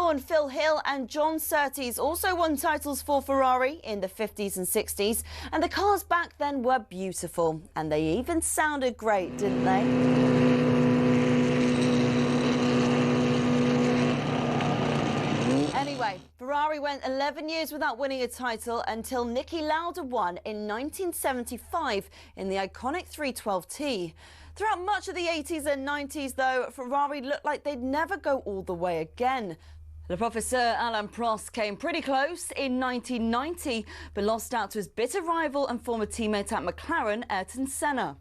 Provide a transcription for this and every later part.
born Phil Hill and John Surtees also won titles for Ferrari in the 50s and 60s, and the cars back then were beautiful, and they even sounded great, didn't they? Anyway, Ferrari went 11 years without winning a title until Niki Lauda won in 1975 in the iconic 312T. Throughout much of the 80s and 90s, though, Ferrari looked like they'd never go all the way again. Le Professeur Alain Prost came pretty close in 1990, but lost out to his bitter rival and former teammate at McLaren, Ayrton Senna.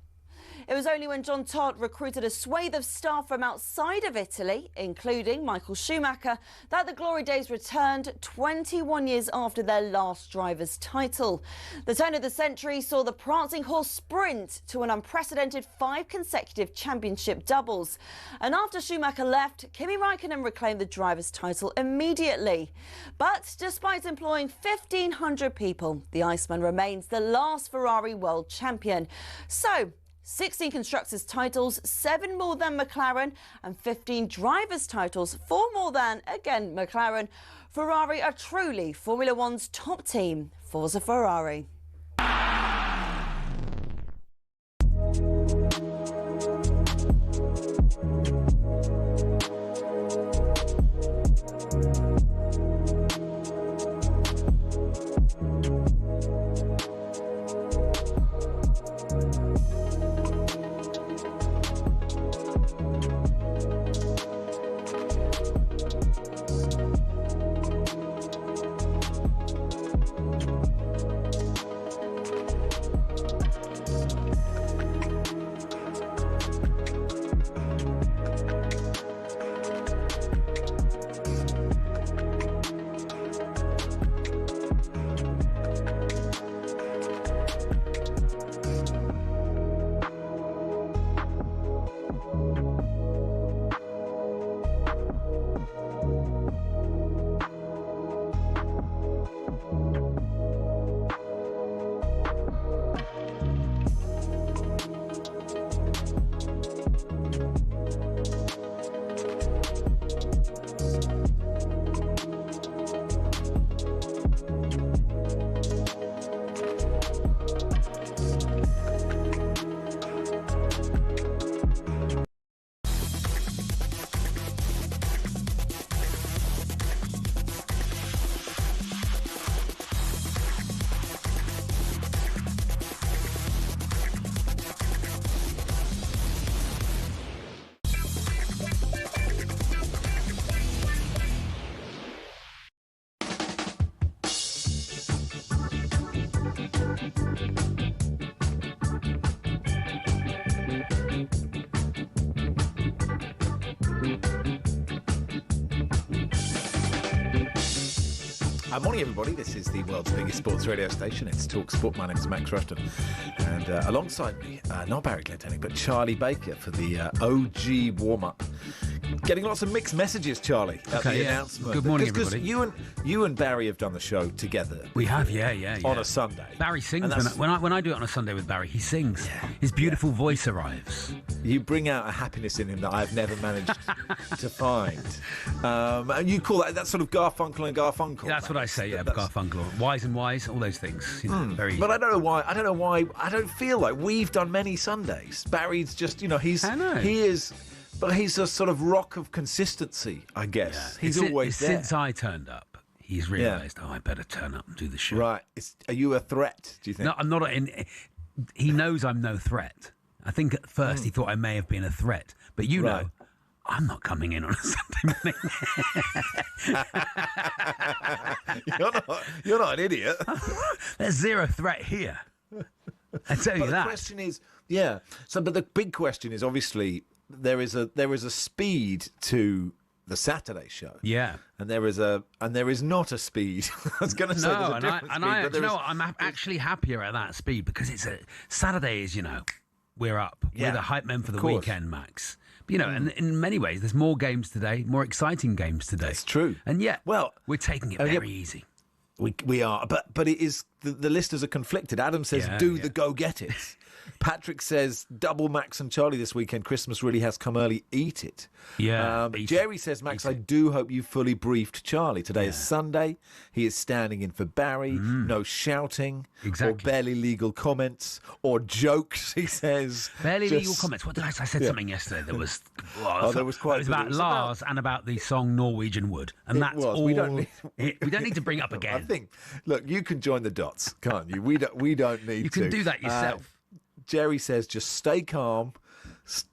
It was only when John Todt recruited a swathe of staff from outside of Italy, including Michael Schumacher, that the glory days returned 21 years after their last driver's title. The turn of the century saw the prancing horse sprint to an unprecedented 5 consecutive championship doubles. And after Schumacher left, Kimi Raikkonen reclaimed the driver's title immediately. But despite employing 1,500 people, the Iceman remains the last Ferrari world champion. So, 16 constructors' titles, 7 more than McLaren, and 15 drivers' titles, 4 more than, again, McLaren. Ferrari are truly Formula One's top team. Forza Ferrari. Morning, everybody. This is the world's biggest sports radio station. It's talkSPORT. My name is Max Rushden. And alongside me, not Barry Glendenning, but Charlie Baker for the OG warm-up. Getting lots of mixed messages, Charlie, at the announcement. Good morning, everybody. Because you and Barry have done the show together. We have, yeah. On a Sunday. Barry sings. When I do it on a Sunday with Barry, he sings. Yeah. His beautiful voice arrives. You bring out a happiness in him that I've never managed to find. And you call that sort of Garfunkel and Garfunkel. That's what I say, yeah, Garfunkel. Wise and Wise, all those things. You know, very. But I don't know why. I don't feel like we've done many Sundays. Barry's just, he is. But he's a sort of rock of consistency, I guess. Yeah. He's always there. Since I turned up, he's realised, I better turn up and do the show. Right. Are you a threat, do you think? No, I'm not. He knows I'm no threat. I think at first he thought I may have been a threat. But know, I'm not coming in on a Sunday morning. You're not an idiot. There's zero threat here. I tell you that. The question is, but the big question is, obviously, there is a speed to the Saturday show. Yeah. And there is not a speed. I was going to say there's a different speed. I'm actually happier at that speed because Saturday is, we're up. We're the hype men for the weekend, Max. But, and in many ways, there's more games today, more exciting games today. That's true. And yet, we're taking it very easy. We are, but it is the listeners are conflicted. Adam says, "Do the go get it," Patrick says, double Max and Charlie this weekend. Christmas really has come early. Eat it. Yeah. Jerry says, Max, I do hope you fully briefed Charlie. Today is Sunday. He is standing in for Barry. No shouting or barely legal comments or jokes, he says. Barely legal comments. What did I say? I said something yesterday that was... there was quite... It was about Lars and about the song Norwegian Wood. And that's all... We don't need to bring it up again. I think, look, you can join the dots, can't you? We don't need to. You can do that yourself. Jerry says, just stay calm.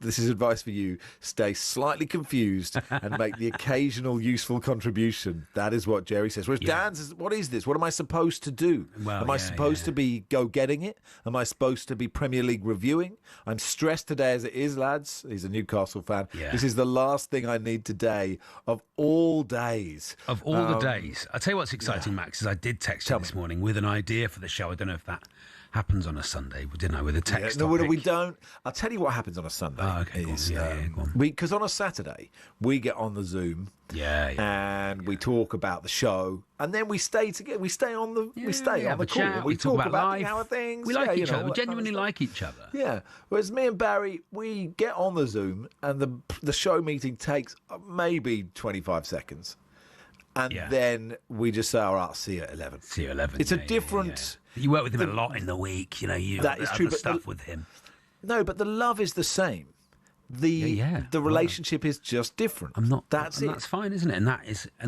This is advice for you. Stay slightly confused and make the occasional useful contribution. That is what Jerry says. Whereas Dan says, what is this? What am I supposed to do? Am I supposed to be go-getting it? Am I supposed to be Premier League reviewing? I'm stressed today as it is, lads. He's a Newcastle fan. Yeah. This is the last thing I need today of all days. Of all the days. I'll tell you what's exciting, Max, is I did text you this morning with an idea for the show. I don't know if that happens on a Sunday, didn't I, with a text No, topic. we don't. I'll tell you what happens on a Sunday. Oh, okay, go on. Because on a Saturday, we get on the Zoom and we talk about the show, and then we stay together. We stay on the call. Chat, we talk about life. How things. We like each other. We genuinely like each other. Yeah. Whereas me and Barry, we get on the Zoom, and the show meeting takes maybe 25 seconds. And then we just say, all right, I'll see you at 11. See you at 11. It's a different... You work with him a lot in the week, that is true, but stuff with him. No, but the love is the same. The relationship is just different. That's fine, isn't it? And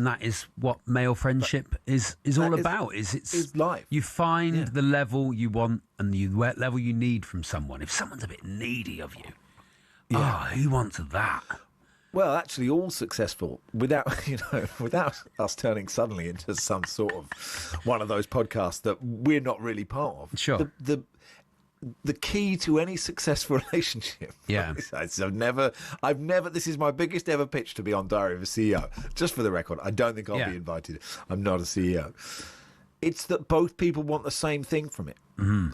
that is what male friendship is all about. It's life. You find the level you want and the level you need from someone. If someone's a bit needy of you, who wants that? Well, actually, all successful without us turning suddenly into some sort of one of those podcasts that we're not really part of. Sure. The key to any successful relationship. Yeah. I've never. This is my biggest ever pitch to be on Diary of a CEO. Just for the record, I don't think I'll be invited. I'm not a CEO. It's that both people want the same thing from it. Mm-hmm.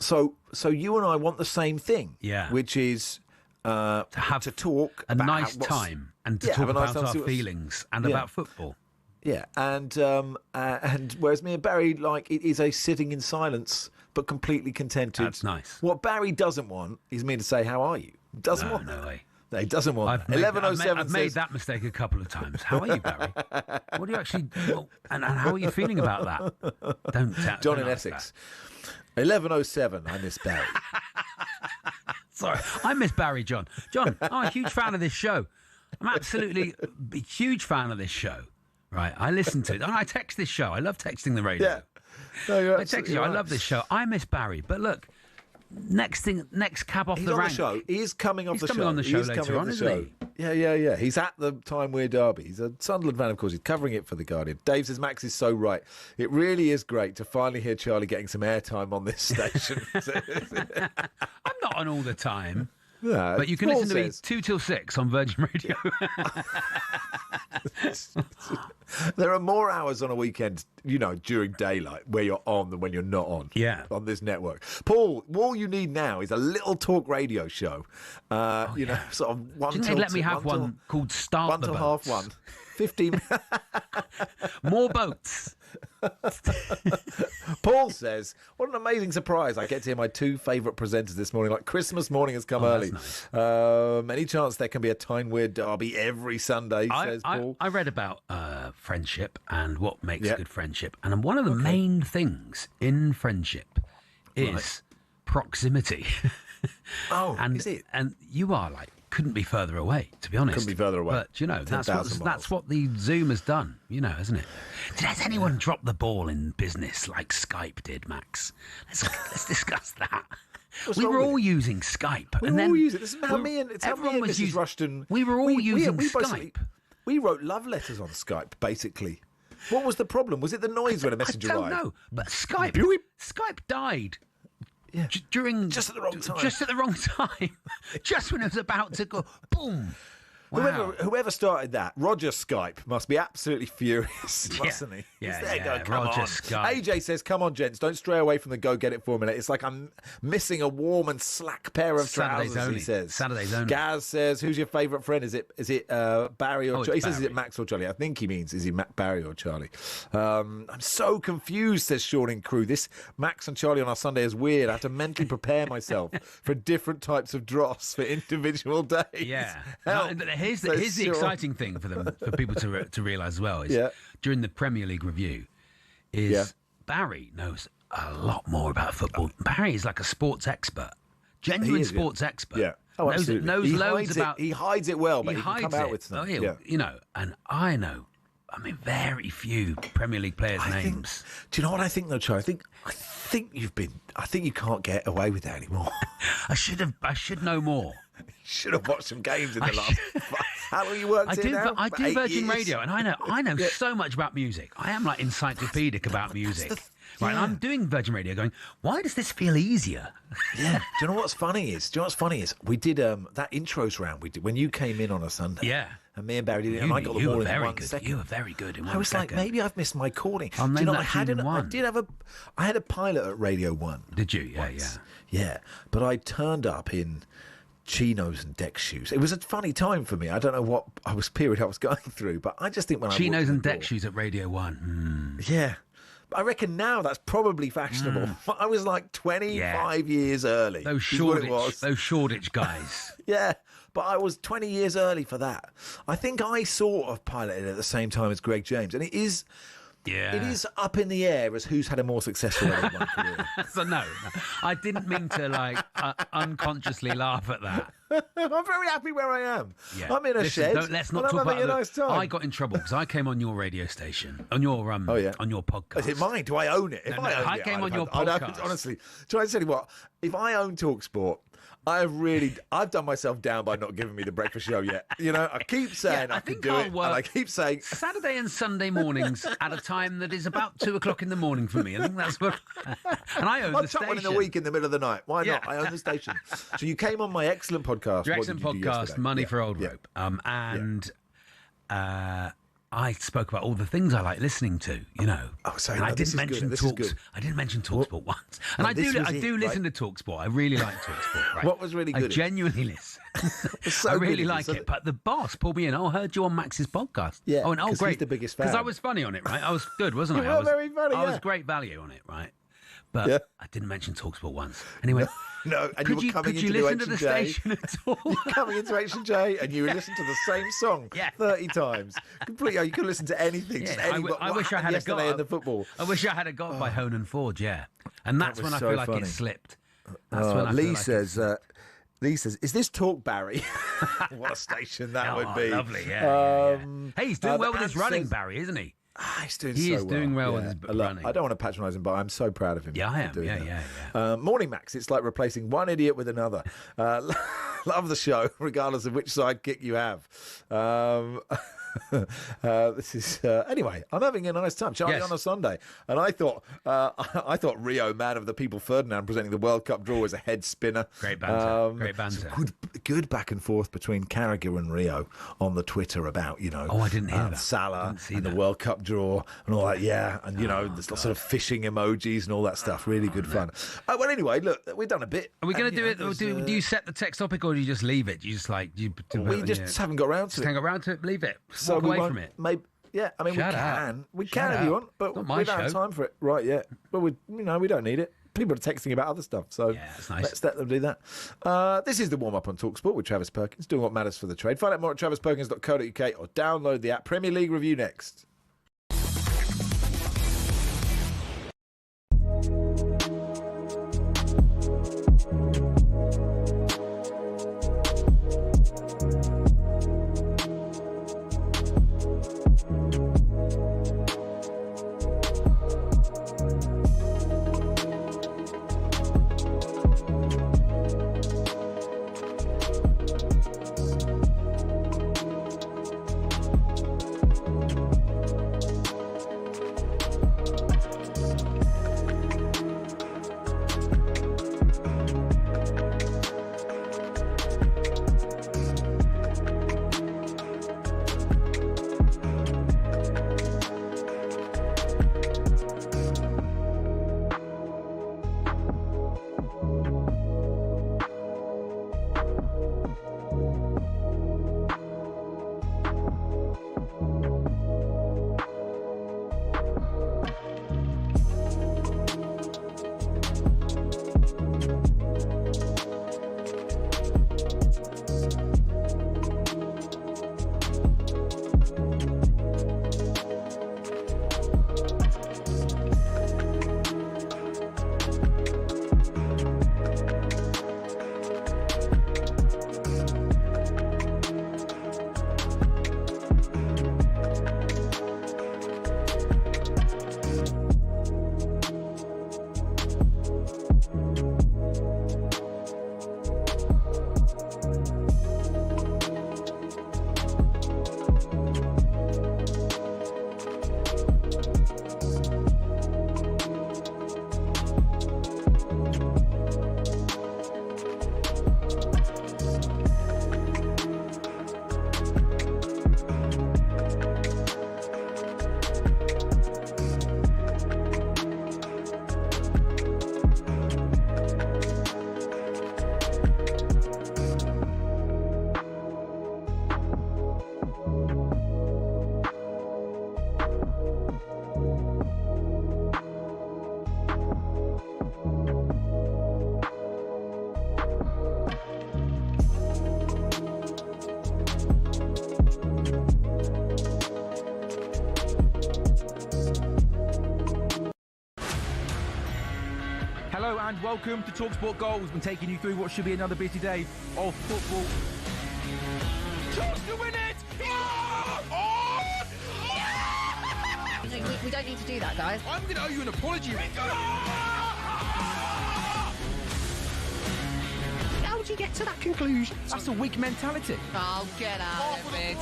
So you and I want the same thing. Yeah. Which is to talk a about nice time. And to talk about our feelings and about football. Yeah, and whereas me and Barry, it is a sitting in silence but completely contented. That's nice. What Barry doesn't want is me to say, how are you? Doesn't want that. No way. No, he doesn't want that. 11:07 I've made that mistake a couple of times. How are you, Barry? What do you actually... and how are you feeling about that? John in Essex. 11:07, I miss Barry. Sorry, I miss Barry, John. John, I'm a huge fan of this show. I'm absolutely a huge fan of this show. Right, I listen to it. And I text this show. I love texting the radio. Yeah. No, you're I text you. Right. I love this show. I miss Barry. But look, next cab off the rank. He's on the show. He is coming off the show. He's coming on the show later on, isn't he? Yeah. He's at the Time We're Derby. He's a Sunderland fan, of course. He's covering it for The Guardian. Dave says, Max is so right. It really is great to finally hear Charlie getting some airtime on this station. I'm not on all the time. Yeah, but you can listen to me 2 till 6 on Virgin Radio. There are more hours on a weekend, during daylight where you're on than when you're not on. Yeah. On this network. Paul, all you need now is a little talk radio show. Sort of one. Didn't they let me have one called Start the Boats? 1 till 1:30. 15. More boats. Paul says, what an amazing surprise. I get to hear my two favourite presenters this morning. Like Christmas morning has come early. Nice. Any chance there can be a Time Weird derby every Sunday, says Paul. I read about friendship and what makes a good friendship. And one of the main things in friendship is proximity. Is it? And you are couldn't be further away, to be honest. Couldn't be further away. But, that's what the Zoom has done, hasn't it? Has anyone dropped the ball in business like Skype did, Max? Let's discuss that. We were all using Skype. We were all using it. This is how me and Mrs. Rushden... We were all using Skype. We wrote love letters on Skype, basically. What was the problem? Was it the noise when a message arrived? I don't know, but Skype died. Yeah. During just at the wrong time. Just at the wrong time. Just when it was about to go boom. Wow. Whoever started that, Roger Skype, must be absolutely furious, mustn't he? Yeah, He's there yeah, going, come Roger on. Skype. AJ says, come on, gents, don't stray away from the go get it formula. It's like I'm missing a warm and slack pair of Saturdays trousers, only. he says. Saturdays only. Gaz says, who's your favourite friend? Is it Barry or Charlie? He says, is it Barry. Max or Charlie? I think he means, is he Barry or Charlie? I'm so confused, says Sean in Crew. This Max and Charlie on our Sunday is weird. I have to mentally prepare myself for different types of dross for individual days. Yeah. Help, Here's says the Sean. exciting thing for people to realise as well is during the Premier League review is Barry knows a lot more about football. Barry is like a sports expert, genuine sports expert. Yeah. Oh, absolutely. Knows he loads hides about. He hides it well, but He he can hides come out it. with some. Oh, yeah. You know, and I know. I mean, very few Premier League players' names. Do you know what I think, though, Charlie? I think you can't get away with that anymore. I should know more. You should have watched some games in the last. How long you worked here now? I do About 8 Virgin years? Radio, and I know so much about music. I am like encyclopedic about music. Right, and I'm doing Virgin Radio going, why does this feel easier? Yeah. Do you know what's funny is? We did that intros round we did when you came in on a Sunday. Yeah. And me and Barry did it, and I got them all in very 1 good. second. You were very good in 1 I was second. like, maybe I've missed my calling. I'll Do you name know, that tune in I one. did have I had a pilot at Radio 1. Did you? Yeah, once. Yeah. But I turned up in chinos and deck shoes. It was a funny time for me. I don't know what period I was going through, but I just think when Chinos I and deck shoes at Radio 1. Yeah. I reckon now that's probably fashionable. I was like 25 years early. Those is what it was. Shoreditch guys. Yeah, but I was 20 years early for that. I think I sort of piloted at the same time as Greg James, and it is up in the air as who's had a more successful Radio 1 career. So no, I didn't mean to unconsciously laugh at that. I'm very happy where I am. Yeah. I'm in a shed. Let's not and talk I'm having about a nice time. I got in trouble because I came on your radio station, on your on your podcast. Is it mine? Do I own it? I came on your podcast. Honestly, try to tell you what. If I own talkSPORT, I've done myself down by not giving me the breakfast show yet. You know, I keep saying I can think do I'll it, and work I keep saying Saturday and Sunday mornings at a time that is about 2:00 in the morning for me. I think that's what. And I own I'll the chuck station. one in the week in the middle of the night. Why Yeah. not? I own the station. So you came on my excellent podcast. Your What excellent did you do podcast, yesterday? Money for Old Rope, I spoke about all the things I like listening to, you know. Oh, sorry, and no, I this didn't is good. mention This is Talks. good. I didn't mention TalkSport once, and No, I this do. was I do it, listen to TalkSport. I really like TalkSport. Right? What was really good? I genuinely listen. so I good, really isn't like it? it. But the boss pulled me in. Oh, I heard you on Max's podcast. Yeah, Oh, and 'cause he's great. the biggest Because fan. I was funny on it, right? I was good, wasn't I? You I were was very funny, I was yeah. great value on it, right? But Yeah. I didn't mention TalkSport once. Anyway. No, and Could you were coming could into you listen to the H&J. station at all? You're coming into H&J and you listen to the same song 30 times. Completely, you could listen to anything. Just Yeah, any, I what wish I happened had a yesterday got. in the football. I wish I had a got by Honan Ford, yeah. And that's was when I so feel like funny. it slipped. That's when I Lee feel like says, Lee says, is this Talk Barry? What a station that would be. Lovely, yeah. Hey, he's doing well with his Ant running, says- Barry, isn't he? He's doing He so is doing well with his I love- running. I don't want to patronise him, but I'm so proud of him. Yeah, I for am. doing Yeah, that. Morning, Max. It's like replacing one idiot with another. Love the show, regardless of which sidekick you have. This is anyway. I'm having a nice time, Charlie, Yes. on a Sunday, and I thought Rio, man of the people, Ferdinand, presenting the World Cup draw as a head spinner. Great banter. Great banter. Good back and forth between Carragher and Rio on the Twitter about Oh, I didn't hear that. Salah Didn't see and that. the World Cup draw and all that. Yeah, and there's lots of fishing emojis and all that stuff. Really good fun. Well, anyway, look, we've done a bit. Are we going to do it? there's, Do you set the text topic or do you just leave it? Do you just like We just haven't got around to just it. hang around to it? Leave it. So Walk we away won't, from it. Maybe, yeah, I mean, Shut up. we Shut can if up. you want, but Not my we don't have show. time for it right yet. But we don't need it. People are texting about other stuff, so Yeah, that's nice. let's let them do that. This is the warm up on TalkSport with Travis Perkins, doing what matters for the trade. Find out more at travisperkins.co.uk or download the app. Premier League review next. and welcome to talkSPORT Goals. We've been taking you through what should be another busy day of football. Chance to win it! We don't need to do that, guys. I'm going to owe you an apology. How would you get to that conclusion? That's a weak mentality. Oh, get out of it.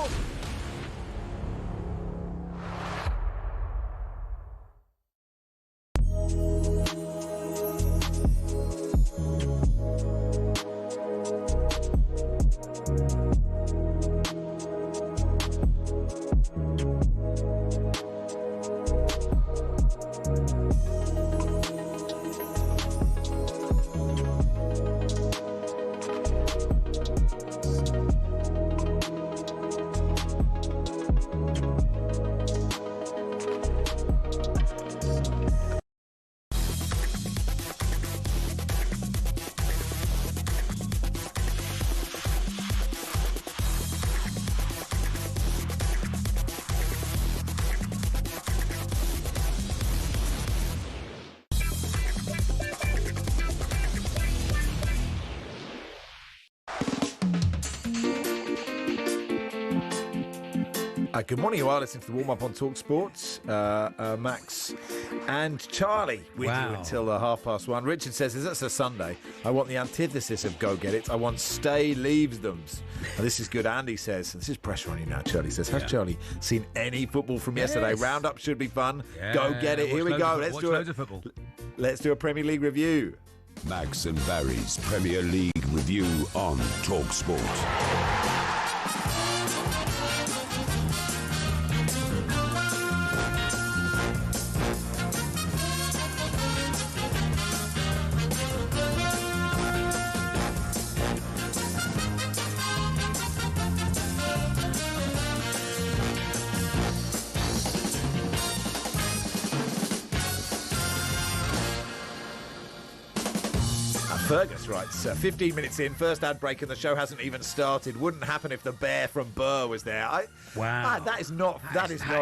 Good morning, you are listening to the warm-up on talkSPORT. Max and Charlie with you until 1:30. Richard says, that's a Sunday. I want the antithesis of go get it. I want stay leaves thems. And this is good. Andy says, this is pressure on you now, Charlie says, has Charlie seen any football from yesterday? Roundup should be fun. Go get it. Here we go. Let's do a Premier League review. Max and Barry's Premier League review on talkSPORT. Fergus writes, 15 minutes in, first ad break and the show hasn't even started. Wouldn't happen if the bear from Burr was there. That is not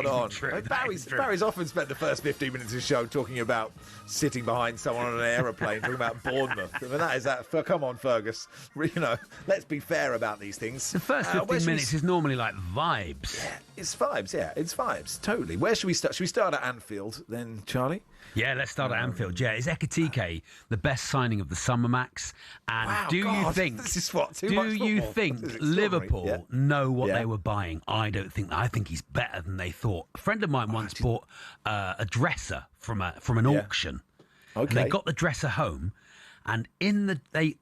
on. True. Barry's often spent the first 15 minutes of the show talking about sitting behind someone on an aeroplane, talking about Bournemouth. I mean, come on, Fergus. Let's be fair about these things. The first 15 minutes is normally like vibes. Yeah, it's vibes, totally. Where should we start? Should we start at Anfield then, Charlie? Yeah, let's start at Anfield. Yeah, is Ekitike the best signing of the summer, Max? And you think Liverpool know what they were buying? I don't think. I think he's better than they thought. A friend of mine once bought a dresser from an auction. Okay. And they got the dresser home, and they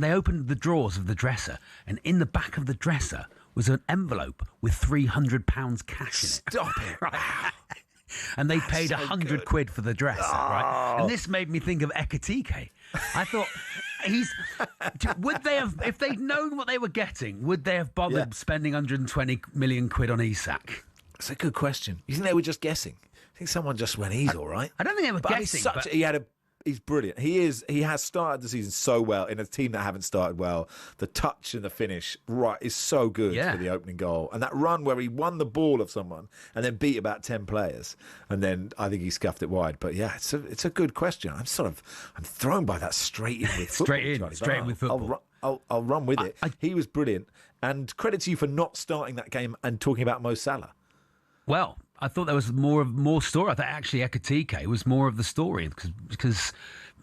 opened the drawers of the dresser, and in the back of the dresser was an envelope with £300 cash in it. Stop it! Right. And they paid £100 for the dresser, right? And this made me think of Ekitike. I thought, would they have, if they'd known what they were getting, would they have bothered spending 120 million quid on Isak? That's a good question. You think they were just guessing? I think someone just went, he's all right. I don't think they were guessing. He's brilliant. He has started the season so well in a team that haven't started well. The touch and the finish is so good for the opening goal. And that run where he won the ball of someone and then beat about 10 players. And then I think he scuffed it wide. But yeah, it's a good question. I'm thrown by that straight in with football. Straight in with football. I'll run with it. He was brilliant. And credit to you for not starting that game and talking about Mo Salah. Well, I thought there was more story. I thought actually Ekitike was more of the story because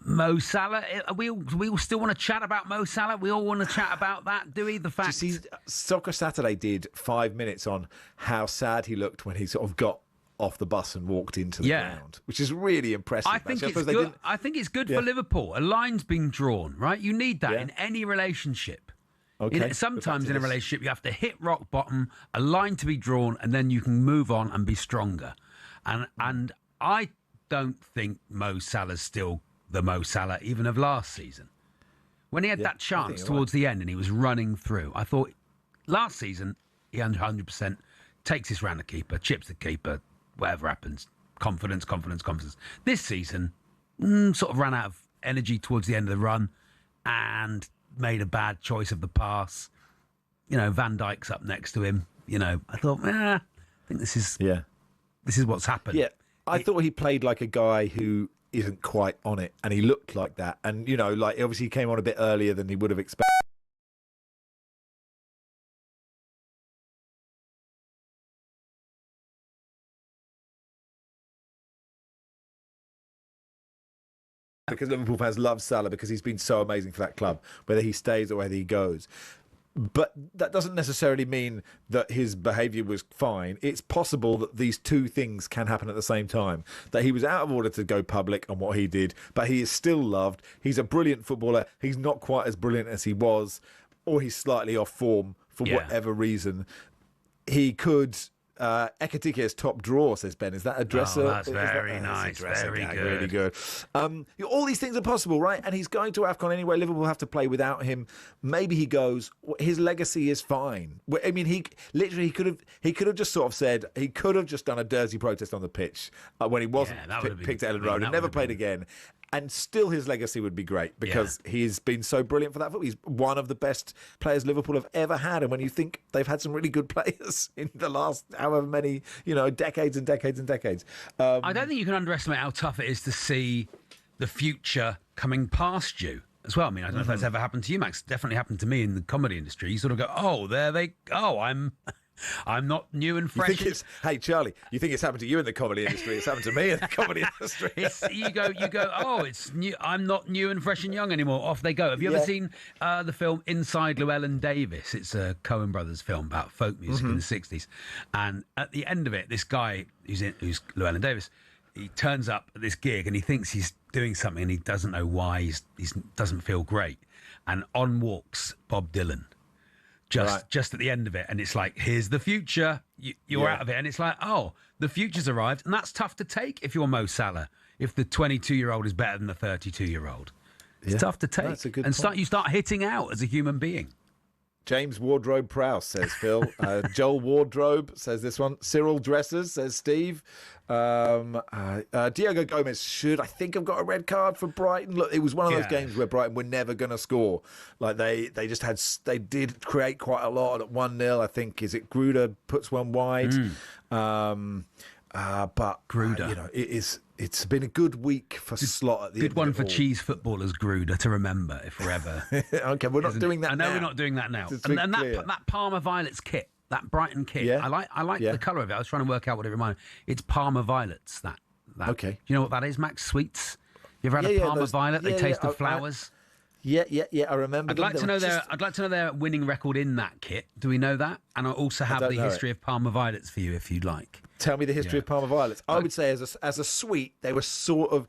Mo Salah. We all still want to chat about Mo Salah. We all want to chat about that, do we? The fact. You see, Soccer Saturday did 5 minutes on how sad he looked when he sort of got off the bus and walked into the ground, which is really impressive. I think it's good for Liverpool. A line's been drawn, right? You need that in any relationship. Okay. Sometimes in a relationship, you have to hit rock bottom, a line to be drawn, and then you can move on and be stronger. And I don't think Mo Salah's still the Mo Salah even of last season. When he had that chance towards the end and he was running through, I thought last season he 100% takes his round the keeper, chips the keeper, whatever happens, confidence. This season, sort of ran out of energy towards the end of the run and made a bad choice of the pass. Van Dijk's up next to him. I thought, I think this is what's happened. Yeah, I thought he played like a guy who isn't quite on it, and he looked like that. And, you know, like, obviously he came on a bit earlier than he would have expected. Because Liverpool fans love Salah because he's been so amazing for that club, whether he stays or whether he goes. But that doesn't necessarily mean that his behaviour was fine. It's possible that these two things can happen at the same time. That he was out of order to go public on what he did, but he is still loved. He's a brilliant footballer. He's not quite as brilliant as he was, or he's slightly off form for whatever reason. He could... Ekatiké's top draw, says Ben. Is that a dresser? Oh, that's very nice. Very good. Really good. All these things are possible, right? And he's going to AFCON anyway. Liverpool will have to play without him. Maybe he goes. His legacy is fine. I mean, he could have just sort of said, he could have just done a dirty protest on the pitch when he wasn't picked at Ellen Road and never played again. And still his legacy would be great because he's been so brilliant for that football. He's one of the best players Liverpool have ever had. And when you think they've had some really good players in the last however many, decades and decades and decades. I don't think you can underestimate how tough it is to see the future coming past you as well. I mean, I don't know if that's ever happened to you, Max. It definitely happened to me in the comedy industry. You sort of go, oh, there they go. I'm not new and fresh. Hey, Charlie, you think it's happened to you in the comedy industry? It's happened to me in the comedy industry. You go. Oh, it's new. I'm not new and fresh and young anymore. Off they go. Have you ever seen the film Inside Llewellyn Davis? It's a Coen Brothers film about folk music in the '60s. And at the end of it, this guy who's Llewellyn Davis, he turns up at this gig and he thinks he's doing something and he doesn't know why. He doesn't feel great. And on walks Bob Dylan. Just at the end of it, and it's like, here's the future. You're out of it, and it's like, oh, the future's arrived, and that's tough to take if you're Mo Salah. If the 22-year-old is better than the 32-year-old, it's tough to take. That's a good and point. you start hitting out as a human being. James Wardrobe Prowse, says Phil. Joel Wardrobe says this one. Cyril Dressers, says Steve. Diego Gomez should, I think, have got a red card for Brighton. Look, it was one of those games where Brighton were never going to score. Like they did create quite a lot at 1-0. I think, is it Gruder puts one wide? But Gruder, it's been a good week for Slot at the good end one of it for all. Cheese footballers, Gruder, to remember if we're ever. Okay, we're not doing that. I know now. we're not doing that now. And that Parma Violets kit, that Brighton kit, I like the colour of it. I was trying to work out what it reminded me. It's Parma Violets. That. Okay. Do you know what that is, Max? Sweets. You ever had a Parma Violet? They taste of flowers. Yeah. I remember. I'd like to know their winning record in that kit. Do we know that? And I also have the history of Parma Violets for you, if you'd like. Tell me the history of Parma Violets. I would say as a sweet, they were sort of.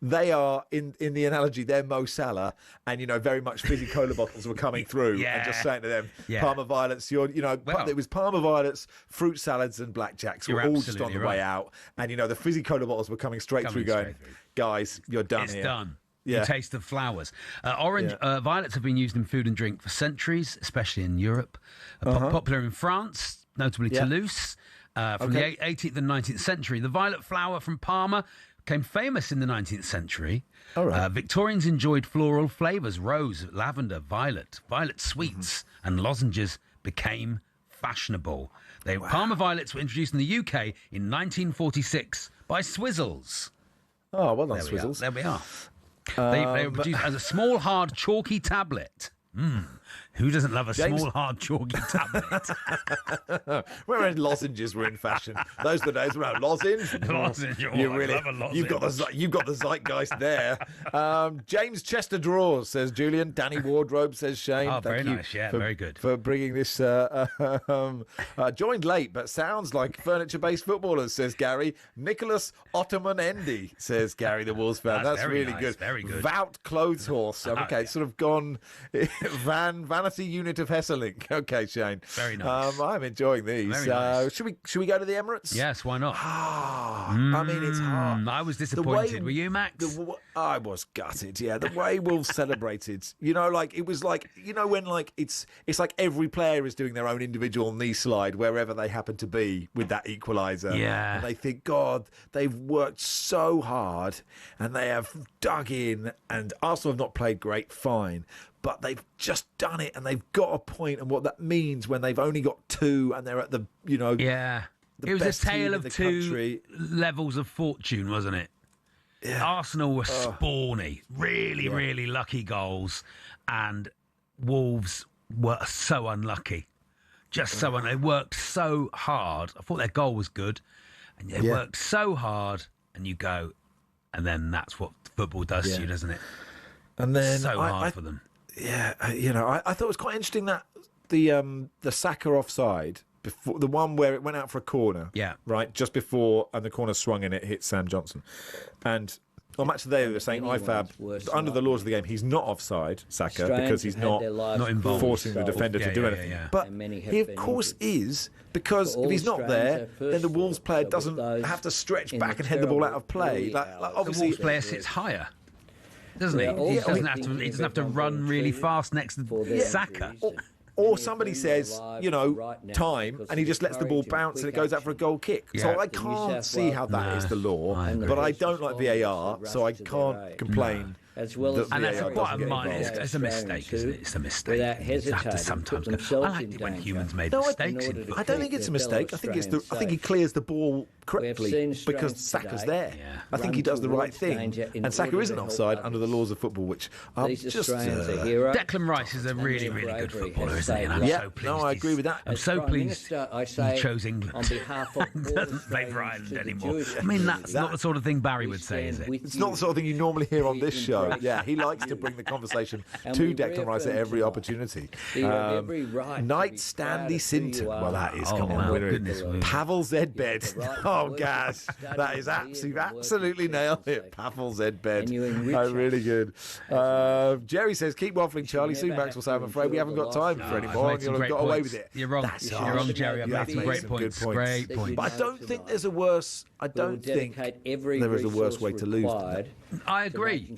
They are in the analogy. They're Mo Salah, and very much fizzy cola bottles were coming through, and just saying to them, Parma Violets. It was Parma Violets, fruit salads, and blackjacks were all just on the way out, and the fizzy cola bottles were coming straight through, going, guys, you're done here. It's done. Yeah. The taste of flowers. Violets have been used in food and drink for centuries, especially in Europe. Popular in France, notably Toulouse, from the 18th and 19th century. The violet flower from Parma became famous in the 19th century. Victorians enjoyed floral flavours, rose, lavender, violet sweets, and lozenges became fashionable. Parma Violets were introduced in the UK in 1946 by Swizzles. Oh, well done, Swizzles. There we are. They were produced as a small, hard, chalky tablet. Who doesn't love a small, hard, chalky tablet? When lozenges were in fashion, those are the days around lozenge. Lozenge, I love a lozenge. You've got the zeitgeist there. James Chester draws, says Julian. Danny Wardrobe, says Shane. Oh, very nice. Yeah, very good for bringing this. Joined late, but sounds like furniture-based footballers, says Gary. Nicholas Ottoman Endy, says Gary, the Wolves fan. That's really nice, good. Very good. Vout clothes horse. Okay, it's sort of gone. Vanity unit of Hesselink. Okay, Shane. Very nice. I'm enjoying these. Very nice. Should we go to the Emirates? Yes, why not? I mean, it's hard. I was disappointed. Were you, Max? I was gutted. Yeah, the way Wolves celebrated. It was like when it's like every player is doing their own individual knee slide wherever they happen to be with that equaliser. Yeah. And they think, God, they've worked so hard and they have dug in. And Arsenal have not played great. Fine. But they've just done it, and they've got a point, and what that means when they've only got two, and they're at the it was a tale of two levels of fortune, wasn't it? Arsenal were spawny, really lucky goals, and Wolves were so unlucky. Just so they worked so hard. I thought their goal was good, and they worked so hard, and you go, and then that's what football does to you, doesn't it? And then so hard for them. Yeah, I thought it was quite interesting that the Saka offside, before the one where it went out for a corner, right, just before, and the corner swung and it hit Sam Johnson, and on Match of the Day, they were saying IFAB, under the laws of the game, he's not offside, Saka, because he's not involved, forcing the defender to do anything. But he, of course, is, because if he's not there, then the Wolves player doesn't have to stretch back and head the ball out of play. Like obviously, the Wolves player sits higher, doesn't he? He doesn't have to run really fast next to Saka. Or somebody says, time, and he just lets the ball bounce and it goes out for a goal kick. So I can't see how that is the law, but I don't like VAR, so I can't complain. As well as and that's quite a minor. It's a mistake, isn't it? It's a mistake. You have to sometimes go, I like it when humans made mistakes. I don't think it's a mistake. I think he clears the ball correctly because Saka's there. I think he does the right thing, and Saka isn't offside under the laws of football, which are just. Declan Rice is a really good footballer, isn't he? And I'm so pleased. No, I agree with that. I'm so pleased he chose England. Doesn't play for Ireland anymore. I mean, that's not the sort of thing Barry would say, is it? It's not the sort of thing you normally hear on this show. Yeah, he likes to bring the conversation to Declan Rice at every opportunity. Knight Stanley Sinton. Well, that is, come on, winner. Pavel Zedbed. Oh, gosh. That is absolutely nailed it. Pavel Zedbed. Really good. Jerry says, keep waffling, Charlie. Soon Max will say, I'm afraid we haven't got time for any more, and you'll have got away with it. You're wrong. You're wrong, Jerry. I've made some great points. Great points. But I don't think there's a worse. I don't think there is a worse way to lose than that. I agree,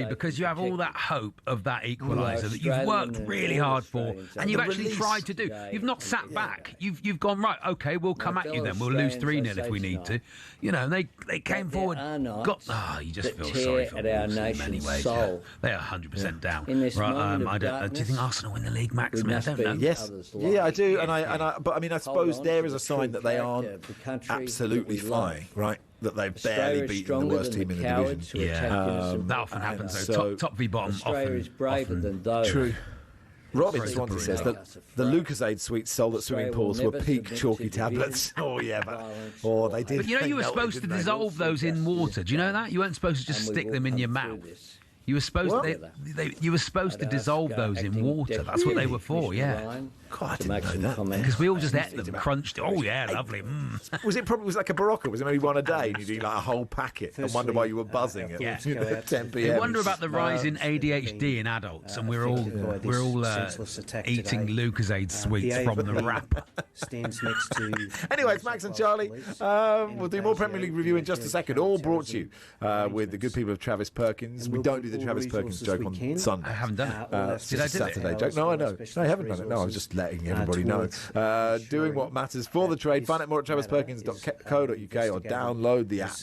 because you have all that hope of that equaliser that you've worked really hard for, and you've actually tried to do. You've not sat back. You've gone, right, okay, we'll come at you then. We'll lose 3-0 if we need to. And they came forward. You just feel sorry for Wolves in many ways. They are 100% down. Right, do you think Arsenal win the league, Max? I don't know. Yes, I do. But I mean, I suppose there is a sign that they aren't absolutely flying, right? That they've barely beaten the worst team in the division. That often happens, though. Top v bottom often. True. Robin Swansea says that the Lucozade sweets sold at swimming pools were peak chalky tablets. They did. But you were supposed to dissolve those in water. Do you know that? You weren't supposed to just stick them in your mouth. You were supposed to dissolve those in water. That's what they were for, yeah. God, I didn't know that. Because we all just ate them, crunched. Oh, yeah, lovely. Was it like a Barocca? Was it maybe one a day and you do like a whole packet and wonder why you were buzzing at 10 p.m.? You wonder about the rise in ADHD in adults, and we're all eating Lucozade sweets from the wrapper. Stands next to. Anyway, it's Max and Charlie. We'll do more Premier League review in just a second. All brought to you with the good people of Travis Perkins. We don't do the Travis Perkins joke on Sunday. I haven't done it. Did I do Saturday joke? No, I know. No, I haven't done it. No, I was just letting everybody know. Doing what matters for the trade. Find out more at travisperkins.co.uk or download the app.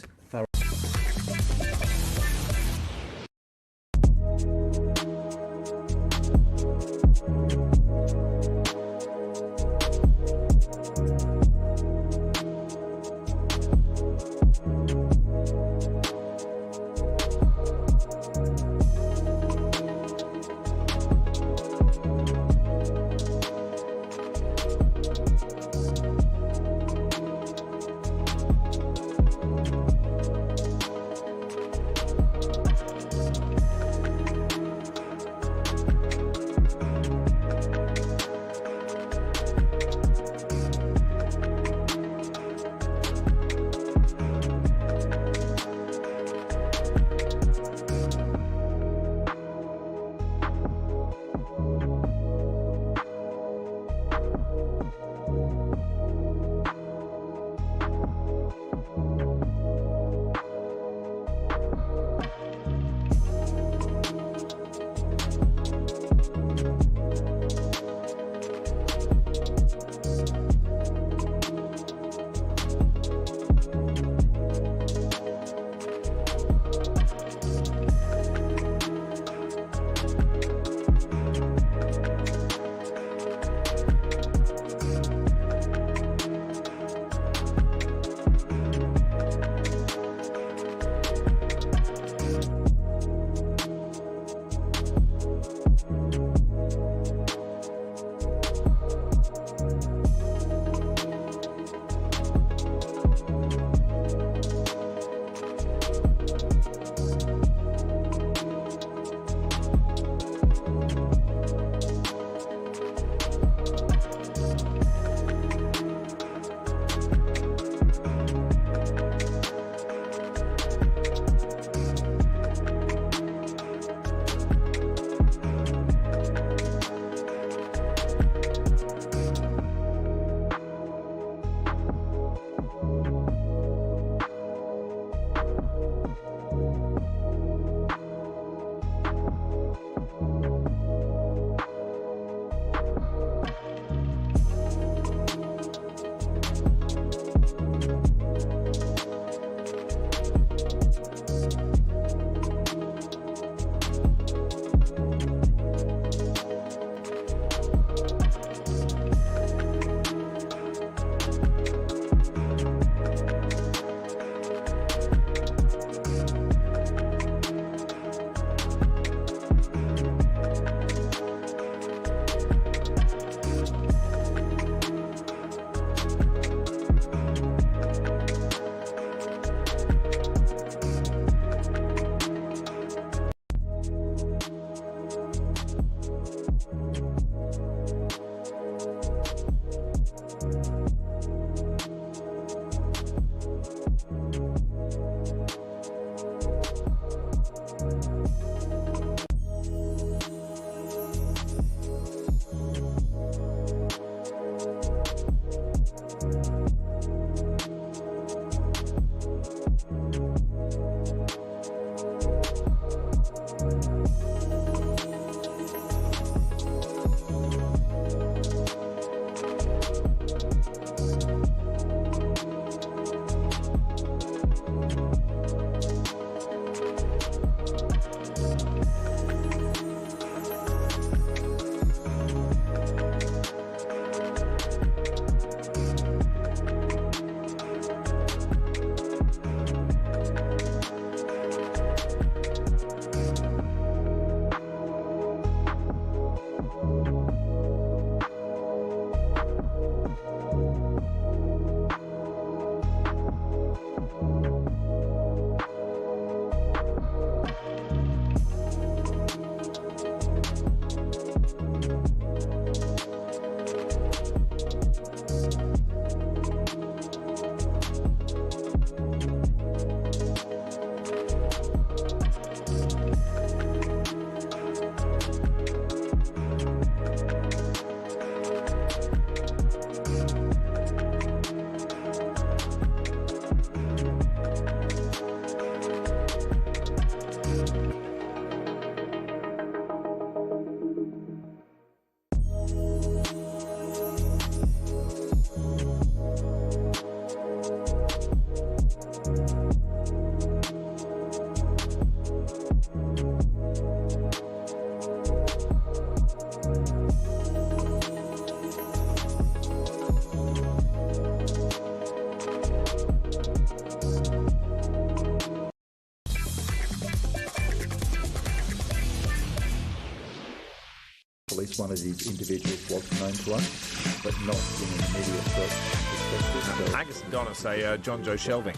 At least one of these individuals was known to us, but not in an immediate perspective. So Angus and Donna say John Joe Shelving.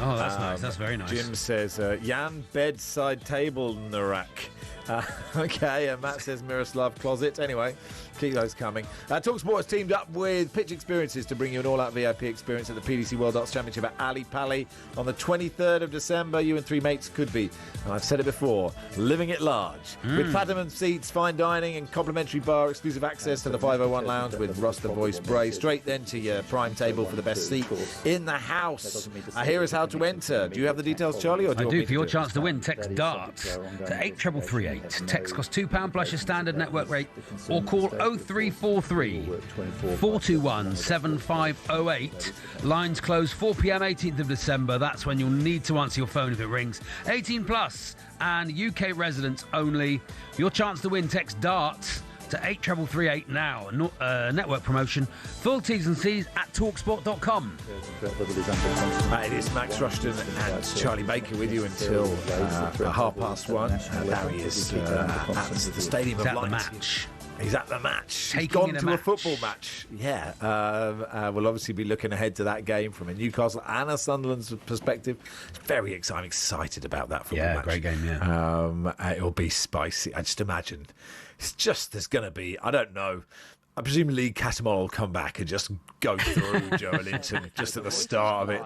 Oh, that's nice. That's very nice. Jim says Jan bedside table Narak. Okay, and Matt says Miroslav Closet. Anyway, keep those coming. talkSPORT has teamed up with Pitch Experiences to bring you an all-out VIP experience at the PDC World Darts Championship at Ali Pali on the 23rd of December. You and three mates could be, and I've said it before, living it large. With platinum seats, fine dining and complimentary bar, exclusive access to the 501 Lounge with Rushden Voice Bray. Straight then to your prime table for the best seat in the house. Here is how to enter. Do you have the details, Charlie? Or do you I want do. me For your do it? chance to win, text DART to 83338. Text costs £2 plus your standard network rate, or call 0343 421 7508. Lines close 4 p.m. 18th of December. That's when you'll need to answer your phone if it rings. 18 plus and UK residents only. Your chance to win, text DART to 83338 now. Network promotion. Full T's and C's at talksport.com. It is Max Rushden and Charlie Baker with you until 1:30. Barry is at the Stadium It's of at the Light. match. He's at the match. He's Taking gone in a to a match. football match. Yeah. We'll obviously be looking ahead to that game from a Newcastle and a Sunderland's perspective. Very excited. I'm excited about that football match. Great game, yeah. It'll be spicy. I just imagine. It's just, there's going to be, I don't know. I presume Lee Catamol will come back and just go through Joe Linton just at the start of it.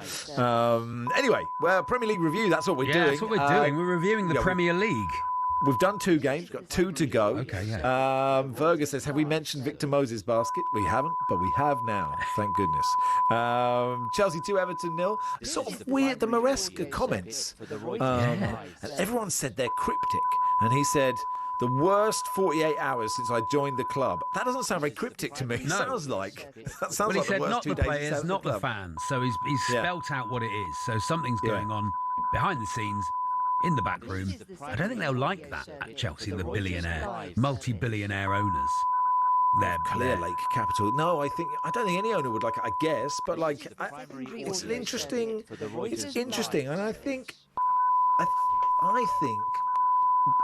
Anyway, well, Premier League review, that's what we're doing. That's what we're doing. We're reviewing the Premier League. We've done 2 games, got 2 to go. Okay, yeah. Virga says, have we mentioned Victor Moses' basket? We haven't, but we have now, thank goodness. Chelsea 2, Everton 0. Sort of weird, the Maresca comments. And everyone said they're cryptic. And he said, the worst 48 hours since I joined the club. That doesn't sound very cryptic to me. No. Sounds like that sounds Well, he like said the worst not 2 the days players, since not the club. fans. So he's Yeah. spelt out what it is. So something's going on behind the scenes, in the back room. I don't think they'll like that at Chelsea, the multi-billionaire owners. Clear Lake Capital. No, I don't think any owner would like it, I guess, but like it's an interesting. It's interesting, and I think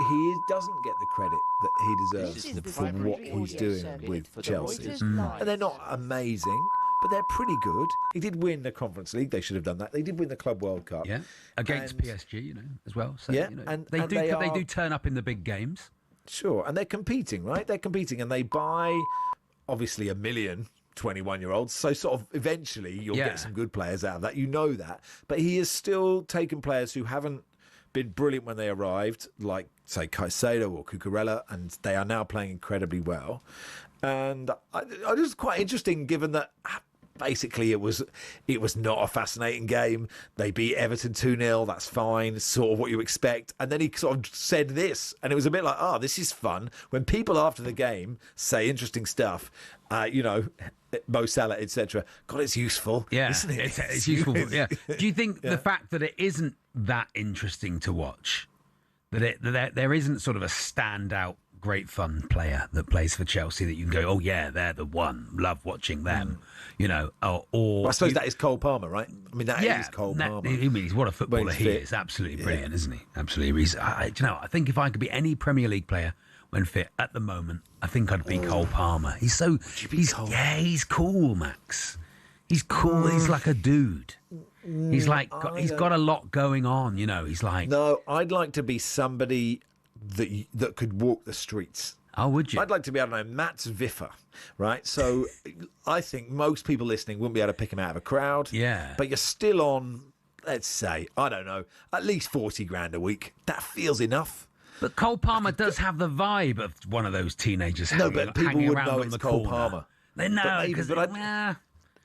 he doesn't get the credit that he deserves for what he's doing with Chelsea. And they're not amazing, but they're pretty good. He did win the Conference League. They should have done that. They did win the Club World Cup. Yeah, against PSG, as well. So, Yeah, and and they do turn up in the big games. Sure, and they're competing, right? They're competing, and they buy, obviously, 1 million 21-year-olds. So sort of eventually you'll get some good players out of that. You know that. But he has still taken players who haven't been brilliant when they arrived, like, say, Caicedo or Cucurella, and they are now playing incredibly well. And it was quite interesting, given that basically it was not a fascinating game. They beat Everton 2-0, that's fine, sort of what you expect. And then he sort of said this, and it was a bit like, this is fun. When people after the game say interesting stuff, Mo Salah, etc. God, it's useful, isn't it? It's useful. Yeah. Do you think the fact that it isn't that interesting to watch, that there isn't sort of a standout great fun player that plays for Chelsea that you can go, oh yeah, they're the one, love watching them, or I suppose that is Cole Palmer, right? I mean, that is Cole Palmer. I mean, what a footballer he is. Absolutely brilliant, isn't he? Absolutely. I think if I could be any Premier League player when fit at the moment, I think I'd be Cole Palmer. He's cool, Max. He's cool. He's like a dude. He's got a lot going on, He's like, no, I'd like to be somebody that could walk the streets. Oh, would you? I'd like to be, I don't know, Matt Viffer, right? So I think most people listening wouldn't be able to pick him out of a crowd. Yeah. But you're still on, let's say, I don't know, at least 40 grand a week. That feels enough. But Cole Palmer does have the vibe of one of those teenagers but people hanging would around know on it's the Cole corner. Palmer. They know, because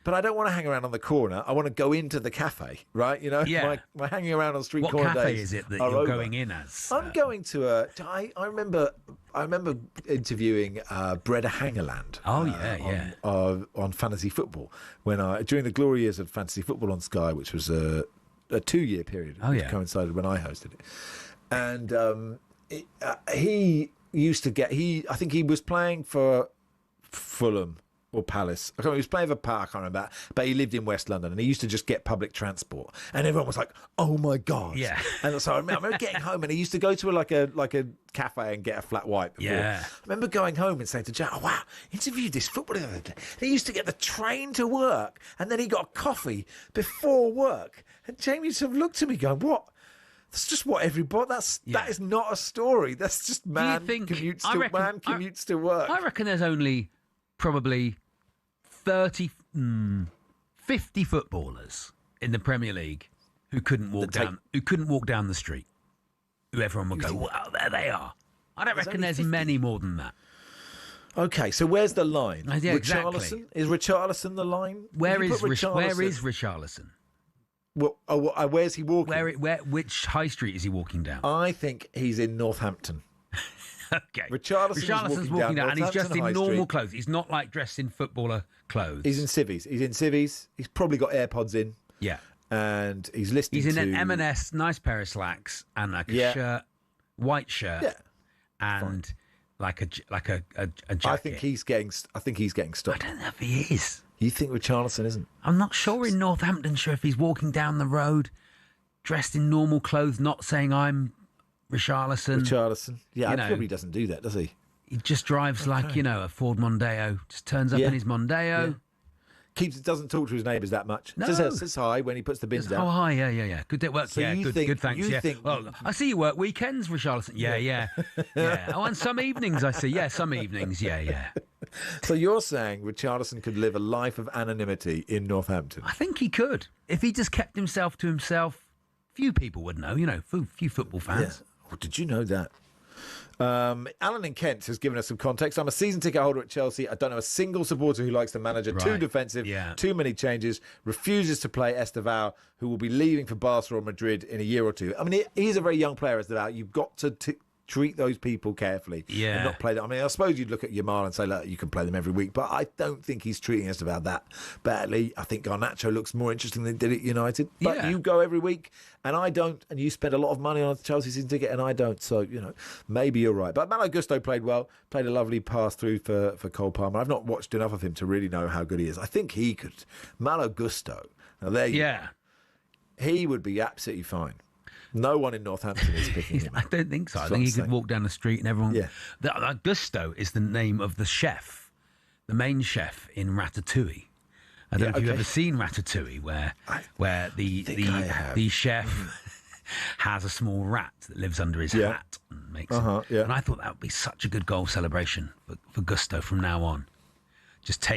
But I don't want to hang around on the corner. I want to go into the cafe, right? Yeah. My hanging around on street What corner cafe days is it that are you're over. going in as? I'm going to I remember interviewing Breda Hangerland. Oh yeah. On fantasy football during the glory years of fantasy football on Sky, which was a 2-year period. Oh, which yeah. coincided when I hosted it. And he used to get... I think he was playing for Fulham or Palace. I can't remember. He was playing for Park, I can't remember. But he lived in West London, and he used to just get public transport. And everyone was like, "Oh my God!" Yeah. And so I remember getting home, and he used to go to like a cafe and get a flat white. Before. Yeah. I remember going home and saying to Jack, "Oh wow, interviewed this footballer the other day. He used to get the train to work, and then he got a coffee before work." And Jamie sort of looked at me, going, "What? That's just what everybody. That is not a story. That's just man commutes to work." I reckon there's only probably 50 footballers in the Premier League who couldn't walk down the street. Who everyone would go, "Wow, there they are." I don't reckon there's many more than that. Okay, so where's the line? Yeah, exactly. Richarlison? Is Richarlison the line? Where is Richarlison? Well, where's he walking? Which high street is he walking down? I think he's in Northampton. Okay. Richarlison's walking down and he's just in High normal Street. clothes. He's not like dressed in footballer clothes. He's in civvies. He's probably got AirPods in. Yeah. And he's listening to... He's in an M&S, nice pair of slacks, and like a shirt, white shirt, and like a jacket. I think he's getting stopped. I don't know if he is. You think Richarlison isn't? I'm not sure in Northamptonshire if he's walking down the road dressed in normal clothes, not saying I'm Richarlison. Yeah, he probably doesn't do that, does he? He just drives like, a Ford Mondeo. Just turns up in his Mondeo. Yeah. Doesn't talk to his neighbours that much. No. Says hi when he puts the bins down. Oh, hi, yeah. Good day at work. So good, thanks. Well, I see you work weekends, Richarlison. Yeah. Oh, and some evenings I see. Yeah, some evenings. Yeah. So you're saying Richarlison could live a life of anonymity in Northampton? I think he could. If he just kept himself to himself, few people would know, few football fans. Yeah. Oh, did you know that? Alan in Kent has given us some context. I'm a season ticket holder at Chelsea. I don't know a single supporter who likes the manager. Right. Too defensive, too many changes, refuses to play Estevao, who will be leaving for Barca or Madrid in a year or two. I mean, he's a very young player, Estevao. You've got to treat those people carefully and not play them. I mean, I suppose you'd look at Yamal and say, look, you can play them every week, but I don't think he's treating Estevao that badly. I think Garnacho looks more interesting than he did at United. But you go every week, and I don't, and you spend a lot of money on a Chelsea season ticket, and I don't. So, maybe you're right. But Malo Gusto played well, played a lovely pass through for Cole Palmer. I've not watched enough of him to really know how good he is. I think he could. Malo Gusto. Now, there you go. He would be absolutely fine. No one in Northampton is picking him. I don't think so. I think he could walk down the street and everyone... Yeah. Gusto is the name of the chef, the main chef in Ratatouille. I don't know if you've ever seen Ratatouille, where the chef has a small rat that lives under his hat and makes it. And I thought that would be such a good goal celebration for Gusto from now on. Just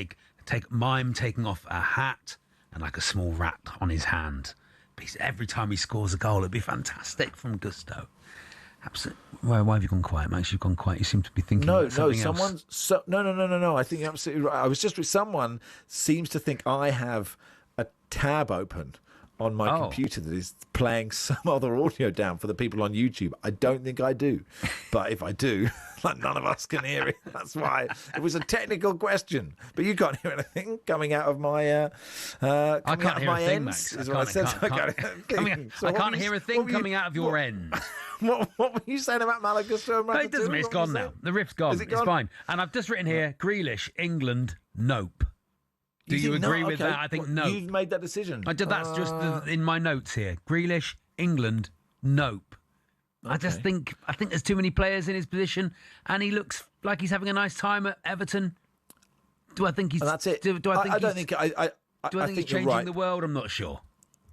mime taking off a hat and like a small rat on his hand. Every time he scores a goal, it'd be fantastic from Gusto. Absolutely. Why have you gone quiet, Max? You've gone quiet. You seem to be thinking about something else. No. I think you're absolutely right. I was just with someone seems to think I have a tab open on my computer that is playing some other audio down for the people on YouTube. I don't think I do. But if I do, none of us can hear it. That's why it was a technical question. But you can't hear anything coming out of my I can't hear a thing, ends. Max. I can't hear a thing coming out of your end. What were you saying about Malo Gusto and Ratatouille? It doesn't mean it's gone now. The rift's gone. It's fine. And I've just written here, Grealish, England, nope. Do you agree with that? I think no. You've made that decision. That's just in my notes here. Grealish, England, nope. Okay. I think there's too many players in his position, and he looks like he's having a nice time at Everton. Do I think he's? That's it. Do I think I don't think. Do I think he's changing the world? I'm not sure.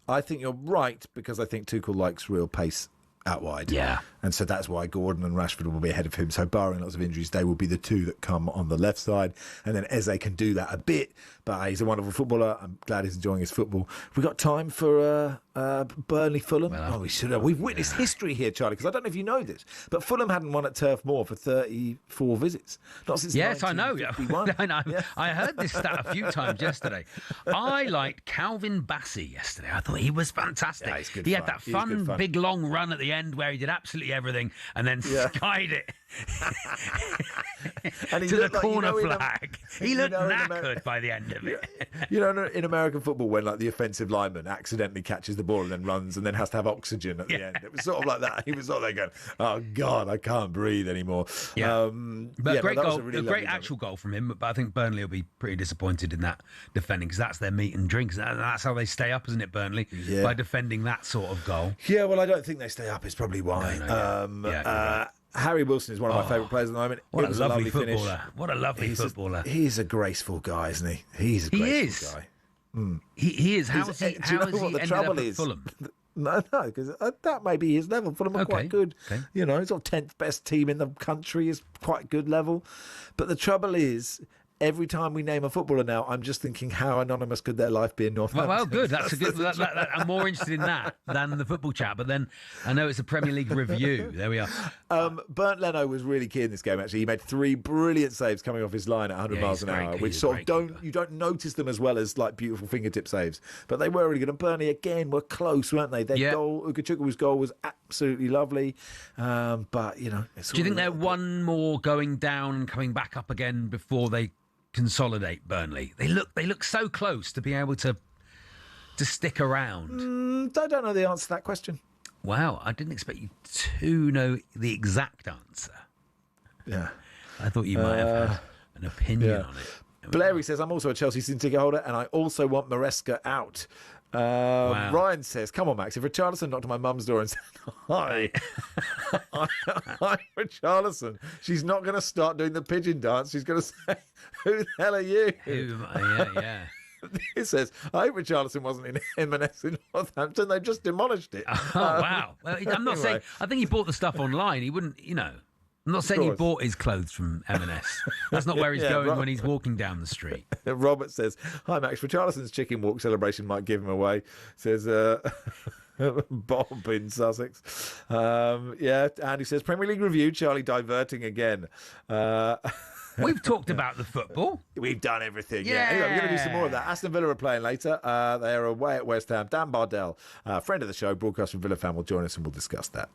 I think you're right because I think Tuchel likes real pace out wide. Yeah. And so that's why Gordon and Rashford will be ahead of him. So barring lots of injuries, they will be the two that come on the left side. And then Eze can do that a bit, but he's a wonderful footballer. I'm glad he's enjoying his football. We've got time for Burnley Fulham. We should have. We've witnessed history here, Charlie, because I don't know if you know this, but Fulham hadn't won at Turf Moor for 34 visits. Not since 1951. I know. I heard this stat a few times yesterday. I liked Calvin Bassey yesterday. I thought he was fantastic. Yeah, he's good he fun. had that fun, big, long run at the end where he did absolutely everything and then skied it And he to the looked like, corner in a- flag. He looked in knackered by the end of it. In American football, when like the offensive lineman accidentally catches the ball and then runs and then has to have oxygen at the end, it was sort of like that. He was sort of there going, "Oh God, I can't breathe anymore." Yeah. But great that was goal, a really a great lovely actual goal from him. But I think Burnley will be pretty disappointed in that defending because that's their meat and drinks. That's how they stay up, isn't it, Burnley? Yeah. By defending that sort of goal. Yeah, well, I don't think they stay up. It's probably why. Harry Wilson is one of my favourite players at the moment. What It was a lovely finish. footballer! What a lovely footballer! He's a graceful guy, isn't he? He's a graceful guy. He is. How has Do he you know what the ended trouble up at is? Fulham? No, because that may be his level. Fulham are quite good. Okay. You know, sort of 10th best team in the country is quite good level. But the trouble is, every time we name a footballer now, I'm just thinking, how anonymous could their life be in Northampton? Well, good. That's a good. I'm more interested in that than the football chat. But then I know it's a Premier League review. There we are. Bernd Leno was really key in this game. Actually, he made 3 brilliant saves coming off his line at 100 miles an hour, which sort of you don't notice them as well as like beautiful fingertip saves, but they were really good. And Burnley again were close, weren't they? Their goal, Ugochukwu's goal, was absolutely lovely. But you know, do you think they're one more going down and coming back up again before they consolidate Burnley? They look so close to being able to stick around. I don't know the answer to that question. Wow, I didn't expect you to know the exact answer. Yeah, I thought you might have had an opinion on it. Blairy says, I'm also a Chelsea season ticket holder and I also want Maresca out. Ryan says, come on, Max, if Richarlison knocked on my mum's door and said, hi, I'm Richarlison, she's not going to start doing the pigeon dance. She's going to say, who the hell are you? Yeah. It says, I hope Richarlison wasn't in M&S in Northampton. They just demolished it. Oh, wow. Well, I'm not saying, I think he bought the stuff online. He wouldn't, I'm not saying he bought his clothes from M&S. That's not where he's going when he's walking down the street. Robert says, hi, Max. Richarlison's chicken walk celebration might give him away. Says Bob in Sussex. Andy says, Premier League review, Charlie diverting again. We've talked about the football. We've done everything. Yeah. Anyway, we're going to do some more of that. Aston Villa are playing later. They are away at West Ham. Dan Bardell, friend of the show, broadcaster from Villa fan, will join us and we'll discuss that.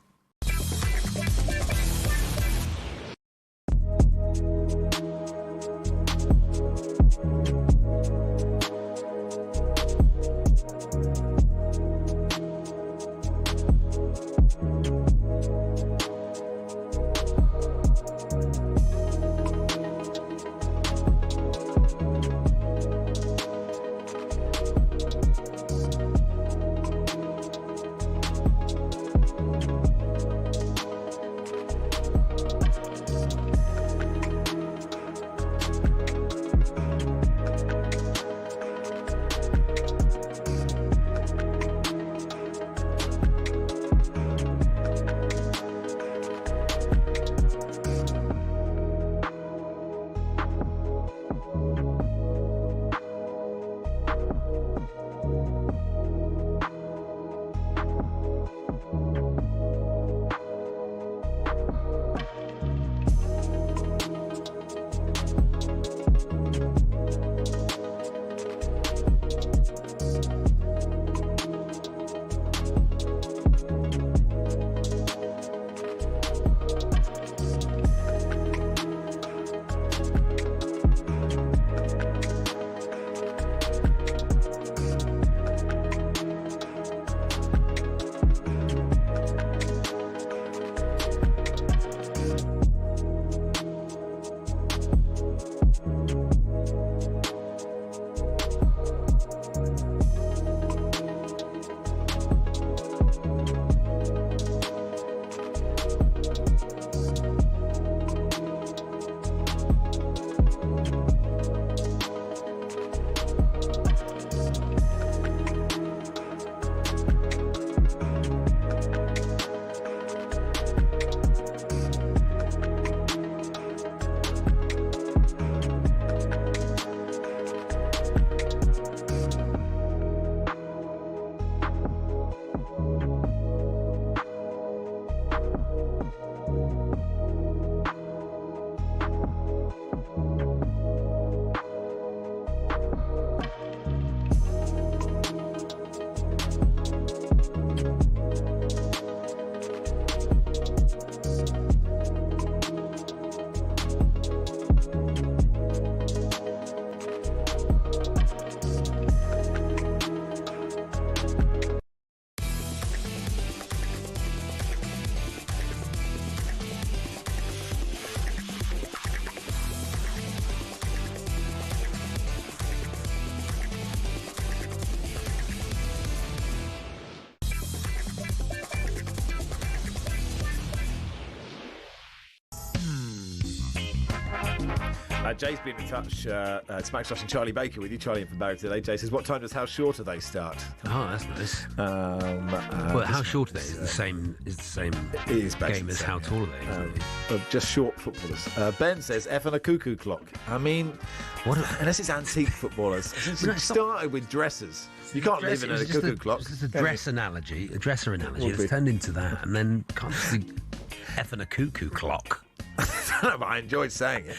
Jay's been in touch. It's Max Rush and Charlie Baker with you. Charlie in from Barry today. Jay says, what time does How Short Are They start? Oh, that's nice. Well, How Short Are They is the same game as How Tall Are They, isn't it? Just short footballers. Ben says, F and a cuckoo clock. I mean, unless it's antique footballers. Since it started with dressers. You can't live in a cuckoo clock. It's a dresser analogy that's turned into that, and then can't just be F and a cuckoo clock. I don't know, but I enjoyed saying it.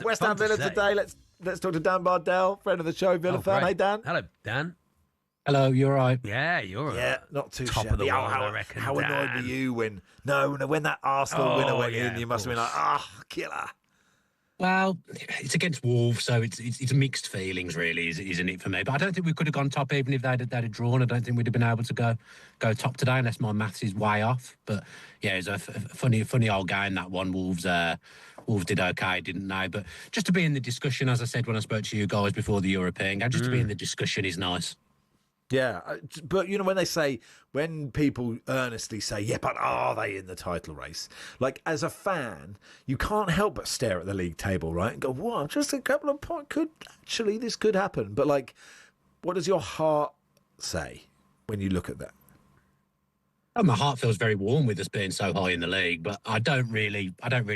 West Ham Villa today. Let's talk to Dan Bardell, friend of the show, Villa fan. Hey, Dan. Hello, Dan. Hello, you're right. Yeah, you're right. Yeah, not too top shabby. of the world, I reckon. How annoyed were you when that Arsenal winner went in? You must have been like, killer. Well, it's against Wolves, so it's mixed feelings, really, isn't it, for me? But I don't think we could have gone top even if they'd have drawn. I don't think we'd have been able to go top today unless my maths is way off. But yeah, it's a funny old game, that one. Wolves did okay, didn't they? But just to be in the discussion, as I said when I spoke to you guys before the European game, just to be in the discussion is nice. Yeah, but when people earnestly say, yeah, but are they in the title race? Like, as a fan, you can't help but stare at the league table, right? And go, wow, just a couple of points, this could happen. But, like, what does your heart say when you look at that? Oh, my heart feels very warm with us being so high in the league, but I don't really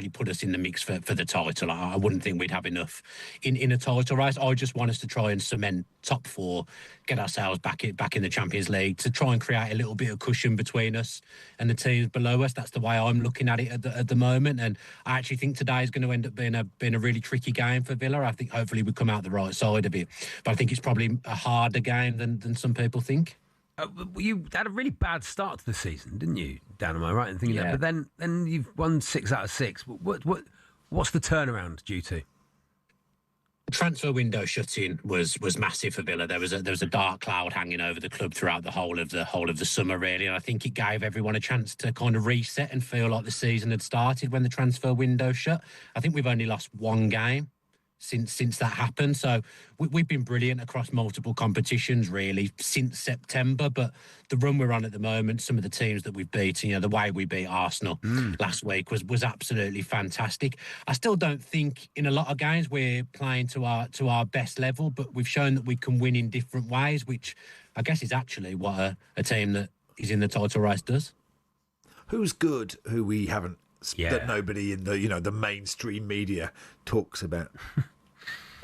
put us in the mix for the title. I wouldn't think we'd have enough in a title race. I just want us to try and cement top four, get ourselves back in the Champions League, to try and create a little bit of cushion between us and the teams below us. That's the way I'm looking at it at the moment, and I actually think today is going to end up being a really tricky game for Villa. I think hopefully we come out the right side of it, but I think it's probably a harder game than some people think. You had a really bad start to the season, didn't you, Dan? Am I right in thinking that? But then you've won 6 out of 6. What's the turnaround due to? The transfer window shutting was massive for Villa. There was a dark cloud hanging over the club throughout the whole of the summer, really, and I think it gave everyone a chance to kind of reset and feel like the season had started when the transfer window shut. I think we've only lost one game since that happened. So we've been brilliant across multiple competitions, really, since September. But the run we're on at the moment, some of the teams that we've beaten, the way we beat Arsenal last week was absolutely fantastic. I still don't think in a lot of games we're playing to our best level, but we've shown that we can win in different ways, which I guess is actually what a team that is in the title race does. Who's good, who we haven't, that nobody in the mainstream media talks about?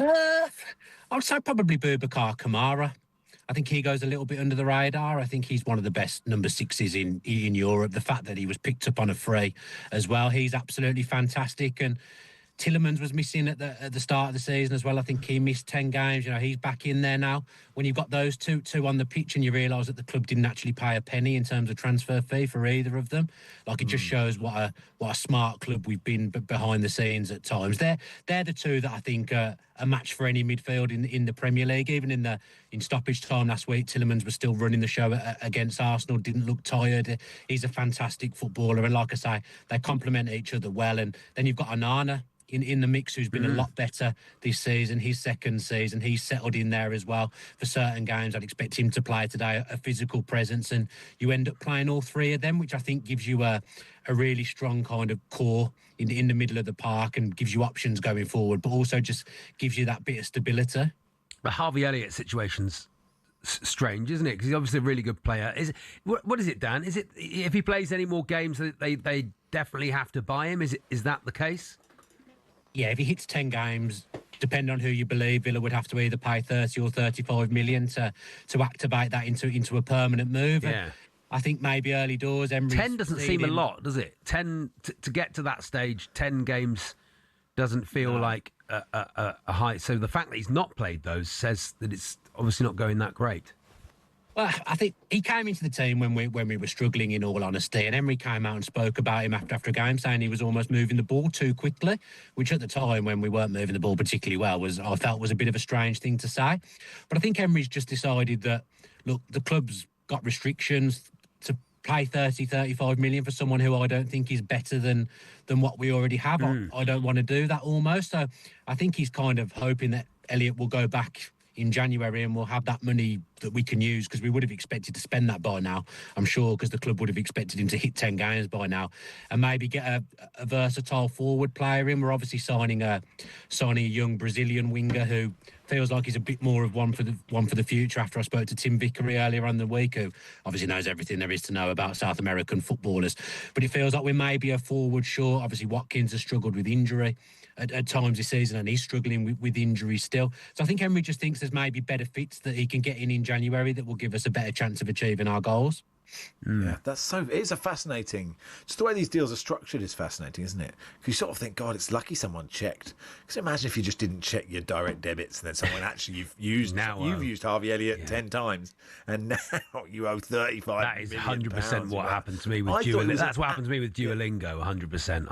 I'd say probably Boubacar Kamara. I think he goes a little bit under the radar. I think he's one of the best number 6s in Europe. The fact that he was picked up on a free as well, he's absolutely fantastic. And Tielemans was missing at the start of the season as well. I think he missed 10 games. He's back in there now. When you've got those two on the pitch and you realise that the club didn't actually pay a penny in terms of transfer fee for either of them, it just shows what a smart club we've been behind the scenes at times. They're the two that I think are a match for any midfield in the Premier League. Even in stoppage time last week, Tielemans was still running the show against Arsenal, didn't look tired. He's a fantastic footballer, and like I say, they complement each other well. And then you've got Onana in the mix, who's been a lot better this season. His second season, he's settled in there as well. For certain games, I'd expect him to play today, a physical presence, and you end up playing all three of them, which I think gives you a really strong kind of core in the middle of the park and gives you options going forward, but also just gives you that bit of stability. The Harvey Elliott situation's strange, isn't it? Because he's obviously a really good player. What is it, Dan? Is it if he plays any more games, they definitely have to buy him? Is that the case? Yeah, if he hits 10 games, depending on who you believe, Villa would have to either pay 30 or 35 million to activate that into a permanent move. Yeah. And I think maybe early doors, Emery's 10 doesn't seem a lot, does it? 10 to get to that stage, 10 games doesn't feel like a high. So the fact that he's not played those says that it's obviously not going that great. Well, I think he came into the team when we were struggling, in all honesty, and Emery came out and spoke about him after a game, saying he was almost moving the ball too quickly, which at the time when we weren't moving the ball particularly well I felt was a bit of a strange thing to say. But I think Emery's just decided that, look, the club's got restrictions to pay 30, 35 million for someone who I don't think is better than what we already have. I don't want to do that almost. So I think he's kind of hoping that Elliott will go back in January, and we'll have that money that we can use, because we would have expected to spend that by now, I'm sure, because the club would have expected him to hit 10 games by now, and maybe get a versatile forward player in. We're obviously signing a young Brazilian winger who feels like he's a bit more of one for the future. After I spoke to Tim Vickery earlier on the week, who obviously knows everything there is to know about South American footballers, but it feels like we may be a forward short. Obviously Watkins has struggled with injury at times this season, and he's struggling with injury still. So I think Emery just thinks there's maybe better fits that he can get in January that will give us a better chance of achieving our goals. Yeah, it's a fascinating. Just the way these deals are structured is fascinating, isn't it? Because you sort of think, God, it's lucky someone checked. Because imagine if you just didn't check your direct debits, and then someone actually you've used Harvey Elliott 10 times, and now you owe 35. That is 100% what happened to me with Duolingo. That's what happened to me with Duolingo. 100%.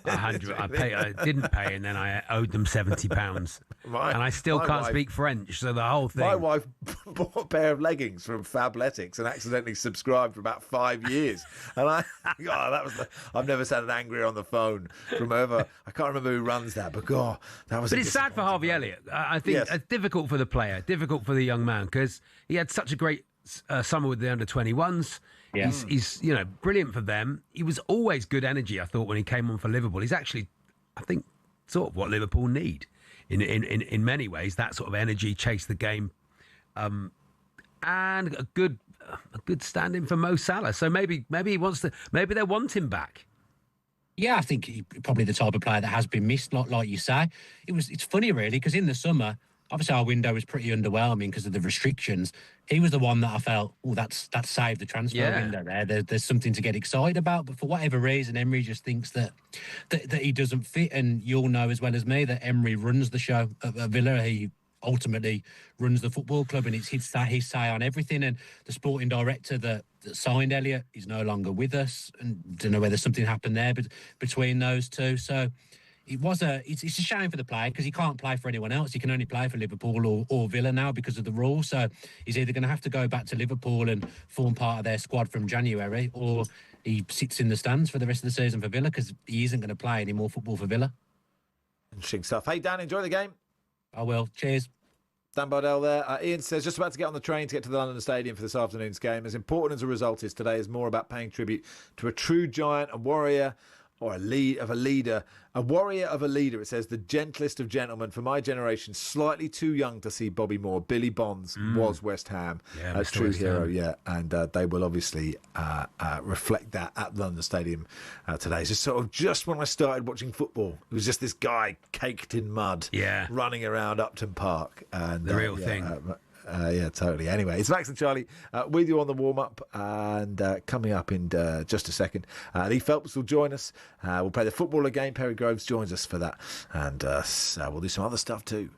I didn't pay, and then I owed them £70, and I still can't speak French. So the whole thing. My wife bought a pair of leggings from Fabletics and accidentally subscribed for about 5 years, and I've never sounded angrier on the phone from whoever. I can't remember who runs that, but God, that was. But it's sad for Harvey Elliott. I think it's difficult for the player, difficult for the young man, because he had such a great summer with the under-21s. Yeah. He's brilliant for them. He was always good energy, I thought, when he came on for Liverpool. He's actually, I think, sort of what Liverpool need in many ways. That sort of energy, chase the game, and a good stand-in for Mo Salah. So maybe he wants to. Maybe they want him back. Yeah, I think he's probably the type of player that has been missed, like you say. It's funny, really, because in the summer, obviously our window was pretty underwhelming because of the restrictions. He was the one that I felt, that's saved the transfer window there. There's something to get excited about. But for whatever reason, Emery just thinks that he doesn't fit. And you'll know as well as me that Emery runs the show at Villa. He ultimately runs the football club, and it's his say on everything. And the sporting director that signed Elliott is no longer with us, and don't know whether something happened there between those two. So it's a shame for the player, because he can't play for anyone else. He can only play for Liverpool or Villa now because of the rules. So he's either going to have to go back to Liverpool and form part of their squad from January, or he sits in the stands for the rest of the season for Villa, because he isn't going to play any more football for Villa. Interesting stuff. Hey, Dan, enjoy the game. I will. Cheers. Dan Bardell there. Ian says, just about to get on the train to get to the London Stadium for this afternoon's game. As important as a result is today, is more about paying tribute to a true giant, a warrior, or a leader. A warrior of a leader, it says, the gentlest of gentlemen. For my generation, slightly too young to see Bobby Moore. Billy Bonds was West Ham. A true hero, and they will obviously reflect that at London Stadium today. So sort of just when I started watching football, it was just this guy caked in mud running around Upton Park. And the real thing. Yeah, totally. Anyway, it's Max and Charlie with you on the warm-up, and coming up in just a second, Lee Phelps will join us. We'll play the footballer game. Perry Groves joins us for that, and we'll do some other stuff too.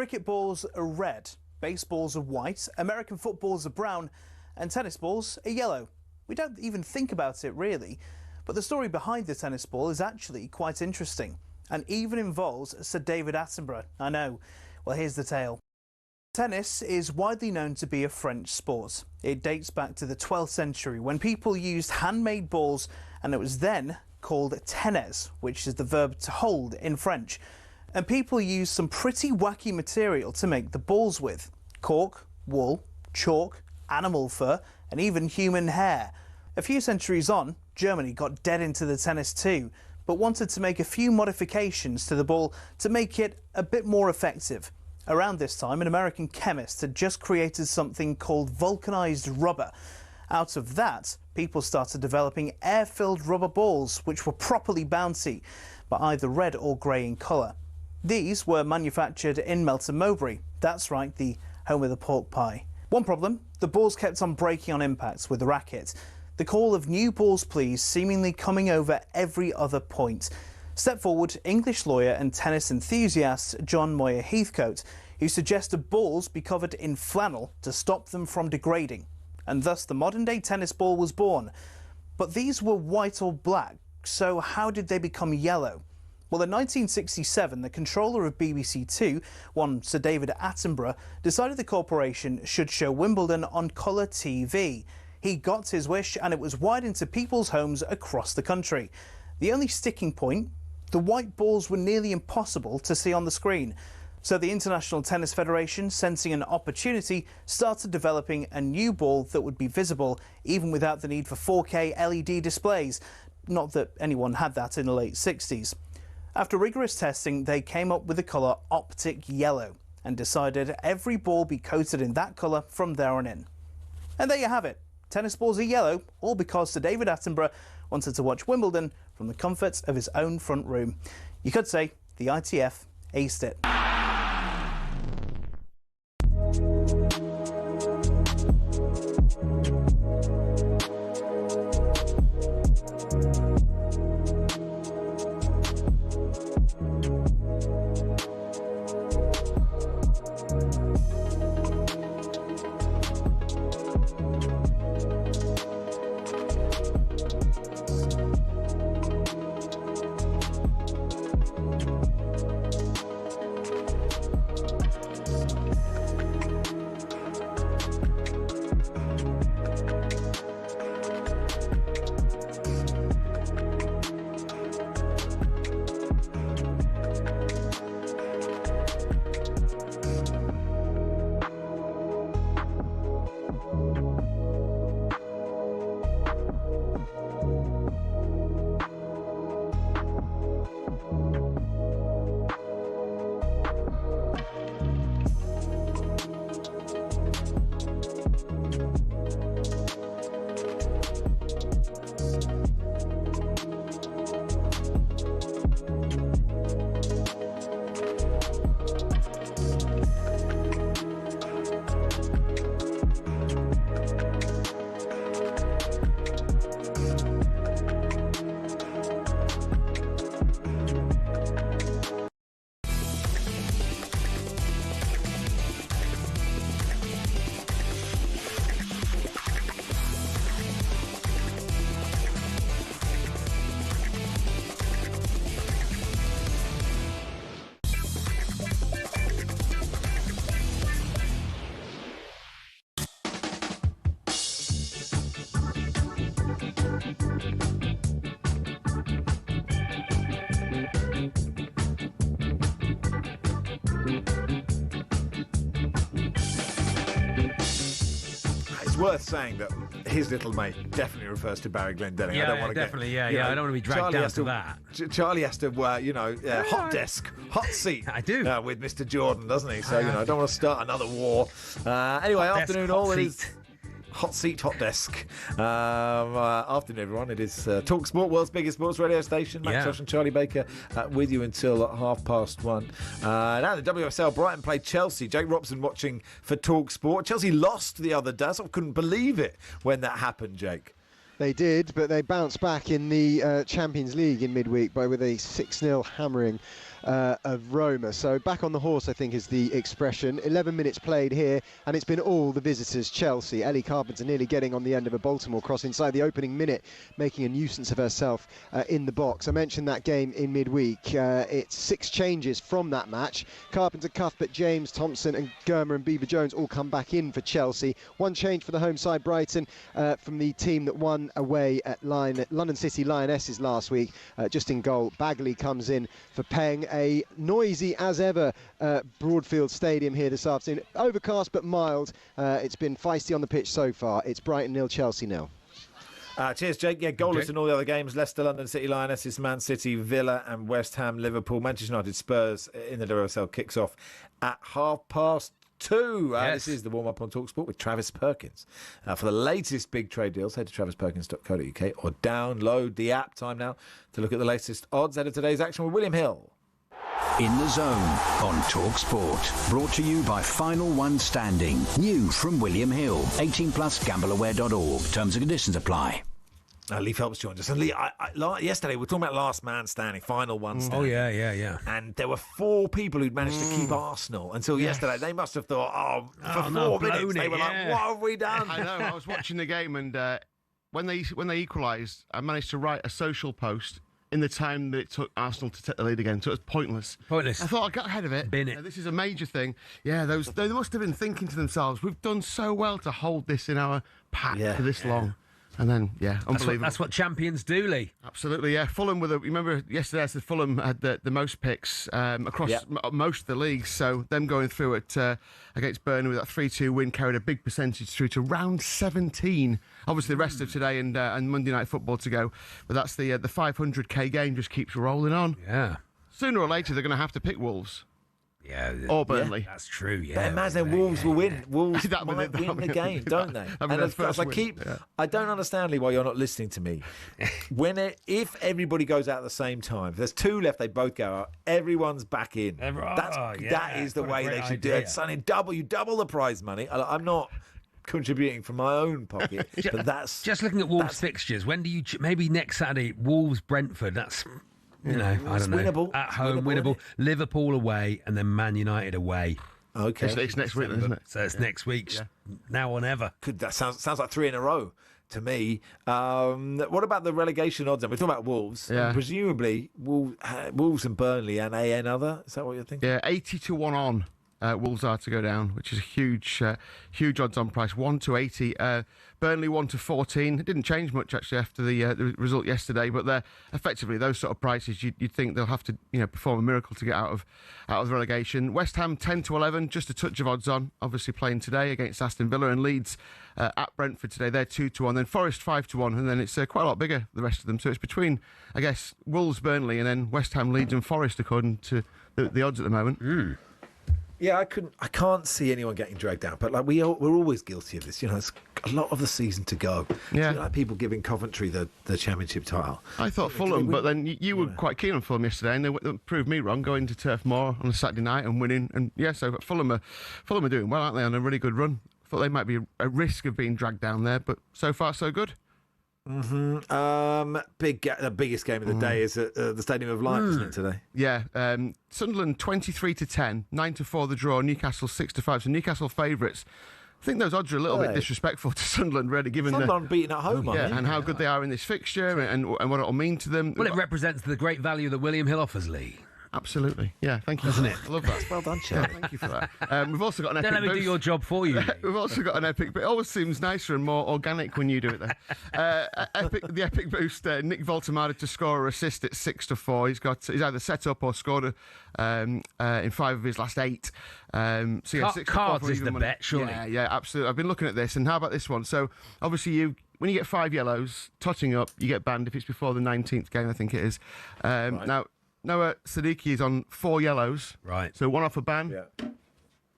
Cricket balls are red, baseballs are white, American footballs are brown, and tennis balls are yellow. We don't even think about it really, but the story behind the tennis ball is actually quite interesting and even involves Sir David Attenborough. I know. Well, here's the tale. Tennis is widely known to be a French sport. It dates back to the 12th century when people used handmade balls, and it was then called tennis, which is the verb to hold in French. And people used some pretty wacky material to make the balls with: cork, wool, chalk, animal fur, and even human hair. A few centuries on, Germany got dead into the tennis too, but wanted to make a few modifications to the ball to make it a bit more effective. Around this time, an American chemist had just created something called vulcanized rubber. Out of that, people started developing air-filled rubber balls, which were properly bouncy, but either red or grey in colour. These were manufactured in Melton Mowbray. That's right, the home of the pork pie. One problem, the balls kept on breaking on impact with the racket. The call of "new balls please" seemingly coming over every other point. Step forward English lawyer and tennis enthusiast John Moyer Heathcote, who suggested balls be covered in flannel to stop them from degrading. And thus the modern-day tennis ball was born. But these were white or black, so how did they become yellow? Well, in 1967, the controller of BBC Two, one Sir David Attenborough, decided the corporation should show Wimbledon on colour TV. He got his wish, and it was wide into people's homes across the country. The only sticking point: the white balls were nearly impossible to see on the screen. So the International Tennis Federation, sensing an opportunity, started developing a new ball that would be visible even without the need for 4K LED displays. Not that anyone had that in the late 60s. After rigorous testing, they came up with the colour optic yellow and decided every ball be coated in that colour from there on in. And there you have it. Tennis balls are yellow, all because Sir David Attenborough wanted to watch Wimbledon from the comfort of his own front room. You could say the ITF aced it. Worth saying that his little mate definitely refers to Barry Glendenning. Yeah, I don't want to definitely. I don't want to be dragged down to that. Charlie has to, hot desk, hot seat. I do with Mr. Jordan, doesn't he? So I don't want to start another war. Anyway, hot afternoon desk, all. hot It is hot seat, hot desk. Afternoon, everyone. It is talkSPORT, world's biggest sports radio station. Max Rushden and Charlie Baker with you until 1:30. Now the WSL, Brighton played Chelsea. Jake Robson watching for talkSPORT. Chelsea lost the other day. I sort of couldn't believe it when that happened, Jake. They did, but they bounced back in the Champions League in midweek with a 6-0 hammering of Roma. So back on the horse, I think, is the expression. 11 minutes played here, and it's been all the visitors. Chelsea. Ellie Carpenter nearly getting on the end of a Baltimore cross inside the opening minute, making a nuisance of herself in the box. I mentioned that game in midweek. It's 6 changes from that match. Carpenter, Cuthbert, James, Thompson and Germer and Beaver Jones all come back in for Chelsea. 1 change for the home side, Brighton, from the team that won away at London City Lionesses last week. Just in goal, Bagley comes in for Peng. A noisy as ever Broadfield Stadium here this afternoon. Overcast but mild. It's been feisty on the pitch so far. It's Brighton 0, Chelsea 0. Cheers, Jake. Yeah, goalless in all the other games. Leicester, London City Lionesses, Man City, Villa and West Ham, Liverpool. Manchester United, Spurs in the WSL kicks off at 2:30. This is the warm-up on talkSPORT with Travis Perkins. For the latest big trade deals, head to travisperkins.co.uk or download the app. Time now to look at the latest odds. Head of today's action with William Hill. In the Zone on talkSPORT. Brought to you by Final One Standing. New from William Hill. 18 plus gambleaware.org. Terms and conditions apply. Lee Phelps joined us. And Lee, yesterday we were talking about last man standing, final one standing. Oh, yeah. And there were 4 people who'd managed to keep Arsenal until yesterday. They must have thought, for 4 minutes, they were like, what have we done? I know. I was watching the game and when they equalised, I managed to write a social post in the time that it took Arsenal to take the lead again, so it was pointless. I thought I got ahead of it. This is a major thing. Yeah, they must have been thinking to themselves, we've done so well to hold this in our pack for this long. And then, unbelievable. That's what champions do, Lee. Absolutely, yeah. Fulham, remember yesterday I said Fulham had the most picks across most of the leagues, so them going through it against Barney with that 3-2 win carried a big percentage through to round 17. Obviously, the rest of today and Monday Night Football to go, but that's the 500k game just keeps rolling on. Yeah. Sooner or later, they're going to have to pick Wolves. Yeah, or Burnley. That's true. Yeah, but imagine Wolves will win. Wolves might win the game, don't they? I don't understand, Lee, why you're not listening to me. If everybody goes out at the same time, if there's 2 left, they both go out. Everyone's back in. That is the way they should do it. Sonny, you double the prize money. I'm not contributing from my own pocket, but that's just looking at Wolves fixtures. When do you maybe next Saturday? Wolves Brentford. That's. I don't know. Winnable. At home, winnable. Liverpool away, and then Man United away. Okay. It's next week, isn't it? So it's next week, now or never. That sounds like 3 in a row to me. What about the relegation odds? We're talking about Wolves. Yeah. Presumably, Wolves and Burnley and another. Is that what you're thinking? Yeah, 80-1 on. Wolves are to go down, which is a huge odds on price. 1-80. Burnley 1-14. It didn't change much actually after the result yesterday, but they're effectively those sort of prices. You'd think they'll have to perform a miracle to get out of the relegation. West Ham 10-11, just a touch of odds on. Obviously playing today against Aston Villa, and Leeds at Brentford today. They're 2-1. Then Forest 5-1, and then it's quite a lot bigger, the rest of them. So it's between, I guess, Wolves, Burnley, and then West Ham, Leeds, and Forest according to the odds at the moment. Yeah, I can't see anyone getting dragged down, but we're always guilty of this. It's a lot of the season to go. Yeah, like people giving Coventry the championship title. I thought Fulham, but then you were quite keen on Fulham yesterday, and they proved me wrong, going to Turf Moor on a Saturday night and winning. And so Fulham are doing well, aren't they? On a really good run. I thought they might be a risk of being dragged down there, but so far so good. The biggest game of the day is at the Stadium of Light, isn't it, today? Yeah. Sunderland 23-10, 9-4 the draw, Newcastle 6-5, so Newcastle favourites. I think those odds are a little bit disrespectful to Sunderland, really, given Sunderland beating at home, and how good they are in this fixture and what it'll mean to them. Well, it represents the great value that William Hill offers, Lee. Absolutely. Yeah, thank you. Doesn't it? I love that. Well done, Chad. Thank you for that. We've also got an epic Don't let me do your job for you. We've also got an epic, but it always seems nicer and more organic when you do it there. The epic boost, Nick Voltemada to score or assist at 6-4. He's either set up or scored in 5 of his last 8. So yeah, cards is the bet, surely. Yeah, absolutely. I've been looking at this, and how about this one? So obviously when you get 5 yellows, totting up, you get banned if it's before the 19th game, I think it is. Right. Now, Siddiqui is on 4 yellows. Right. So 1 off a ban. Yeah.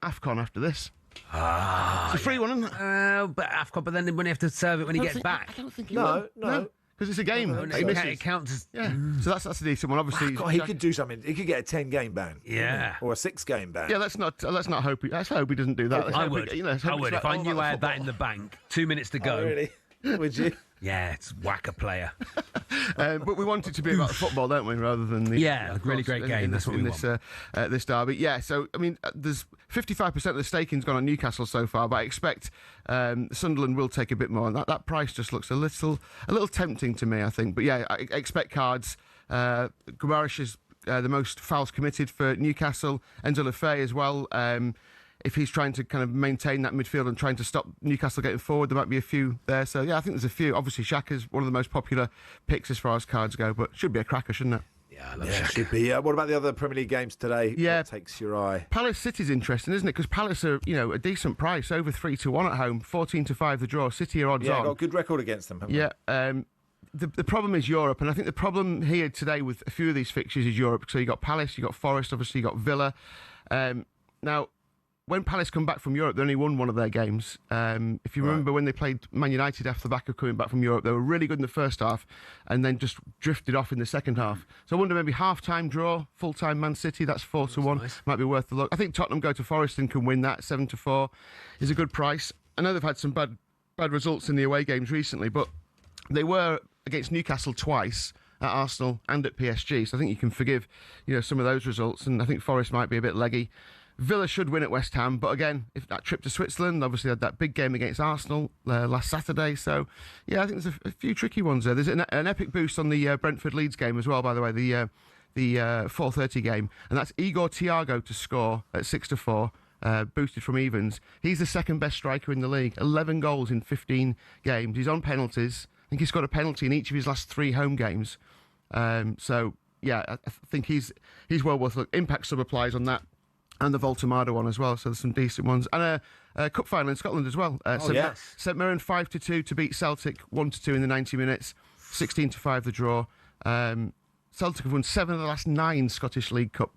AFCON after this. It's a free one, isn't it? But AFCON, but then when you have to serve it when he gets back. I don't think he will. No. Because it's a game. It counts as... Yeah. So that's a decent one. Obviously, he could do something. He could get a 10-game ban. Yeah. Or a 6-game ban. Yeah, let's not hope. Let's hope he doesn't do that. I would. If I knew I had that in the bank, 2 minutes to go. Oh, really? Would you? Yeah, it's whack a player. But we want it to be about football, don't we, rather than the... Yeah, a really great game. That's what we want. This derby. Yeah, so, I mean, there's 55% of the staking's gone on Newcastle so far, but I expect Sunderland will take a bit more. And that price just looks a little tempting to me, I think. But, yeah, I expect cards. Guimaraes is the most fouls committed for Newcastle. Enzo Lefebvre as well. If he's trying to kind of maintain that midfield and trying to stop Newcastle getting forward, there might be a few there. So, yeah, I think there's a few. Obviously, Xhaka's one of the most popular picks as far as cards go, but should be a cracker, shouldn't it? Yeah, I love Xhaka. Should be. What about the other Premier League games today? Yeah. What takes your eye? Palace City's interesting, isn't it? Because Palace are, a decent price, over 3-1 at home, 14-5 the draw. City are odds on. Yeah, got a good record against them, haven't we? The problem is Europe, and I think the problem here today with a few of these fixtures is Europe. So you got Palace, you got Forest, obviously you got Villa. Now, when Palace come back from Europe, they only won one of their games. If you remember when they played Man United after the back of coming back from Europe, they were really good in the first half and then just drifted off in the second half. So I wonder maybe half-time draw, full-time Man City, that's 4-1. Nice. Might be worth the look. I think Tottenham go to Forest and can win that, 7-4 is a good price. I know they've had some bad results in the away games recently, but they were against Newcastle twice, at Arsenal and at PSG, so I think you can forgive, some of those results, and I think Forest might be a bit leggy. Villa should win at West Ham, but again, if that trip to Switzerland, obviously had that big game against Arsenal last Saturday, so yeah, I think there's a few tricky ones there. There's an epic boost on the Brentford-Leeds game as well, by the way, the 4:30 game, and that's Igor Thiago to score at 6-4. Boosted from evens. He's the second best striker in the league, 11 goals in 15 games. He's on penalties. I think he's got a penalty in each of his last 3 home games. So yeah, I think he's well worth a look. Impact sub applies on that, and the Voltamada one as well. So there's some decent ones, and a cup final in Scotland as well. St Mirren 5-2 to beat Celtic, 1-2 in the 90 minutes, 16-5 the draw. Celtic have won 7 of the last 9 Scottish League Cup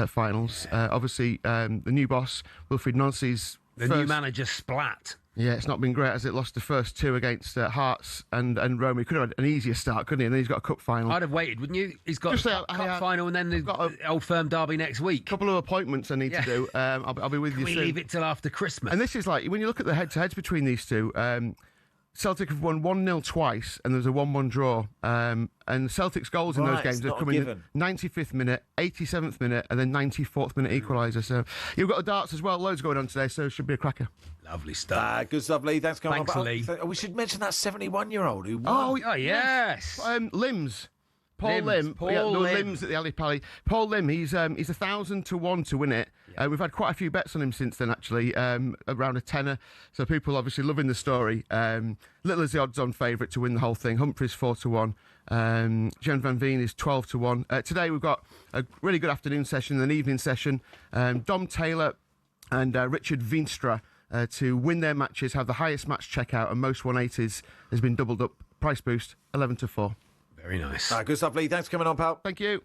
finals. Obviously, the new boss Wilfried Nancy's new manager splat. Yeah, it's not been great as it lost the first 2 against Hearts and Roma. He could have had an easier start, couldn't he? And then he's got a cup final. I'd have waited, wouldn't you? He's got a cup final and then the Old Firm derby next week. A couple of appointments I need to do. I'll be with you soon. We leave it till after Christmas. And this is like, when you look at the head-to-heads between these two, Celtic have won 1-0 twice, and there's a 1-1 draw. And Celtic's goals in those games have come in the 95th minute, 87th minute, and then 94th minute equaliser. So you've got the darts as well. Loads going on today, so it should be a cracker. Lovely stuff. Good stuff, Lee. Thanks for coming on. Lee. We should mention that 71-year-old who won. Oh yes. Limbs. Paul Lim. Limbs at the Ali Pally. Paul Lim, he's 1,000-1 to win it. Yeah. We've had quite a few bets on him since then, actually, around a tenner. So people obviously loving the story. Little is the odds-on favourite to win the whole thing. Humphreys 4-1. Jen Van Veen is 12-1. Today we've got a really good afternoon session and an evening session. Dom Taylor and Richard Veenstra to win their matches, have the highest match checkout and most 180s has been doubled up. Price boost, 11-4. Very nice. Good stuff, Lee. Thanks for coming on, pal. Thank you.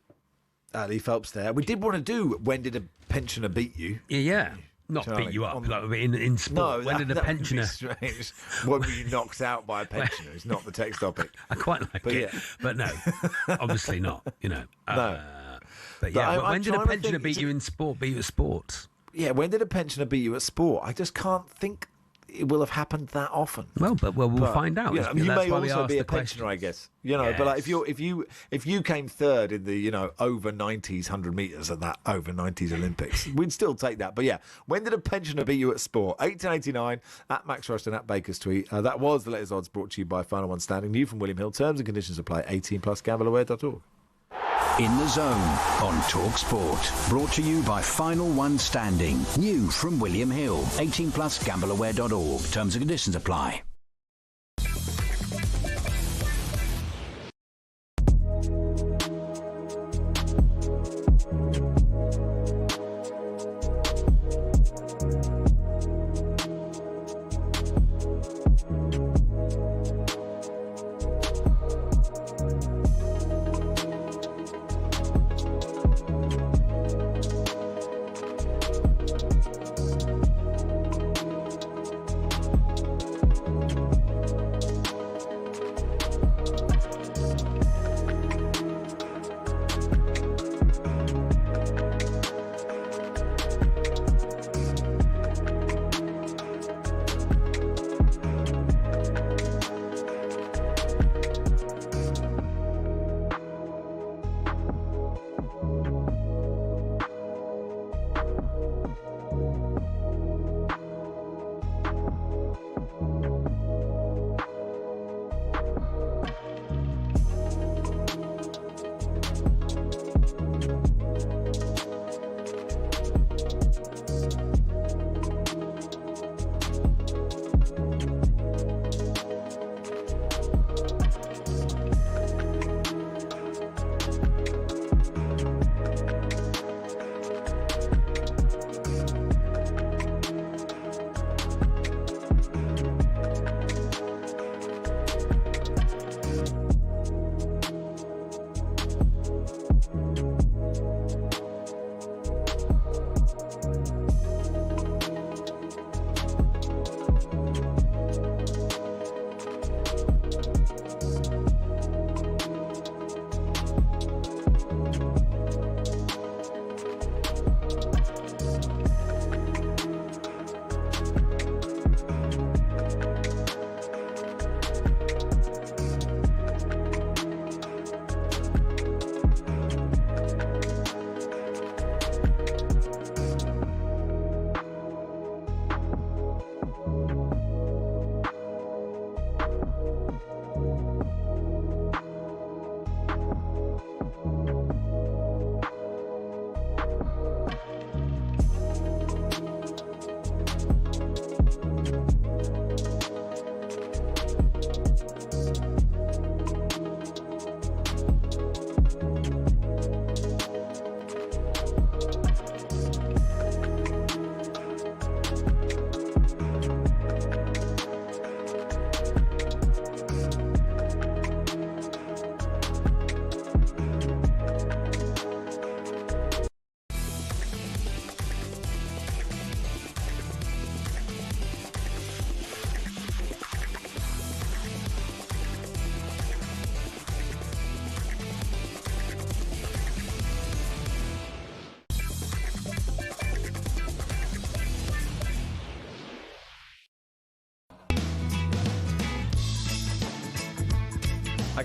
Lee Phelps there. We did want to do When Did a Pensioner Beat You? Yeah. Not beat you up, like in sport. No, when did a pensioner... strange. When were you knocked out by a pensioner? It's not the text topic. I quite like it, but no, obviously not, No. But yeah, when did a pensioner beat you in sport, beat you at sports? Yeah, when did a pensioner beat you at sport? I just can't think it will have happened that often. Well, we'll find out. You may also be a pensioner, I guess. Yes. But like if you came third in the over 90s 100 metres at that over 90s Olympics, we'd still take that. But yeah, when did a pensioner beat you at sport? 1889 at Max Rushden at Baker's Tweet. That was the latest odds brought to you by Final One Standing. New from William Hill. Terms and conditions apply. 18+. Gambleaware.org. In the Zone on talkSPORT. Brought to you by Final One Standing. New from William Hill. 18+. Gambleaware.org. Terms and conditions apply.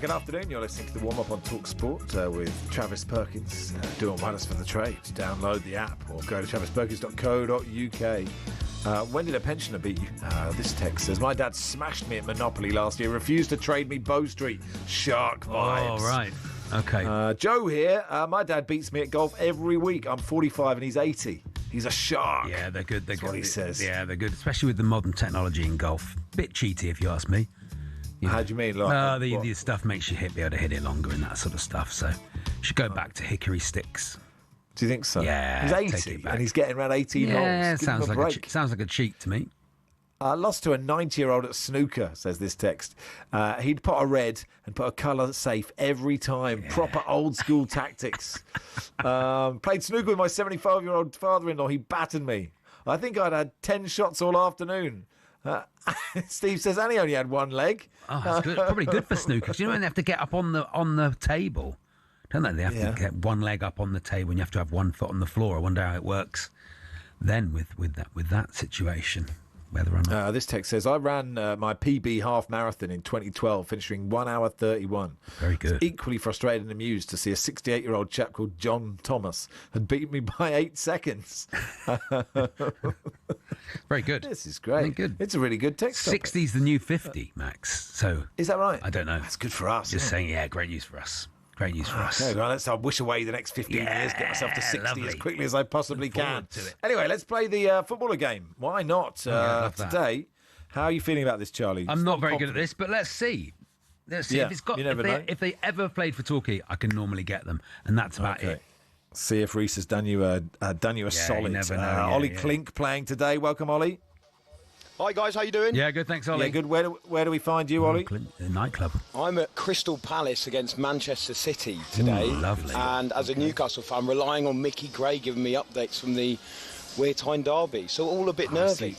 Good afternoon. You're listening to the warm-up on talkSPORT with Travis Perkins. Do what matters for the trade. Download the app or go to travisperkins.co.uk. When did a pensioner beat you? This text says, my dad smashed me at Monopoly last year, refused to trade me Bow Street. Shark vibes. Oh, right. Okay. Joe here. My dad beats me at golf every week. I'm 45 and he's 80. He's a shark. Yeah, they're good. That's what he says. Yeah, they're good, especially with the modern technology in golf. Bit cheaty, if you ask me. How do you mean? Like, the stuff makes you be able to hit it longer and that sort of stuff. So you should go back to hickory sticks. Do you think so? Yeah. He's 80 and he's getting around 18 holes. Yeah, sounds like a cheat to me. Lost to a 90-year-old at snooker, says this text. He'd put a red and put a colour safe every time. Yeah. Proper old-school tactics. Played snooker with my 75-year-old father-in-law. He battered me. I think I'd had 10 shots all afternoon. Steve says, and he only had one leg. Oh, that's good. Probably good for snooker. You know when they have to get up on the table, don't they? They have to get one leg up on the table and you have to have one foot on the floor. I wonder how it works then with that situation. Whether or not. This text says, I ran my PB half marathon in 2012, finishing 1 hour 31. Very good. Equally frustrated and amused to see a 68-year-old chap called John Thomas had beaten me by 8 seconds. Very good. This is great. Very good. It's a really good text. 60's the new 50, Max. So is that right? I don't know. That's good for us. Just saying, great news for us. Great news for us. Okay, well, let's wish away the next 15 years, get myself to 60 lovely. as quickly as I possibly can. Anyway, let's play the footballer game. Why not? Today, how are you feeling about this, Charlie? I'm not very good at this, but let's see. Let's see if they ever played for Torquay, I can normally get them, and that's about it. See if Reece has done you a solid. Never know. Ollie Klink playing today. Welcome, Ollie. Hi guys, how you doing? Yeah, good, thanks, Ollie. Yeah, good. Where do we find you, Ollie? The nightclub. I'm at Crystal Palace against Manchester City today. Ooh, lovely. And as a Newcastle fan, relying on Mickey Gray giving me updates from the Wear Tyne derby. So all a bit nervy.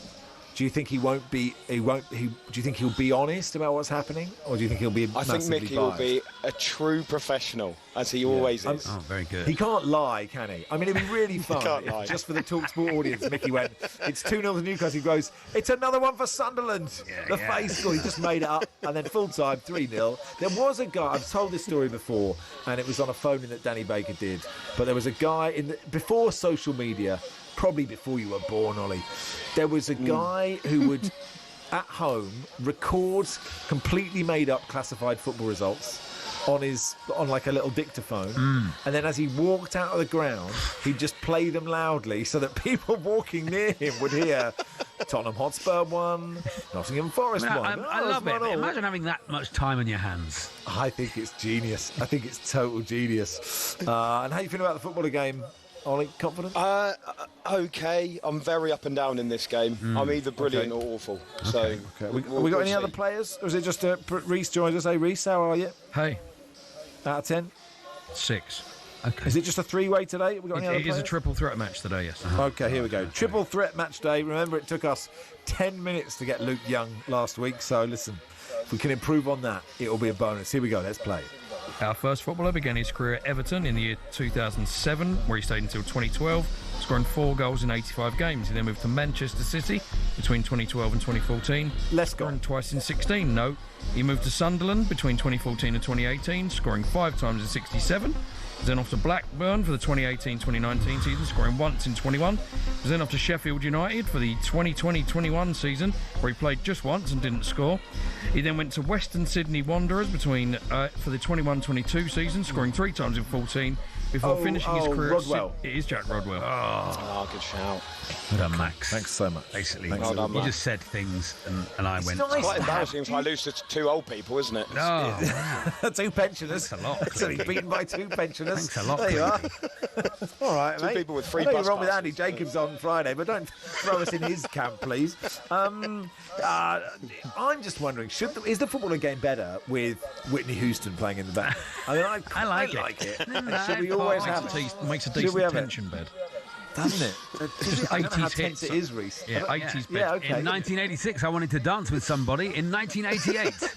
Do you think he won't be? Do you think he'll be honest about what's happening, or do you think he'll be? I think Mickey will be a true professional, as he always is. Oh, very good. He can't lie, can he? I mean, it'd be really fun. Can't lie. Just for the TalkSport audience, Mickey went, it's 2-0 to Newcastle. He goes, it's another one for Sunderland. Face score. He just made it up, and then full time 3-0. There was a guy. I've told this story before, and it was on a phone-in that Danny Baker did. But there was a guy before social media. Probably before you were born, Ollie. There was a guy who would, at home, record completely made-up classified football results on like a little dictaphone, and then as he walked out of the ground, he'd just play them loudly so that people walking near him would hear Tottenham Hotspur won, Nottingham Forest won. I love it. Imagine having that much time on your hands. I think it's genius. I think it's total genius. And how you feeling about the footballer game? Ollie, confident? Okay. I'm very up and down in this game. I'm either brilliant or awful. So, we got any other players? Or is it just Reece joins us? Hey, Reece, how are you? Hey. Out of 10? 6. Okay. Is it just a three-way today? We got any other players? It is a triple threat match today, yes. Okay, here we go. Triple threat match day. Remember, it took us 10 minutes to get Luke Young last week. So, listen, if we can improve on that, it'll be a bonus. Here we go. Let's play. Our first footballer began his career at Everton in the year 2007, where he stayed until 2012, scoring 4 goals in 85 games. He then moved to Manchester City between 2012 and 2014. Scoring twice in 16. No. He moved to Sunderland between 2014 and 2018, scoring 5 times in 67. Was then off to Blackburn for the 2018-2019 season, scoring once in 21. Was then off to Sheffield United for the 2020-21 season, where he played just once and didn't score. He then went to Western Sydney Wanderers for the 21-22 season, scoring 3 times in 14, before finishing his career Rodwell. It is Jack Rodwell. Oh, good shout. Well done, Max. Thanks so much. Basically, Well done, you just said things and I went. It's quite embarrassing if I lose to 2 old people, isn't it? Oh, 2 pensioners. Thanks a lot. That's only beaten by 2 pensioners. Thanks a lot. There you are. All right, 2 mate. people with 3 I know bus you're wrong with passes. Andy Jacobs on Friday, but don't throw us in his camp, please. I'm just wondering, is the footballer game better with Whitney Houston playing in the back? I mean, I like it. Should we always have it? Makes a Should we decent have it? tension bed. Doesn't it? I don't know how tense it is, Reece. Yeah, 80s bed. Yeah, okay. In 1986, I wanted to dance with somebody. In 1988.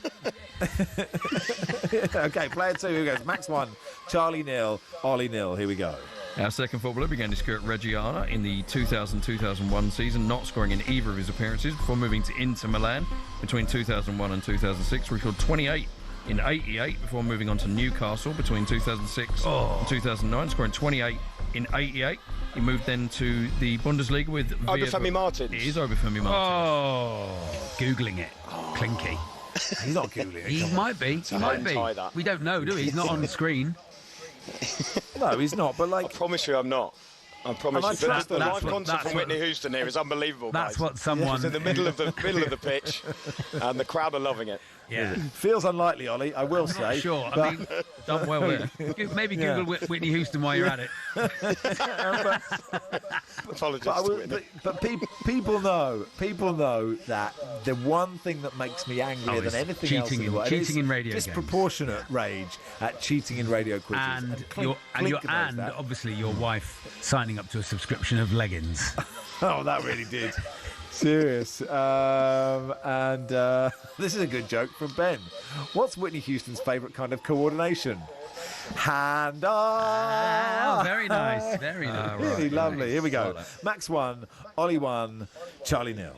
Okay, player 2, who goes? Max 1, Charlie 0, Ollie 0. Here we go. Our second footballer began his career at Reggiana in the 2000-2001 season, not scoring in either of his appearances before moving to Inter Milan between 2001 and 2006, where he scored 28 in 88 before moving on to Newcastle between 2006 and 2009, scoring 28 in 88. He moved then to the Bundesliga with Obafemi Martins. It is Obafemi Martins. Oh, Googling it. Clinky. He's not Googling it. He might be. He might be. That. We don't know, do we? He's not on the screen. No, he's not. But like, I promise you, I'm not. I promise you. But the live concert from Whitney Houston here is unbelievable. That's guys. what someone. It's in the middle of the pitch, and the crowd are loving it. Yeah. Feels unlikely, Ollie, I will say. Sure. But... I mean, done well there. Maybe Google Whitney Houston while you're at it. Apologies. But people know that the one thing that makes me angrier than anything else in the world is radio disproportionate rage at cheating in radio quizzes. And obviously your wife signing up to a subscription of leggings. Oh, that really did. Serious. This is a good joke from Ben. What's Whitney Houston's favourite kind of coordination? Hand on. Oh, very nice. Very nice. Really lovely. Nice. Here we go. Max 1, Ollie 1, Charlie 0.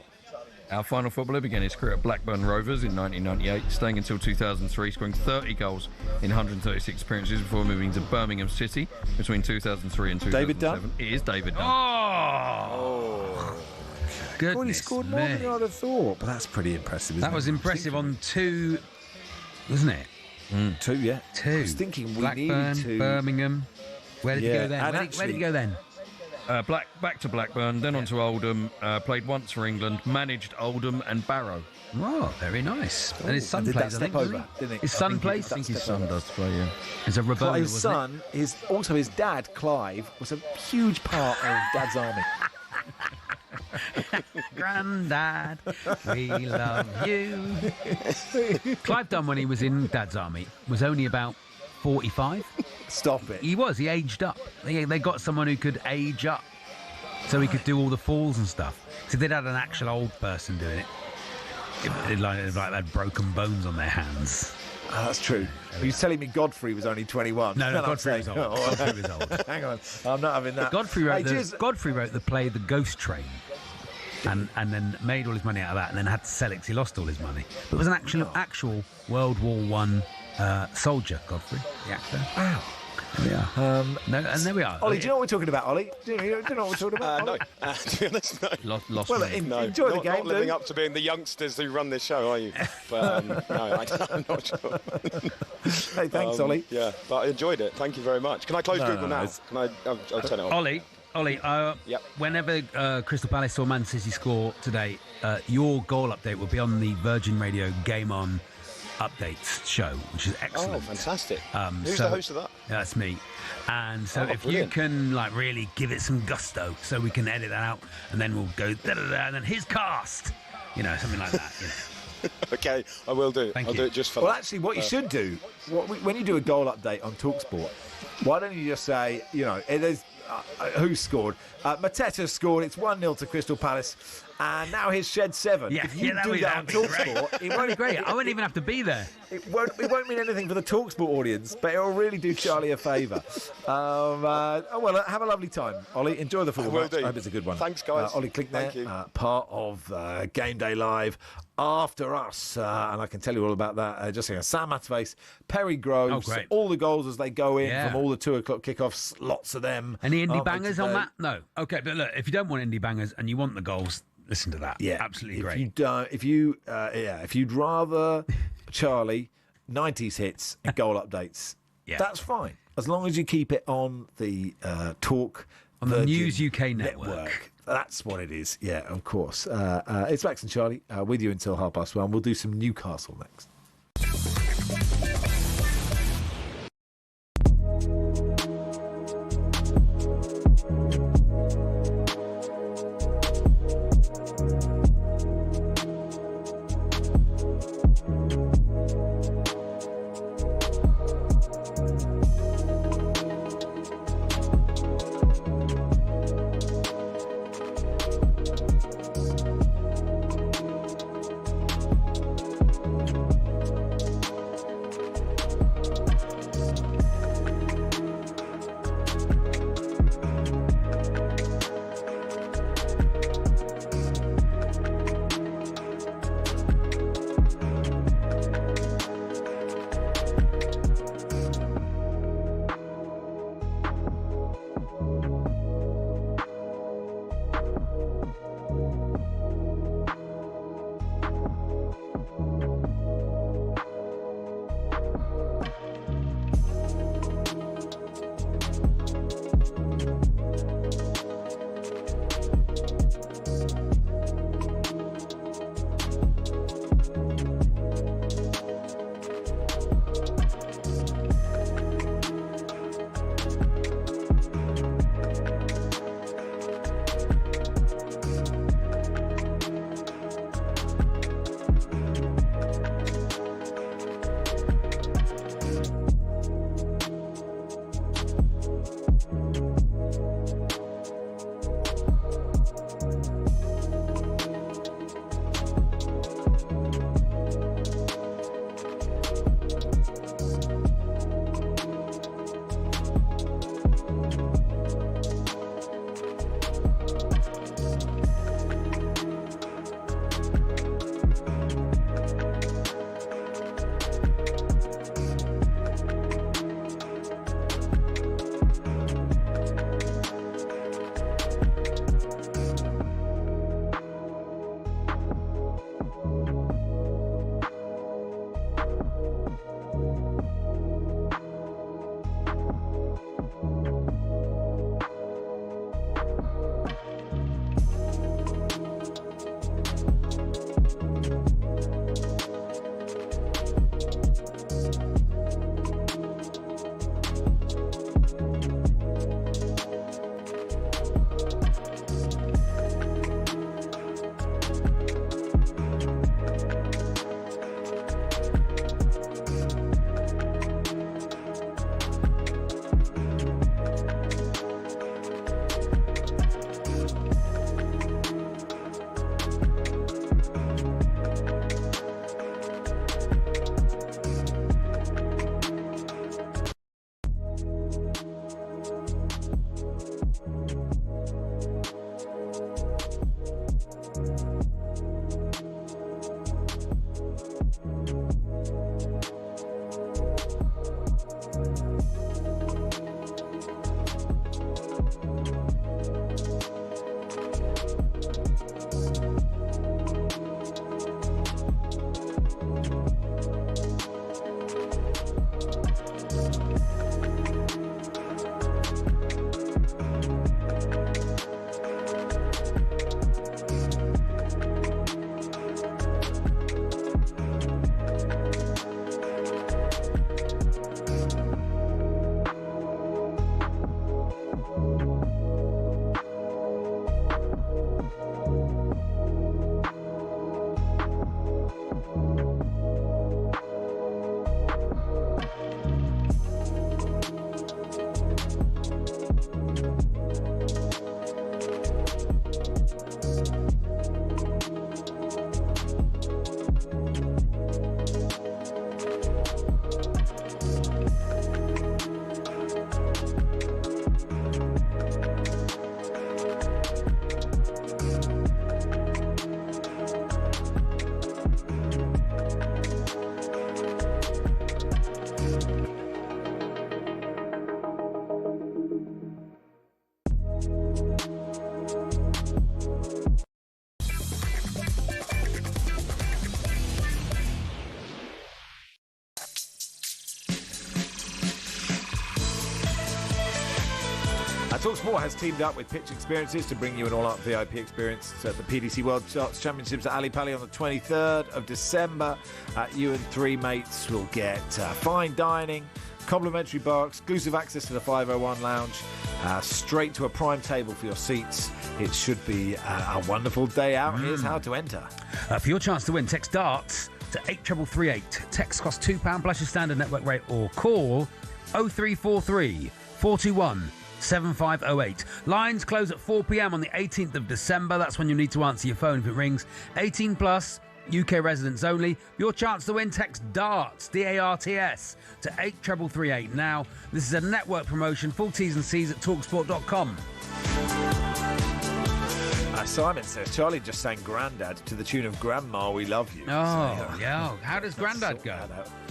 Our final footballer began his career at Blackburn Rovers in 1998, staying until 2003, scoring 30 goals in 136 appearances before moving to Birmingham City between 2003 and 2007. David Dunn? It is David Dunn. Oh. Goodness Well, he scored more than I'd have thought, but that's pretty impressive, isn't it? That was impressive on 2, wasn't it? 2, yeah. 2. I was thinking we Blackburn, needed to... Birmingham. Where did he go then? Where did he go then? Back to Blackburn, then on to Oldham, played once for England, managed Oldham and Barrow. Oh, very nice. And his son plays, I think, over, didn't he? His son plays? I think his son does play, yeah. It's a Rabona, His son, also his dad, Clive, was a huge part of Dad's army. Grandad, we love you. Clive Dunn, when he was in Dad's army, was only about 45. Stop it. He was. He aged up. They got someone who could age up, so he could do all the falls and stuff. So they'd had an actual old person doing it. It like they had broken bones on their hands. Oh, that's true. He was telling me Godfrey was only 21. No, Godfrey was old. Godfrey was old. Hang on, I'm not having that. Godfrey wrote the play The Ghost Train, and then made all his money out of that, and then had to sell it because he lost all his money. But it was an actual World War I soldier, Godfrey, the actor. Wow. There we are. And there we are. Ollie, do you know what we're talking about, Ollie? Do you know what we're talking about? No. To be honest, no. Lost well, enjoy the game, not living up to being the youngsters who run this show, are you? But no, I'm not sure. Hey, thanks, Ollie. Yeah, but I enjoyed it. Thank you very much. Can I close Google now? Can I'll turn it off. Ollie, yep. Whenever Crystal Palace or Man City score today, your goal update will be on the Virgin Radio Game On updates show, which is excellent. Oh, fantastic. Who's the host of that? That's me. And so if you can really give it some gusto, so we can edit that out, and then we'll go da-da-da, and then his cast, something like that. Okay, I will do. I'll do it just for that. Well, actually, what you should do, when you do a goal update on talkSPORT, why don't you just say, it is who scored? Mateta scored. It's 1-0 to Crystal Palace. And now he's shed 7. Yeah, if you do that on talkSPORT, it won't be great. I won't even have to be there. It won't mean anything for the talkSPORT audience, but it'll really do Charlie a favour. Well, have a lovely time, Ollie. Enjoy the football match. I hope it's a good one. Thanks, guys. Ollie Klinkner, part of GameDay Live after us, and I can tell you all about that. Just saying, Sam Matterface, Perry Groves, all the goals as they go in from all the 2 o'clock kickoffs, lots of them. Any indie bangers on that? No. Okay, but look, if you don't want indie bangers and you want the goals, listen to that. Yeah, absolutely great. If you'd rather Charlie 90s hits and goal updates, that's fine. As long as you keep it on the Talk on the News UK network. That's what it is. Yeah, of course. It's Max and Charlie with you until 1:30. We'll do some Newcastle next. talkSPORT has teamed up with Pitch Experiences to bring you an all-out VIP experience at the PDC World Darts Championships at Ali Pali on the 23rd of December. You and three mates will get fine dining, complimentary bar, exclusive access to the 501 lounge, straight to a prime table for your seats. It should be a wonderful day out. Here's how to enter. For your chance to win, text darts to 83338. Text costs £2 plus your standard network rate, or call 0343 41 7508. Lines close at 4 p.m. on the 18th of December. That's when you need to answer your phone if it rings. 18 plus, UK residents only. Your chance to win, text DARTS, D-A-R-T-S, to 83338. Now, this is a network promotion. Full T's and C's at talksport.com. Simon says, Charlie just sang Grandad to the tune of Grandma, We Love You. Oh, yeah. How does Grandad go?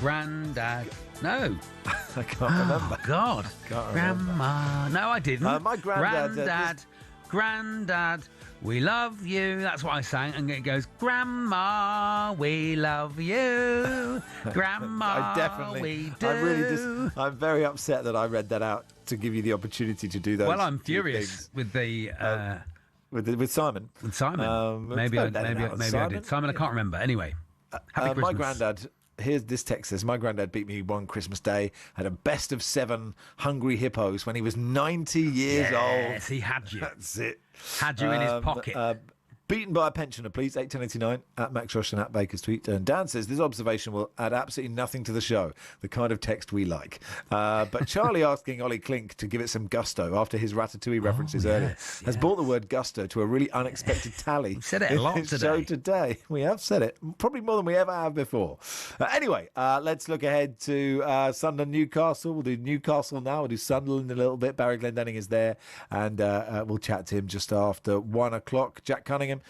Grandad. No. I can't remember. Oh, God. Can't Grandma. remember. No, I didn't. My granddad. Grandad. We love you. That's what I sang. And it goes, Grandma, we love you. Grandma, we do. I'm very upset that I read that out to give you the opportunity to do those. Well, I'm furious with the... with Simon. With Simon. Maybe I did. Simon, I can't remember. Anyway, happy Christmas. My granddad... Here's this text says, my granddad beat me one Christmas day, had a best of 7 hungry hippos when he was 90 years old. Yes, he had you. That's it. Had you in his pocket. Beaten by a pensioner, please, 81089 at Max Rushden at Baker's tweet. And Dan says, this observation will add absolutely nothing to the show, the kind of text we like. But Charlie asking Ollie Klink to give it some gusto after his Ratatouille references earlier has brought the word gusto to a really unexpected tally. We said it a lot in this show today. We have said it, probably more than we ever have before. Anyway, let's look ahead to Sunderland Newcastle. We'll do Newcastle now. We'll do Sunderland in a little bit. Barry Glendenning is there, and we'll chat to him just after 1 o'clock. Jack Cunningham,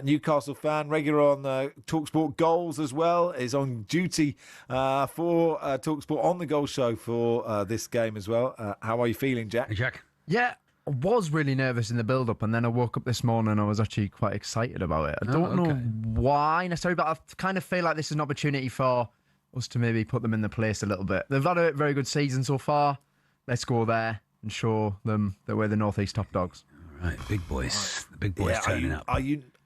Newcastle fan, regular on talkSPORT Goals as well, is on duty for talkSPORT on the Goal Show for this game as well. How are you feeling, Jack? Jack? Yeah, I was really nervous in the build-up, and then I woke up this morning and I was actually quite excited about it. I don't know why necessarily, but I kind of feel like this is an opportunity for us to maybe put them in the place a little bit. They've had a very good season so far. Let's go there and show them that we're the North East top dogs. Right, big boys. The big boys turning up.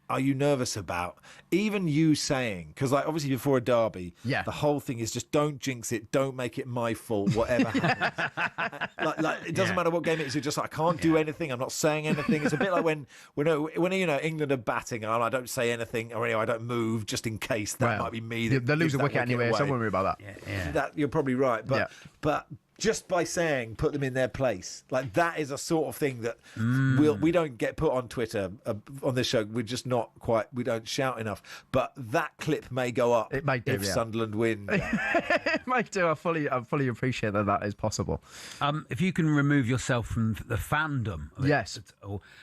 Are you nervous about even you saying, because like obviously before a derby, the whole thing is just don't jinx it, don't make it my fault, whatever happens. like it doesn't matter what game it is, you're just like, I can't do anything, I'm not saying anything. It's a bit like when England are batting and I don't say anything, or anyway, I don't move just in case that might be me. They'll lose a wicket anyway, so don't worry about that. That you're probably right, but just by saying put them in their place, like that is a sort of thing that we don't get put on Twitter on this show. We're just not quite, we don't shout enough. But that clip may go up if Sunderland win. It might do. I fully appreciate that is possible. If you can remove yourself from the fandom of yes.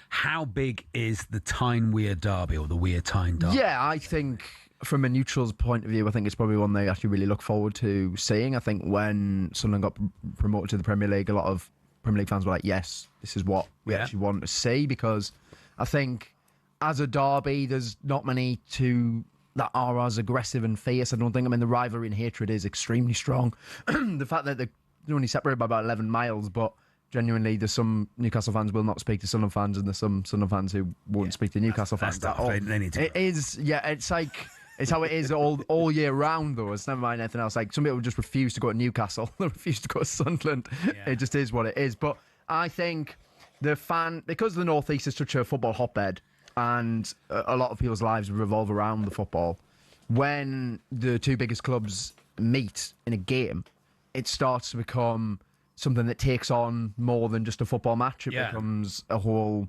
How big is the Tyne Weir derby or the Weir Tyne derby? Yeah, I think from a neutral's point of view, I think it's probably one they actually really look forward to seeing. I think when Sunderland got promoted to the Premier League, a lot of Premier League fans were like, yes, this is what we actually want to see, because I think as a derby, there's not many that are as aggressive and fierce. I don't think, the rivalry and hatred is extremely strong. The fact that they're only separated by about 11 miles, but genuinely, there's some Newcastle fans will not speak to Sunderland fans, and there's some Sunderland fans who won't speak to Newcastle fans at all. They need to. It is, it's like... It's how it is all year round, though. It's never mind anything else. Like, some people just refuse to go to Newcastle. They refuse to go to Sunderland. It just is what it is. But I think because the North East is such a football hotbed and a lot of people's lives revolve around the football, when the two biggest clubs meet in a game, it starts to become something that takes on more than just a football match. It becomes a whole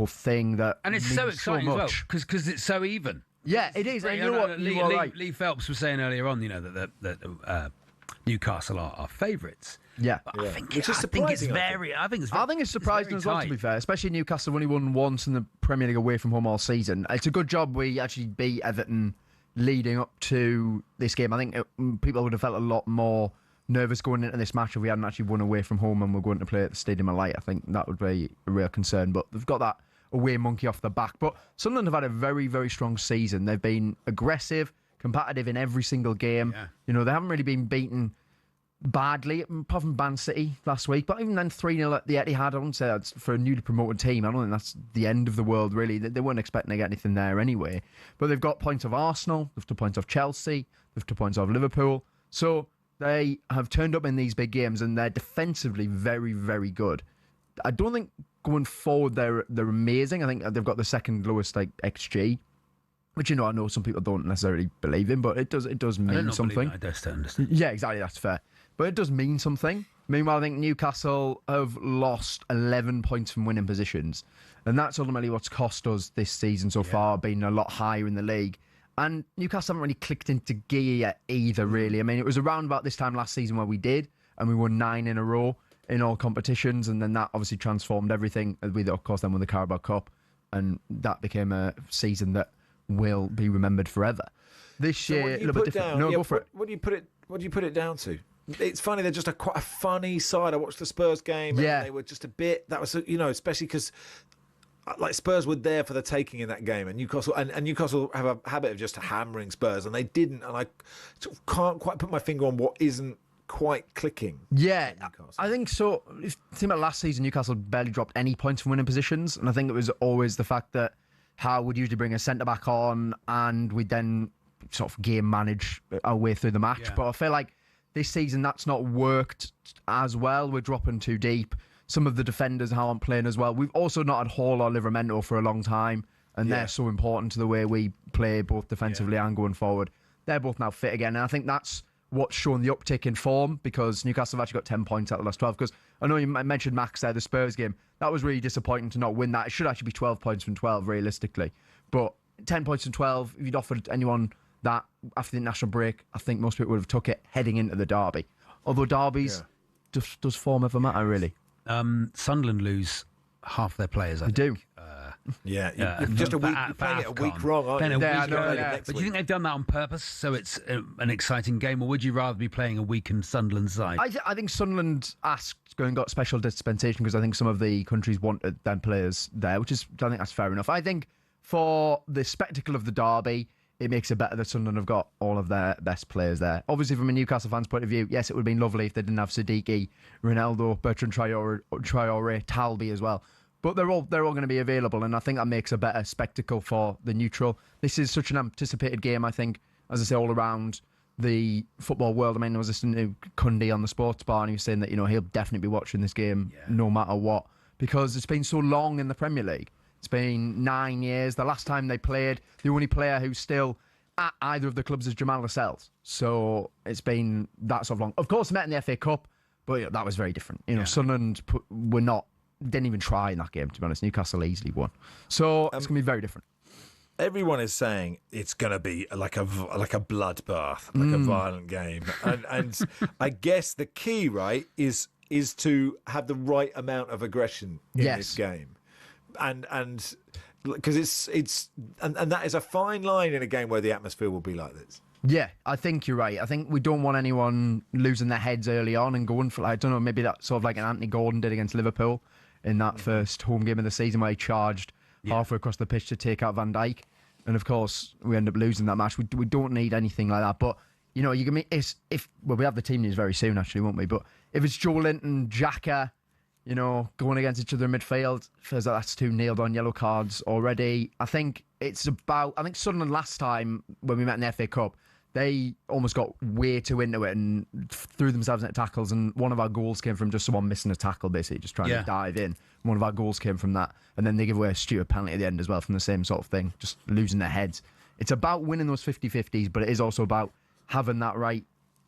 thing that and it's so exciting as well because it's so even. Yeah, it is. And you know what? Lee Phelps was saying earlier on, that Newcastle are favourites. Yeah, I think it's surprising as well, to be fair. Especially Newcastle have only won once in the Premier League away from home all season. It's a good job we actually beat Everton leading up to this game. I think people would have felt a lot more nervous going into this match if we hadn't actually won away from home and we're going to play at the Stadium of Light. I think that would be a real concern. But they've got that away monkey off the back. But Sunderland have had a very, very strong season. They've been aggressive, competitive in every single game. Yeah. They haven't really been beaten badly, apart from Man City last week. But even then, 3-0 at the Etihad, I wouldn't say that's for a newly promoted team. I don't think that's the end of the world, really. They weren't expecting to get anything there anyway. But they've got points of Arsenal, they've got points of Chelsea, they've got points of Liverpool. So they have turned up in these big games, and they're defensively very, very good. I don't think going forward they're amazing. I think they've got the second lowest XG, which I know some people don't necessarily believe in, but it does mean something. I just don't understand. Yeah, exactly. That's fair, but it does mean something. Meanwhile, I think Newcastle have lost 11 points from winning positions, and that's ultimately what's cost us this season so far, being a lot higher in the league. And Newcastle haven't really clicked into gear yet either, really. It was around about this time last season where we did, and we won 9 in a row in all competitions, and then that obviously transformed everything. We, of course, then won the Carabao Cup, and that became a season that will be remembered forever. This year, a little bit different. Go for it. What do you put it down to? It's funny. They're just quite a funny side. I watched the Spurs game, and they were just a bit. That was, especially because like Spurs were there for the taking in that game, and Newcastle have a habit of just hammering Spurs, and they didn't, and I sort of can't quite put my finger on what isn't quite clicking. Yeah, I think so. If you think about last season, Newcastle barely dropped any points from winning positions, and I think it was always the fact that Howe would usually bring a centre-back on, and we'd then sort of game manage our way through the match. Yeah. But I feel like this season that's not worked as well. We're dropping too deep. Some of the defenders aren't playing as well. We've also not had Hall or Livramento for a long time, and they're so important to the way we play both defensively and going forward. They're both now fit again, and I think that's what's shown the uptick in form, because Newcastle have actually got 10 points out of the last 12. Because I know you mentioned, Max, there, the Spurs game. That was really disappointing to not win that. It should actually be 12 points from 12, realistically. But 10 points from 12, if you'd offered anyone that after the international break, I think most people would have took it heading into the derby. Although derbies, does form ever matter, really? Sunderland lose half their players, I think. do. Just a week, you're playing it a week wrong, aren't you? But do you think they've done that on purpose, so it's an exciting game, or would you rather be playing a weakened Sunderland side? I think Sunderland and got special dispensation because I think some of the countries wanted them players there, I think that's fair enough. I think for the spectacle of the derby, it makes it better that Sunderland have got all of their best players there. Obviously, from a Newcastle fan's point of view, yes, it would have been lovely if they didn't have Siddiqui, Ronaldo, Bertrand Traore, Talby as well. But they're all going to be available, and I think that makes a better spectacle for the neutral. This is such an anticipated game, I think, as I say, all around the football world. I mean, I was listening to Cundy on the sports bar, and he was saying that he'll definitely be watching this game no matter what, because it's been so long in the Premier League. It's been 9 years. The last time they played, the only player who's still at either of the clubs is Jamal Lascelles. So it's been that sort of long. Of course, met in the FA Cup, but that was very different. Sunderland didn't even try in that game, to be honest. Newcastle easily won. So it's going to be very different. Everyone is saying it's going to be like a bloodbath, like a violent game. And I guess the key, right, is to have the right amount of aggression in this game. And because it's that is a fine line in a game where the atmosphere will be like this. Yeah, I think you're right. I think we don't want anyone losing their heads early on and going for, I don't know, maybe that's sort of like an Anthony Gordon did against Liverpool in that first home game of the season where he charged halfway across the pitch to take out Van Dijk. And of course, we end up losing that match. We don't need anything like that. But, you can we have the team news very soon, actually, won't we? But if it's Joe Linton, Xhaka, going against each other in midfield, feels like that's two nailed on yellow cards already. I think Sunderland last time when we met in the FA Cup, they almost got way too into it and threw themselves into tackles, and one of our goals came from just someone missing a tackle, basically, just trying to dive in. One of our goals came from that, and then they give away a stupid penalty at the end as well from the same sort of thing, just losing their heads. It's about winning those 50-50s, but it is also about having that right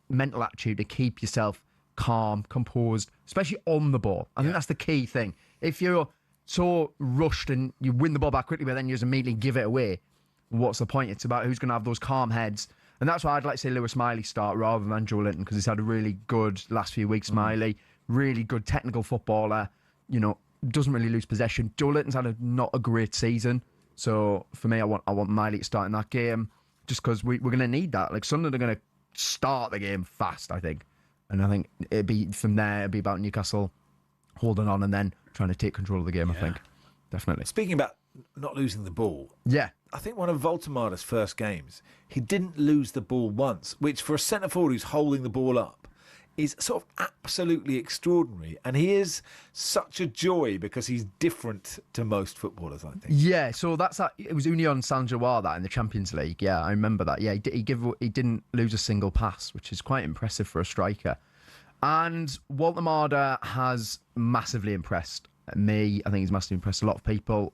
mental attitude to keep yourself calm, composed, especially on the ball. I think that's the key thing. If you're so rushed and you win the ball back quickly, but then you just immediately give it away, what's the point? It's about who's going to have those calm heads. And that's why I'd like to say Lewis Miley start rather than Joe Linton, because he's had a really good last few weeks, Miley. Really good technical footballer. Doesn't really lose possession. Joe Linton's had not a great season. So for me, I want Miley to start in that game just because we're going to need that. Like, Sunderland are going to start the game fast, I think. And I think it'd be about Newcastle holding on and then trying to take control of the game, I think. Definitely. Speaking about not losing the ball. Yeah. I think one of Voltemada's first games, he didn't lose the ball once, which for a centre-forward who's holding the ball up is sort of absolutely extraordinary. And he is such a joy because he's different to most footballers, I think. Yeah, so it was Union Saint-Gilloise that in the Champions League. Yeah, I remember that. Yeah, he didn't lose a single pass, which is quite impressive for a striker. And Voltemada has massively impressed me. I think he's massively impressed a lot of people.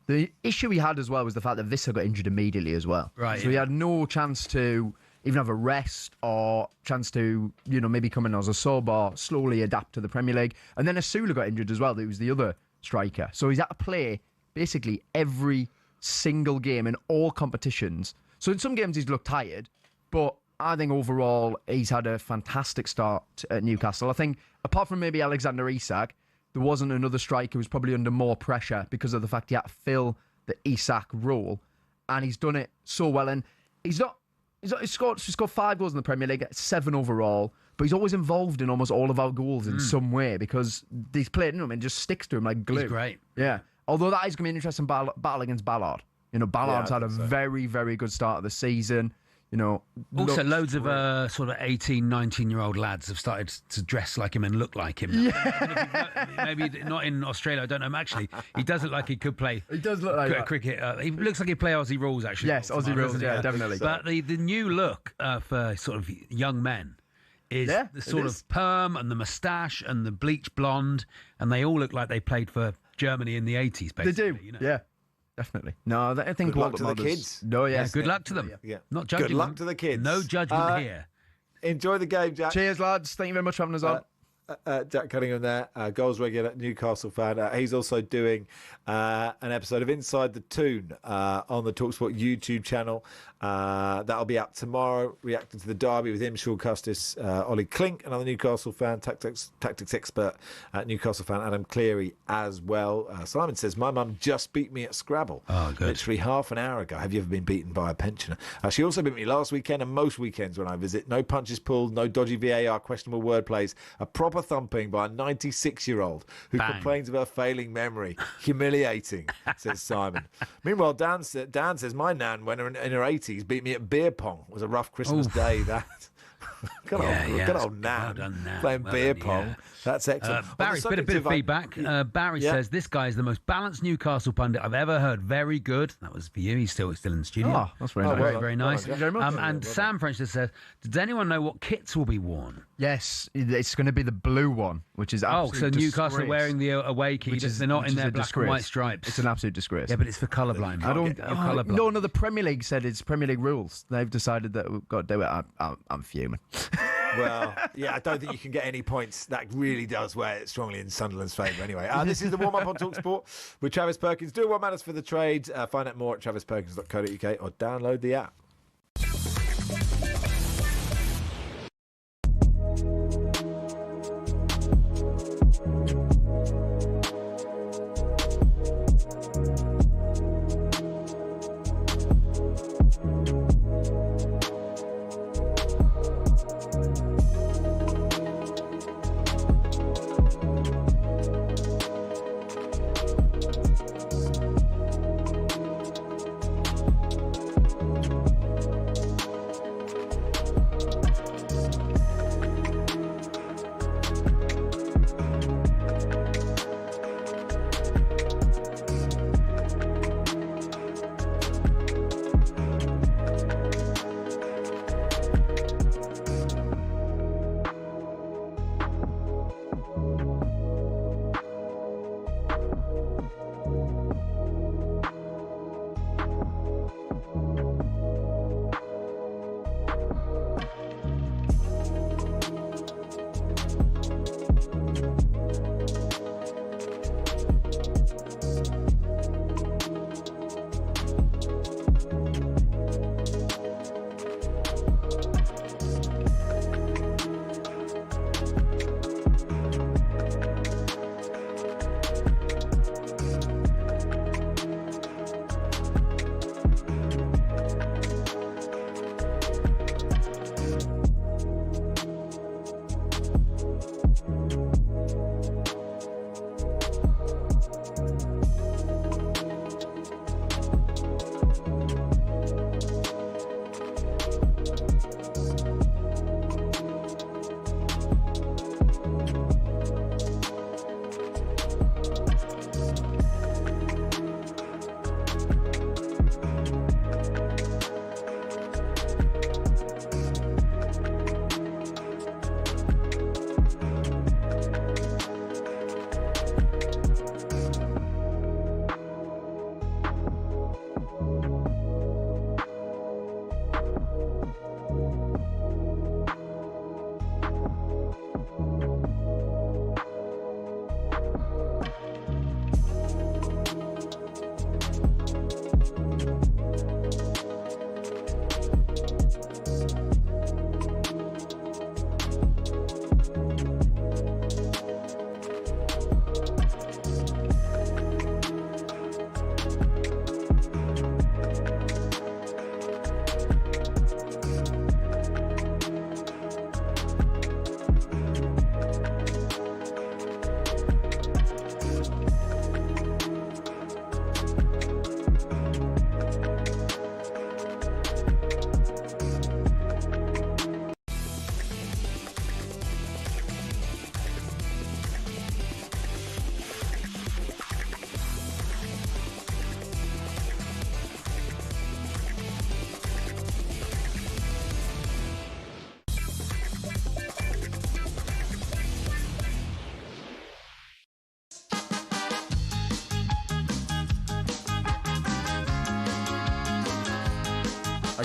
The issue he had as well was the fact that Visser got injured immediately as well. Right. So he had no chance to even have a rest or chance to, maybe come in as a sub or slowly adapt to the Premier League. And then Asula got injured as well. He was the other striker. So he's had to play basically every single game in all competitions. So in some games he's looked tired, but I think overall he's had a fantastic start at Newcastle. I think apart from maybe Alexander Isak, there wasn't another striker who was probably under more pressure because of the fact he had to fill the Isak role, and he's done it so well. And he's scored 5 goals in the Premier League, 7 overall, but he's always involved in almost all of our goals in some way because he's played in him and just sticks to him like glue. He's great. Yeah, Although that is going to be an interesting battle against Ballard. You know, Ballard's had a very, very good start of the season. You know, also loads of sort of 18, 19-year-old lads have started to dress like him and look like him. Yeah. Maybe not in Australia, I don't know. Actually, he does look like he could play. He does look like cricket. He looks like he'd play Aussie rules, actually. Yes, Aussie rules, yeah, definitely. But the new look for sort of young men is the sort of perm and the moustache and the bleach blonde, and they all look like they played for Germany in the 80s, basically. They do, you know? yeah. Definitely. No, I think good luck to the kids. No, yes. Yeah, good luck to them. Yeah. Not judging Good luck them. to the kids. No judgment here. Enjoy the game, Jack. Cheers, lads. Thank you very much for having us on. Jack Cunningham there, goals regular, Newcastle fan. He's also doing an episode of Inside the Toon on the talkSPORT YouTube channel. That'll be out tomorrow, reacting to the derby with him, Sean Custis, Ollie Klink, another Newcastle fan, tactics expert, Newcastle fan Adam Cleary as well. Simon says, my mum just beat me at Scrabble. Oh, good. Literally half an hour ago. Have you ever been beaten by a pensioner? She also beat me last weekend and most weekends when I visit. No punches pulled, no dodgy VAR, questionable word plays, a proper thumping by a 96-year-old who complains of her failing memory. Humiliating, says Simon. Meanwhile, Dan says, my nan, when in her 80s, beat me at beer pong. It was a rough Christmas day, that. Good old nan, well done, playing beer pong. Yeah. That's excellent. Barry's bit of feedback. Barry says, this guy is the most balanced Newcastle pundit I've ever heard. Very good. That was for you. He's still in the studio. Oh, that's very nice. Very nice. Thank you very much. And Sam French just says, does anyone know what kits will be worn? Yes, it's going to be the blue one, which is absolute so Newcastle disgrace. wearing the away key. They're not in their black and white stripes. It's an absolute disgrace. Yeah, but it's for colourblind. No, the Premier League said it's Premier League rules. They've decided that we've got to do it. I'm fuming. Well, yeah, I don't think you can get any points. That really does weigh it strongly in Sunderland's favour anyway. This is the warm-up on talkSPORT with Travis Perkins. Do what matters for the trade. Find out more at travisperkins.co.uk or download the app.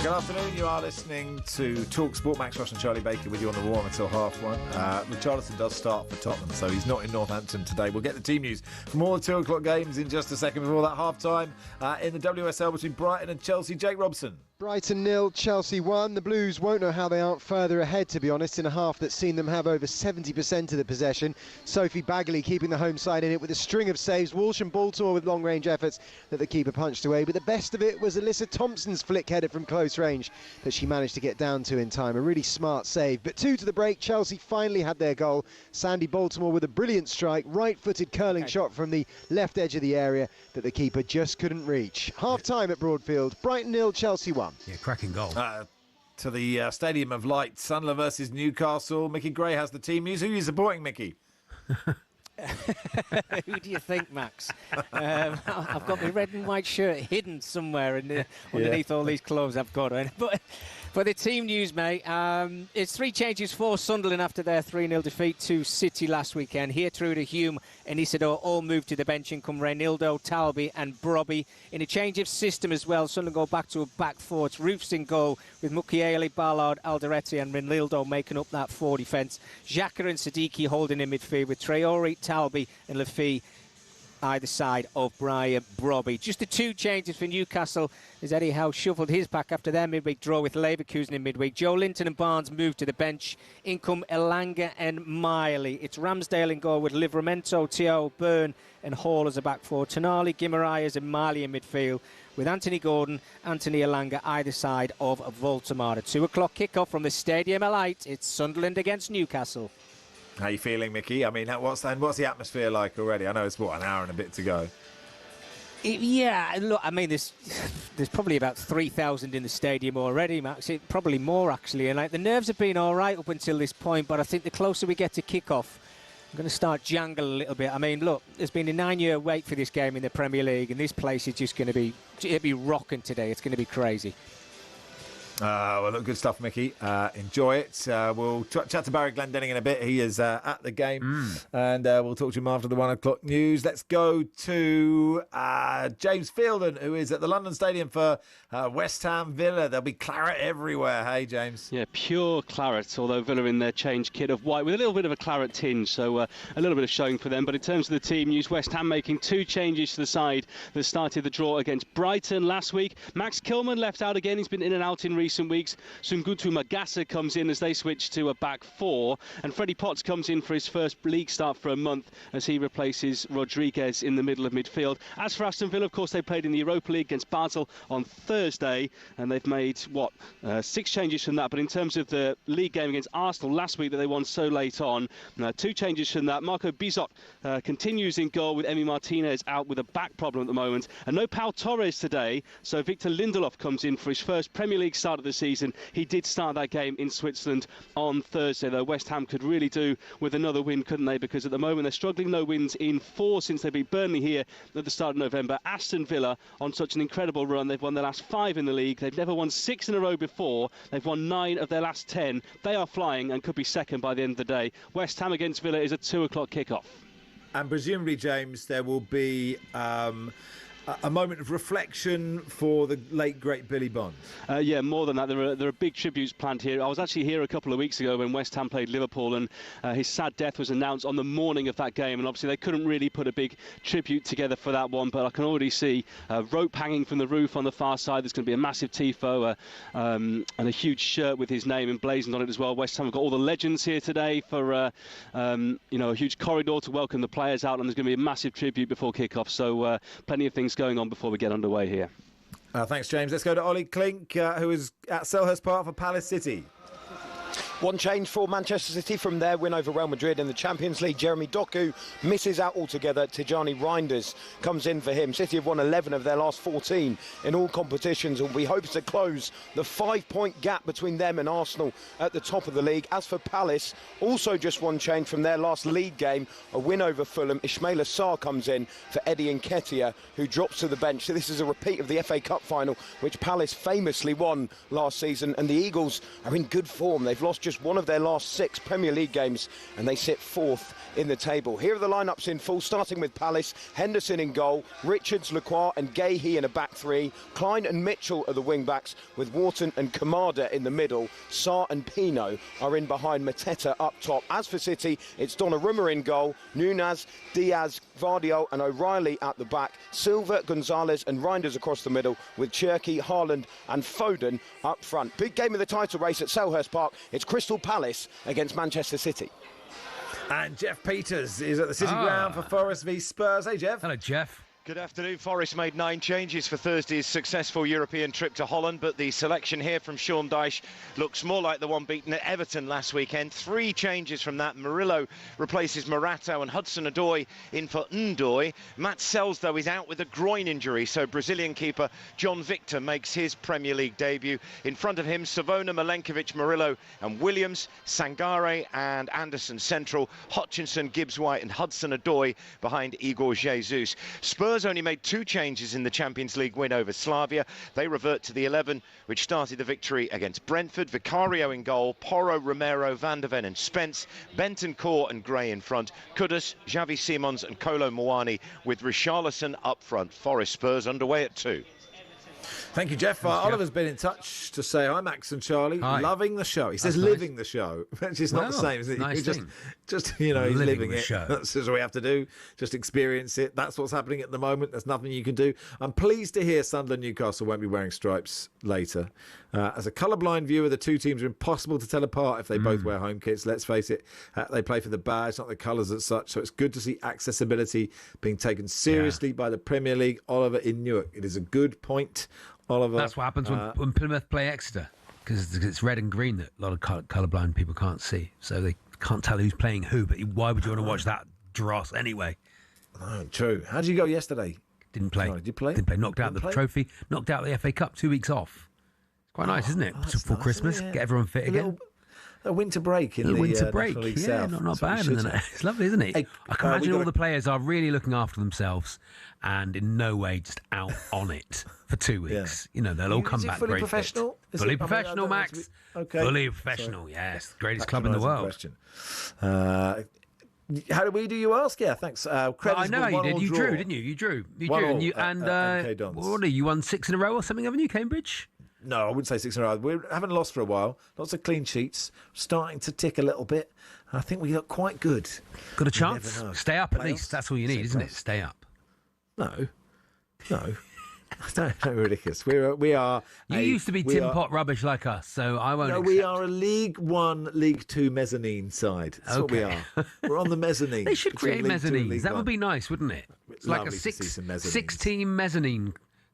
Good afternoon. You are listening to talkSPORT. Max Rushden and Charlie Baker with you on the warm until 1:30. Richarlison does start for Tottenham, so he's not in Northampton today. We'll get the team news from all the 2 o'clock games in just a second. Before that, half-time in the WSL between Brighton and Chelsea. Jake Robson. Brighton 0, Chelsea 1. The Blues won't know how they aren't further ahead, to be honest, in a half that's seen them have over 70% of the possession. Sophie Bagley keeping the home side in it with a string of saves. Walsh and Baltimore with long-range efforts that the keeper punched away. But the best of it was Alyssa Thompson's flick header from close range that she managed to get down to in time. A really smart save. But 2 to the break, Chelsea finally had their goal. Sandy Baltimore with a brilliant strike, right-footed curling shot from the left edge of the area that the keeper just couldn't reach. Half-time at Broadfield. Brighton 0, Chelsea 1. Yeah, cracking goal. To the Stadium of Light, Sunderland versus Newcastle. Mickey Gray has the team news. Who are you supporting, Mickey? Who do you think, Max? I've got my red and white shirt hidden somewhere underneath all these clothes I've got on. But for the team news, mate, it's 3 changes for Sunderland after their 3-0 defeat to City last weekend. Here, Truda, Hume and Isidore all moved to the bench, and come Reynildo, Talby and Brobby. In a change of system as well, Sunderland go back to a back 4. It's Roofs in goal with Mukiele, Ballard, Alderete and Reynildo making up that 4 defence. Xhaka and Siddiqui holding in midfield with Traore, Talby and Lafay either side of Brian Brobby. Just the 2 changes for Newcastle as Eddie Howe shuffled his pack after their midweek draw with Leverkusen in midweek. Joe Linton and Barnes moved to the bench. In come Elanga and Miley. It's Ramsdale in goal with Livramento, Teo, Byrne and Hall as a back 4. Tonali, Guimaraes and Miley in midfield with Anthony Gordon, Anthony Elanga either side of Baltimore. A 2 o'clock kickoff from the Stadium of Light. It's Sunderland against Newcastle. How are you feeling, Mickey? I mean, what's the atmosphere like already? I know it's, an hour and a bit to go. Yeah, look, I mean, there's probably about 3,000 in the stadium already, Max. Probably more, actually. And the nerves have been all right up until this point, but I think the closer we get to kick-off, I'm going to start jangle a little bit. I mean, look, there's been a 9-year wait for this game in the Premier League, and this place is just going to be rocking today. It's going to be crazy. Well, look, good stuff, Mickey. Enjoy it. We'll chat to Barry Glendenning in a bit. He is at the game, and we'll talk to him after the 1 o'clock news. Let's go to James Fielden, who is at the London Stadium for West Ham Villa. There'll be claret everywhere. Hey, James. Yeah, pure claret, although Villa in their changed kit of white with a little bit of a claret tinge, so a little bit of showing for them. But in terms of the team news, West Ham making 2 changes to the side that started the draw against Brighton last week. Max Kilman left out again. He's been in and out in recent weeks. Sungutu Magasa comes in as they switch to a back 4, and Freddie Potts comes in for his first league start for a month as he replaces Rodriguez in the middle of midfield. As for Aston Villa, of course, they played in the Europa League against Basel on Thursday, and they've made 6 changes from that. But in terms of the league game against Arsenal last week that they won so late on, 2 changes from that. Marco Bizot continues in goal with Emi Martinez out with a back problem at the moment, and no Pau Torres today, so Victor Lindelof comes in for his first Premier League start of the season. He did start that game in Switzerland on Thursday, though. West Ham could really do with another win, couldn't they? Because at the moment they're struggling. No wins in 4 since they beat Burnley here at the start of November. Aston Villa on such an incredible run. They've won their last 5 in the league. They've never won 6 in a row before. They've won 9 of their last 10. They are flying and could be second by the end of the day. West Ham against Villa is a 2 o'clock kickoff. And presumably, James, there will be a moment of reflection for the late, great Billy Bonds. Yeah, more than that. There are big tributes planned here. I was actually here a couple of weeks ago when West Ham played Liverpool, and his sad death was announced on the morning of that game, and obviously they couldn't really put a big tribute together for that one, but I can already see a rope hanging from the roof on the far side. There's going to be a massive tifo and a huge shirt with his name emblazoned on it as well. West Ham have got all the legends here today for a huge corridor to welcome the players out, and there's going to be a massive tribute before kick-off, so plenty of things going on before we get underway here. Thanks, James. Let's go to Ollie Klink, who is at Selhurst Park for Palace City. 1 change for Manchester City from their win over Real Madrid in the Champions League. Jeremy Doku misses out altogether. Tijani Reinders comes in for him. City have won 11 of their last 14 in all competitions, and we hope to close the 5-point gap between them and Arsenal at the top of the league. As for Palace, also just 1 change from their last league game, a win over Fulham. Ismaila Sarr comes in for Eddie Nketiah, who drops to the bench. So this is a repeat of the FA Cup final, which Palace famously won last season, and the Eagles are in good form. They've lost just just one of their last 6 Premier League games, and they sit 4th in the table. Here are the lineups in full, starting with Palace. Henderson in goal, Richards, Lacroix and Gahey in a back 3. Klein and Mitchell are the wing-backs, with Wharton and Kamada in the middle. Sarr and Pino are in behind Mateta up top. As for City, it's Donnarumma in goal, Nunez, Diaz, Vardio and O'Reilly at the back. Silva, Gonzalez and Reinders across the middle, with Cherki, Haaland and Foden up front. Big game of the title race at Selhurst Park. It's Crystal Palace against Manchester City. And Jeff Peters is at the City Ground for Forest v Spurs. Hey, Jeff. Hello, Jeff. Good afternoon. Forest made 9 changes for Thursday's successful European trip to Holland, but the selection here from Sean Dyche looks more like the one beaten at Everton last weekend. 3 changes from that. Murillo replaces Morato and Hudson-Odoi in for Ndoye. Matt Sells, though, is out with a groin injury, so Brazilian keeper John Victor makes his Premier League debut. In front of him, Savona, Milenkovic, Murillo and Williams, Sangare and Anderson central, Hutchinson, Gibbs-White and Hudson-Odoi behind Igor Jesus. Spurs only made 2 changes in the Champions League win over Slavia. They revert to the 11, which started the victory against Brentford. Vicario in goal, Porro, Romero, Van der Ven and Spence, Bentancur and Gray in front, Kudus, Xavi Simons and Kolo Muani, with Richarlison up front. Forest Spurs underway at 2. Thank you, Jeff. Oliver's been in touch to say hi, Max and Charlie. Hi. Loving the show. He says living the show, which is not the same, is it? Nice He's just he's living the it. show. That's what we have to do. Just experience it. That's what's happening at the moment. There's nothing you can do. I'm pleased to hear Sunderland Newcastle won't be wearing stripes later. As a colourblind viewer, the 2 teams are impossible to tell apart if they both wear home kits. Let's face it, they play for the badge, not the colours as such. So it's good to see accessibility being taken seriously by the Premier League. Oliver in Newark. It is a good point, Oliver. That's what happens when Plymouth play Exeter, because it's red and green that a lot of colourblind people can't see. So they can't tell who's playing who. But why would you want to watch that dross anyway? Oh, true. How did you go yesterday? Didn't play. Did you play? Didn't play. Knocked out the trophy. Knocked out the FA Cup. 2 weeks off. It's quite nice, isn't it? Before Christmas, get everyone fit again. A winter break in the winter break. National League Yeah, South. not bad. Isn't it? It's lovely, isn't it? Hey, I can imagine all the players are really looking after themselves and in no way just out on it for 2 weeks. You know, they'll all come back fully great professional? fit. Fully professional, Max. Okay. Fully professional, yes. Greatest club in the world. Question. How did we do, you ask? Yeah, thanks. I know you did. You drew, didn't you? You drew. You drew. And what are you? Won 6 in a row or something, haven't you, Cambridge? No, I wouldn't say 6 in a row. We haven't lost for a while. Lots of clean sheets. Starting to tick a little bit. I think we look quite good. Got a chance? Stay up at least. That's all you need, isn't it? Stay up. No. Don't ridiculous. We are. You used to be tin pot rubbish like us, so I won't. No, we are a League 1, League 2 mezzanine side. That's what we are. We're on the mezzanine. They should create mezzanines. That would be nice, wouldn't it? It's like a 6-team mezzanine.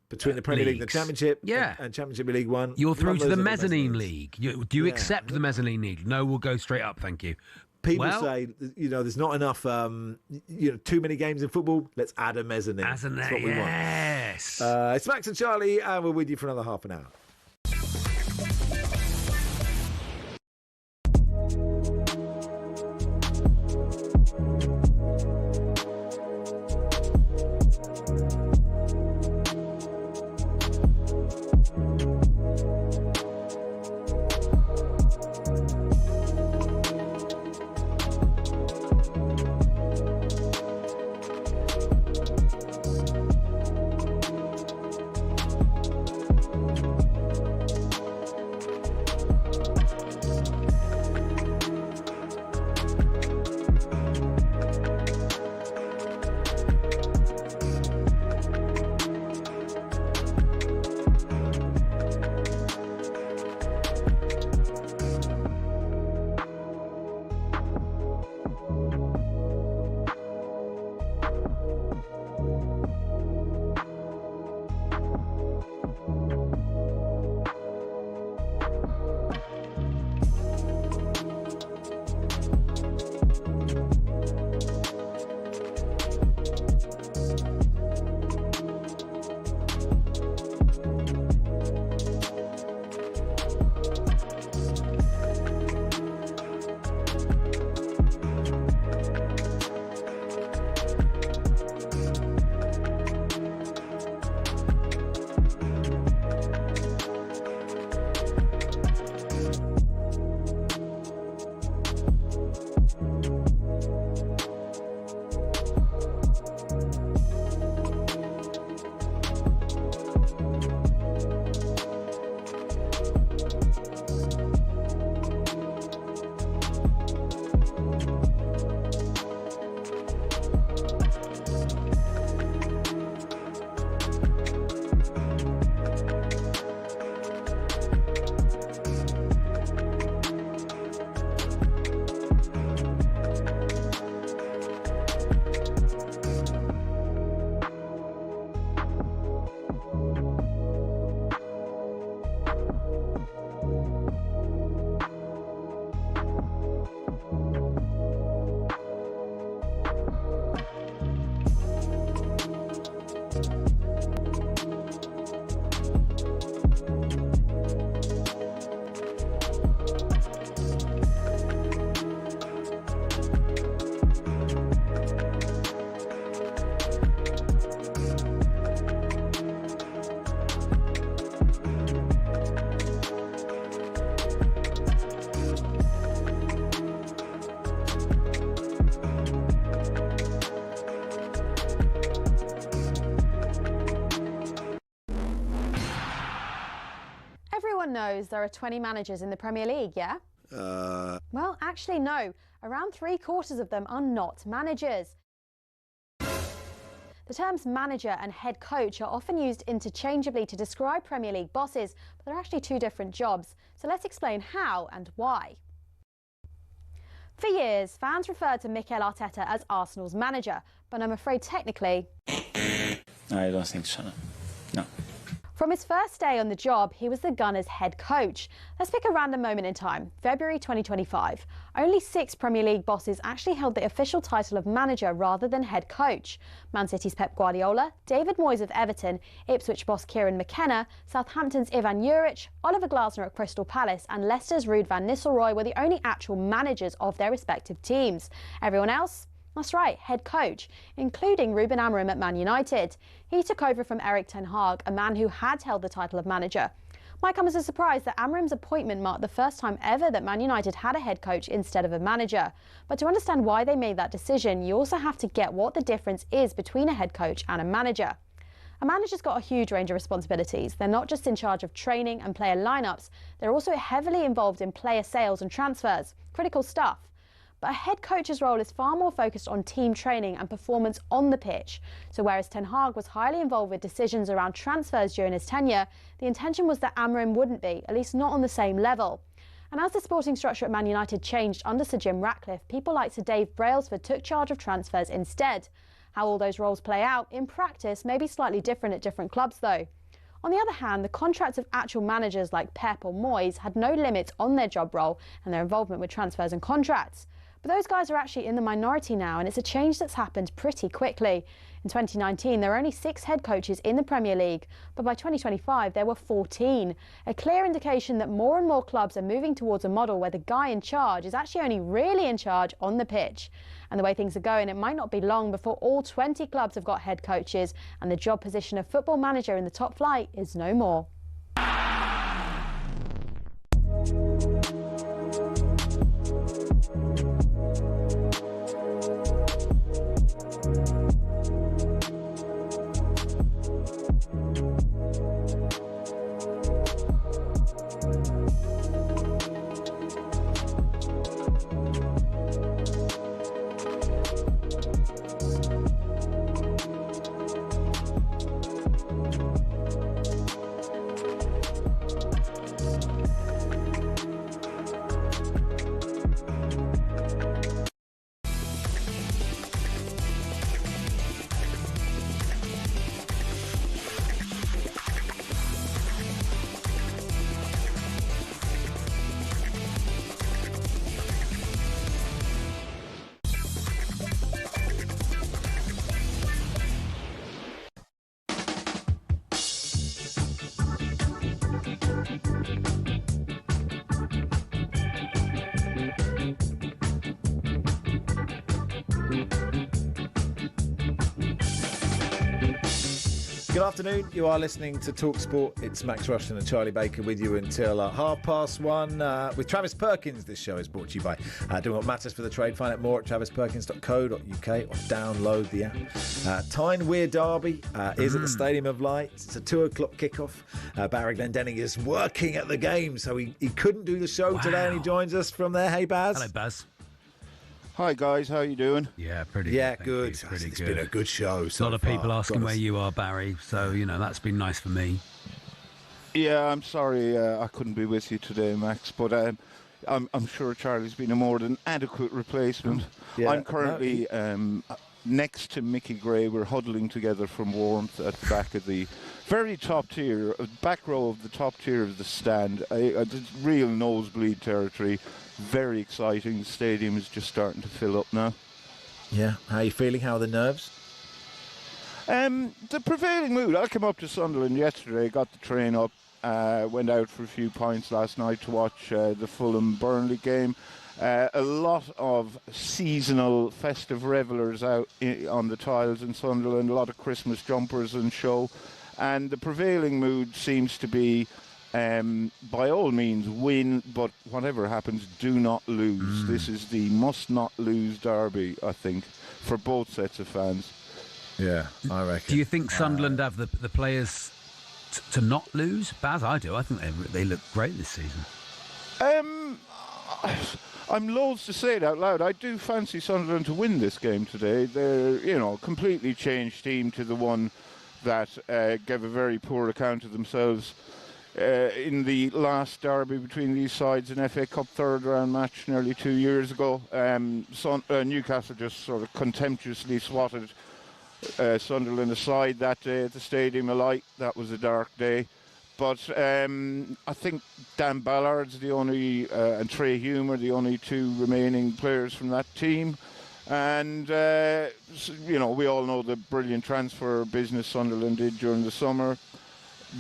Between the Premier League and the Championship, yeah, and Championship League 1. You're through to the mezzanine league. Do you accept the mezzanine league? No, we'll go straight up, thank you. People say, there's not enough, too many games in football. Let's add a mezzanine. That's what we want. Yes. It's Max and Charlie, and we're with you for another half an hour. knows there are 20 managers in the Premier League, yeah? Well, actually, no. Around 3/4 of them are not managers. The terms manager and head coach are often used interchangeably to describe Premier League bosses, but they're actually two different jobs. So let's explain how and why. For years, fans referred to Mikel Arteta as Arsenal's manager, but I'm afraid technically... I don't think so, no. From his first day on the job, he was the Gunners' head coach. Let's pick a random moment in time, February 2025. Only 6 Premier League bosses actually held the official title of manager rather than head coach. Man City's Pep Guardiola, David Moyes of Everton, Ipswich boss Kieran McKenna, Southampton's Ivan Juric, Oliver Glasner at Crystal Palace and Leicester's Ruud van Nistelrooy were the only actual managers of their respective teams. Everyone else? That's right, head coach, including Ruben Amorim at Man United. He took over from Erik ten Hag, a man who had held the title of manager. Might come as a surprise that Amorim's appointment marked the first time ever that Man United had a head coach instead of a manager. But to understand why they made that decision, you also have to get what the difference is between a head coach and a manager. A manager's got a huge range of responsibilities. They're not just in charge of training and player lineups, they're also heavily involved in player sales and transfers. Critical stuff. But a head coach's role is far more focused on team training and performance on the pitch. So whereas Ten Hag was highly involved with decisions around transfers during his tenure, the intention was that Amorim wouldn't be, at least not on the same level. And as the sporting structure at Man United changed under Sir Jim Ratcliffe, people like Sir Dave Brailsford took charge of transfers instead. How all those roles play out in practice may be slightly different at different clubs though. On the other hand, the contracts of actual managers like Pep or Moyes had no limits on their job role and their involvement with transfers and contracts. But those guys are actually in the minority now, and it's a change that's happened pretty quickly. In 2019, there were only 6 head coaches in the Premier League, but by 2025, there were 14. A clear indication that more and more clubs are moving towards a model where the guy in charge is actually only really in charge on the pitch. And the way things are going, it might not be long before all 20 clubs have got head coaches, and the job position of football manager in the top flight is no more. Good afternoon. You are listening to talkSPORT. It's Max Rushden and Charlie Baker with you until 1:30 with Travis Perkins. This show is brought to you by Doing What Matters for the Trade. Find out more at travisperkins.co.uk or download the app. Tyne Weir Derby is at the Stadium of Lights. It's a 2 o'clock kickoff. Barry Glendenning is working at the game, so he couldn't do the show today, and he joins us from there. Hey, Baz. Hello, Baz. Hi guys, how are you doing? Yeah, pretty good. It's been a good show. A lot of people asking where you are, Barry. So that's been nice for me. Yeah, I'm sorry I couldn't be with you today, Max. But I'm sure Charlie's been a more than adequate replacement. Yeah, I'm currently next to Mickey Gray. We're huddling together from warmth at the back of the very top tier, back row of the top tier of the stand. It's real nosebleed territory. Very exciting. The stadium is just starting to fill up now. Yeah. How are you feeling? How are the nerves? The prevailing mood. I came up to Sunderland yesterday, got the train up, went out for a few pints last night to watch the Fulham Burnley game. A lot of seasonal festive revellers out on the tiles in Sunderland, a lot of Christmas jumpers and show. And the prevailing mood seems to be, by all means, win, but whatever happens, do not lose. This is the must-not-lose derby, I think, for both sets of fans. Yeah, I reckon. Do you think Sunderland have the players to not lose? Baz, I do. I think they look great this season. I'm loath to say it out loud. I do fancy Sunderland to win this game today. They're, a completely changed team to the one that gave a very poor account of themselves in the last derby between these sides, an FA Cup third-round match nearly 2 years ago. Newcastle just sort of contemptuously swatted Sunderland aside that day at the stadium alike. That was a dark day. But I think Dan Ballard's the only, and Trey Hume are the only two remaining players from that team. And, we all know the brilliant transfer business Sunderland did during the summer.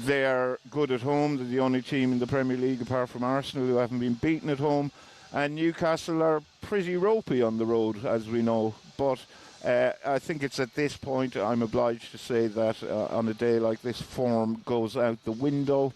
They're good at home. They're the only team in the Premier League, apart from Arsenal, who haven't been beaten at home. And Newcastle are pretty ropey on the road, as we know. But I think it's at this point I'm obliged to say that on a day like this, form goes out the window.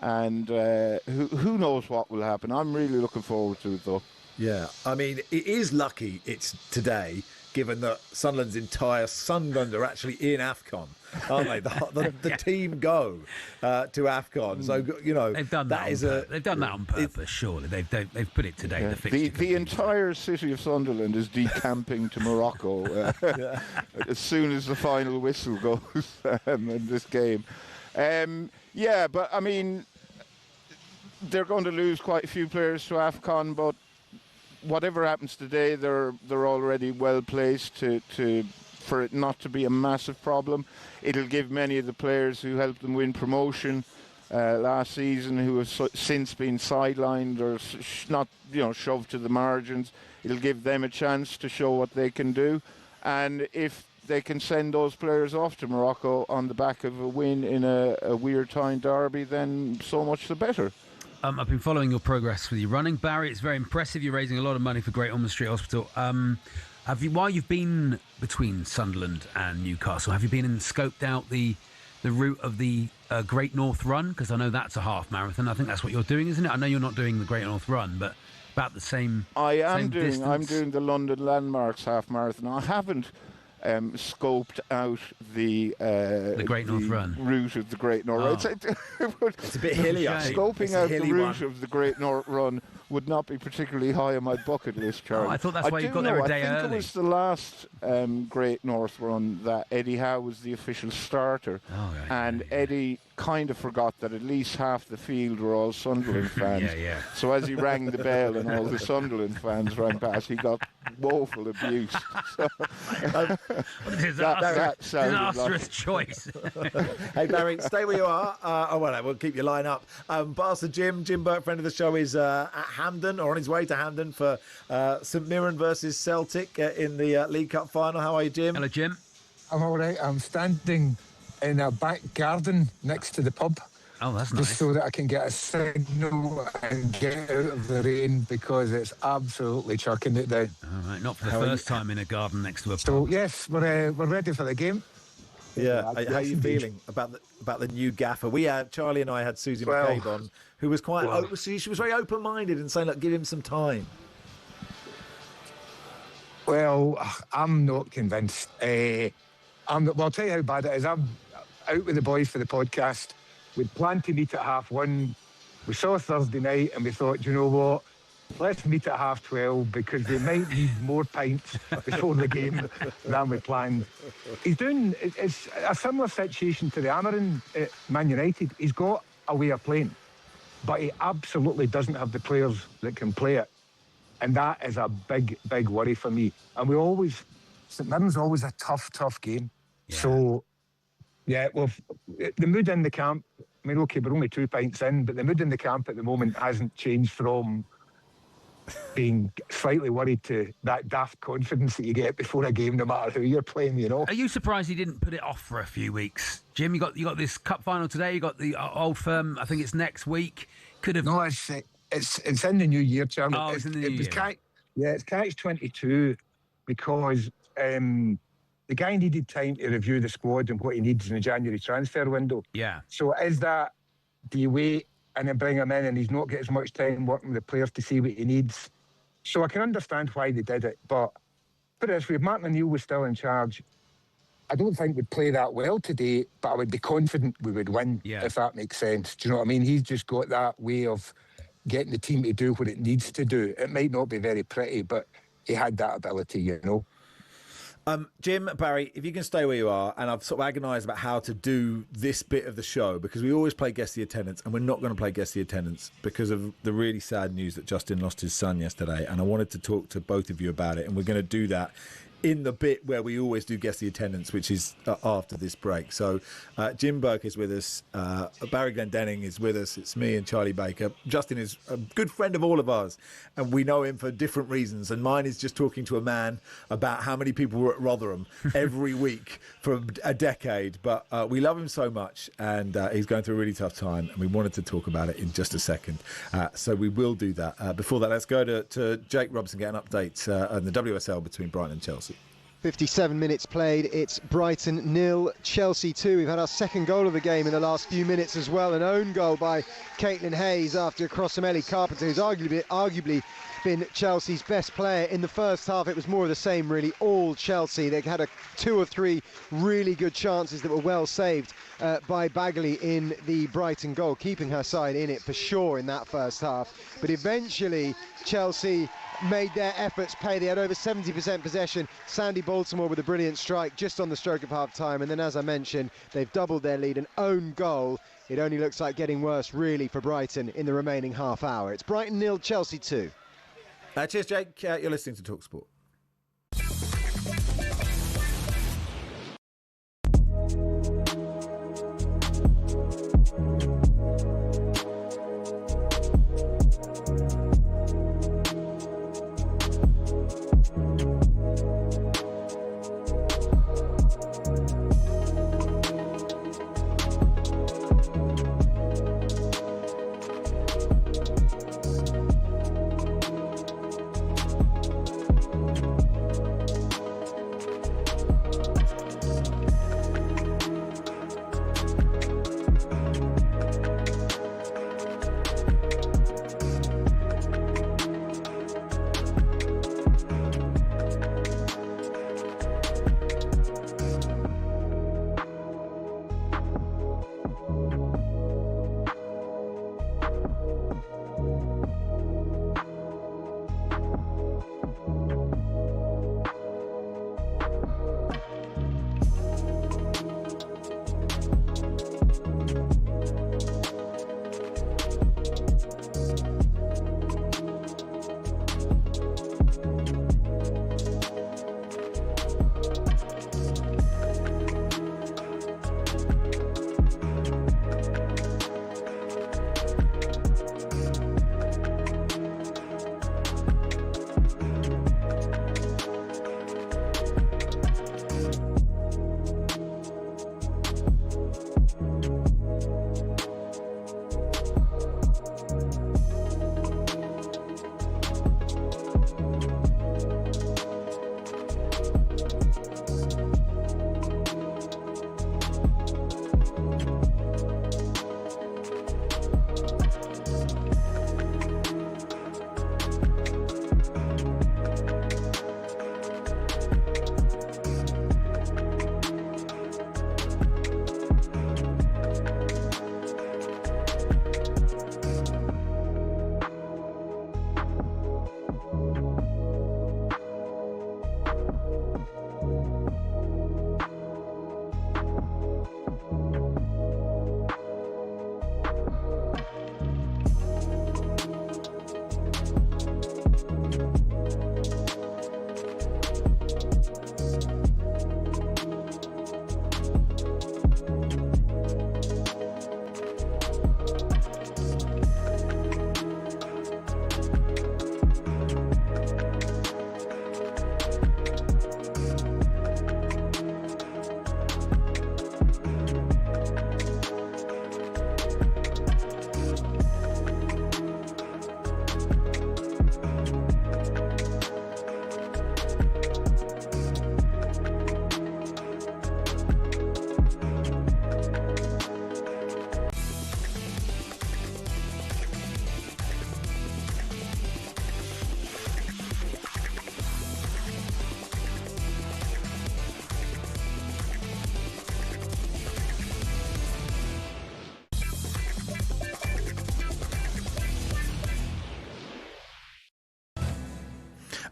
And who knows what will happen. I'm really looking forward to it, though. Yeah, I mean, it is lucky it's today, given that Sunderland's entire Sunderland are actually in AFCON, aren't they? The team go to AFCON, so they've done that. They've done that on purpose. Surely they've put it today. Yeah. The entire city of Sunderland is decamping to Morocco as soon as the final whistle goes in this game. But I mean, they're going to lose quite a few players to AFCON, but whatever happens today, they're already well placed for it not to be a massive problem. It'll give many of the players who helped them win promotion last season, who have since been sidelined or not, shoved to the margins. It'll give them a chance to show what they can do, and if they can send those players off to Morocco on the back of a win in a weird time derby, then so much the better. I've been following your progress with your running, Barry. It's very impressive. You're raising a lot of money for Great Ormond Street Hospital. While you've been between Sunderland and Newcastle, have you been and scoped out the route of the Great North Run? Because I know that's a half marathon. I think that's what you're doing, isn't it? I know you're not doing the Great North Run, but about the same. I'm doing the London Landmarks half marathon. I haven't scoped out the Great North Run route of the Great North. Oh. It's a bit hilly. Scoping out the route of the Great North Run would not be particularly high on my bucket list, Charlie. I thought that's why you got there a day early. I think it was the last Great North Run that Eddie Howe was the official starter, and Eddie kind of forgot that at least half the field were all Sunderland fans. So as he rang the bell and all the Sunderland fans ran past, he got woeful abuse. So, disastrous choice. Hey Barry, stay where you are. We'll keep your line up. Pastor Jim Burke, friend of the show, is at Hampden, or on his way to Hampden for St Mirren versus Celtic in the League Cup final. How are you, Jim? Hello, Jim. I'm all right. I'm standing in a back garden next to the pub. Oh, that's nice. Just so that I can get a signal and get out of the rain, because it's absolutely chucking it down. All right, not for the first time in a garden next to a pub. So yes, we're ready for the game. Yeah, how are you feeling about the new gaffer? Charlie and I had Susie McCabe on, who was she was very open-minded and saying, look, give him some time. Well, I'm not convinced. I'll tell you how bad it is. I'm out with the boys for the podcast. We'd planned to meet at 1:30. We saw Thursday night and we thought, you know what? Let's meet at 12:30, because we might need more pints before the game than we planned. It's a similar situation to the Amarin at Man United. He's got a way of playing, but he absolutely doesn't have the players that can play it. And that is a big, big worry for me. And St Mirren's always a tough game. Yeah. So, the mood in the camp, I mean, OK, we're only 2 pints in, but the mood in the camp at the moment hasn't changed from being slightly worried to that daft confidence that you get before a game, no matter who you're playing, you know. Are you surprised he didn't put it off for a few weeks? Jim, you got this cup final today, you got the Old Firm, I think it's next week. Could have... No, it's in the new year, Charlie. Oh, it's in the new year. It's catch-22, because the guy needed time to review the squad and what he needs in the January transfer window. Yeah. So do you wait and then bring him in and he's not got as much time working with the players to see what he needs? So I can understand why they did it, but put it this way, if Martin O'Neill was still in charge, I don't think we'd play that well today, but I would be confident we would win, if that makes sense. Do you know what I mean? He's just got that way of getting the team to do what it needs to do. It might not be very pretty, but he had that ability, you know. Jim, Barry, if you can stay where you are, and I've sort of agonised about how to do this bit of the show, because we always play Guess the Attendance, and we're not going to play Guess the Attendance because of the really sad news that Justin lost his son yesterday, and I wanted to talk to both of you about it, and we're going to do that in the bit where we always do Guess the Attendance, which is after this break. So Jim Burke is with us, Barry Glendenning is with us, it's me and Charlie Baker. Justin is a good friend of all of ours, and we know him for different reasons, and mine is just talking to a man about how many people were at Rotherham every week for a decade, but we love him so much, and he's going through a really tough time, and we wanted to talk about it in just a second, so we will do that. Before that, let's go to Jake Robson, get an update on the WSL between Brighton and Chelsea. 57 minutes played, it's Brighton 0, Chelsea 2. We've had our second goal of the game in the last few minutes as well, an own goal by Caitlin Hayes after a cross from Ellie Carpenter, who's arguably been Chelsea's best player. In the first half, it was more of the same, really, all Chelsea. They had 2 or 3 really good chances that were well saved by Bagley in the Brighton goal, keeping her side in it for sure in that first half. But eventually, Chelsea made their efforts pay. They had over 70% possession. Sandy Baltimore with a brilliant strike just on the stroke of half-time. And then, as I mentioned, they've doubled their lead, an own goal. It only looks like getting worse, really, for Brighton in the remaining half hour. It's Brighton 0, Chelsea 2. Cheers, Jake. You're listening to talkSPORT.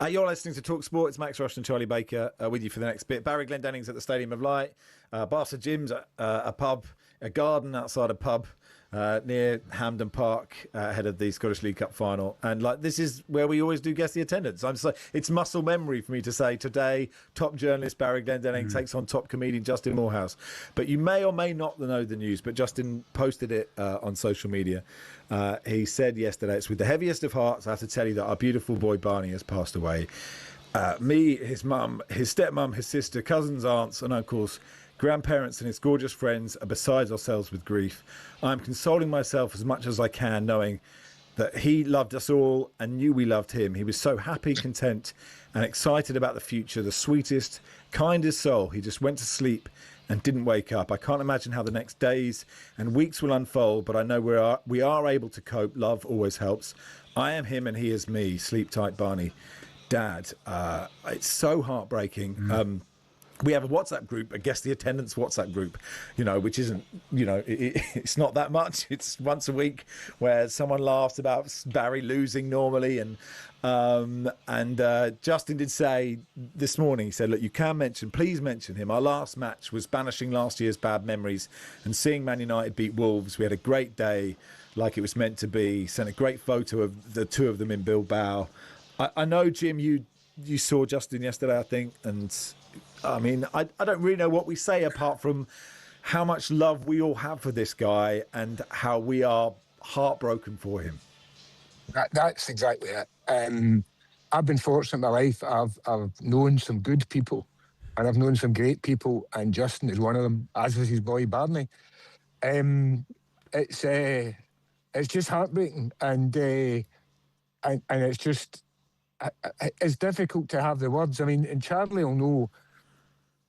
You're listening to talkSPORT. It's Max Rushden and Charlie Baker with you for the next bit. Barry Glendenning's at the Stadium of Light. Barca Gym's a pub, a garden outside a pub near Hampden Park ahead of the Scottish League Cup final. And this is where we always do guess the attendance. It's muscle memory for me to say today top journalist Barry Glendenning takes on top comedian Justin Moorhouse. But you may or may not know the news, but Justin posted it on social media. He said yesterday, it's with the heaviest of hearts I have to tell you that our beautiful boy Barney has passed away. Me, his mum, his stepmum, his sister, cousins, aunts and uncles, grandparents and his gorgeous friends are beside ourselves with grief. I'm consoling myself as much as I can, knowing that he loved us all and knew we loved him. He was so happy, content and excited about the future, the sweetest, kindest soul. He just went to sleep and didn't wake up. I can't imagine how the next days and weeks will unfold, but I know we are able to cope. Love always helps. I am him and he is me. Sleep tight, Barney. Dad, it's so heartbreaking. We have a WhatsApp group, a Guess the Attendance WhatsApp group, which isn't, it's not that much. It's once a week where someone laughs about Barry losing normally. And Justin did say this morning, he said, look, you can please mention him. Our last match was banishing last year's bad memories and seeing Man United beat Wolves. We had a great day like it was meant to be. Sent a great photo of the two of them in Bilbao. I know, Jim, you saw Justin yesterday, I think, and I mean, I don't really know what we say apart from how much love we all have for this guy and how we are heartbroken for him. That's exactly it. I've been fortunate in my life. I've known some good people and I've known some great people, and Justin is one of them, as was his boy Barney. It's just heartbreaking, and it's just it's difficult to have the words. I mean, and Charlie will know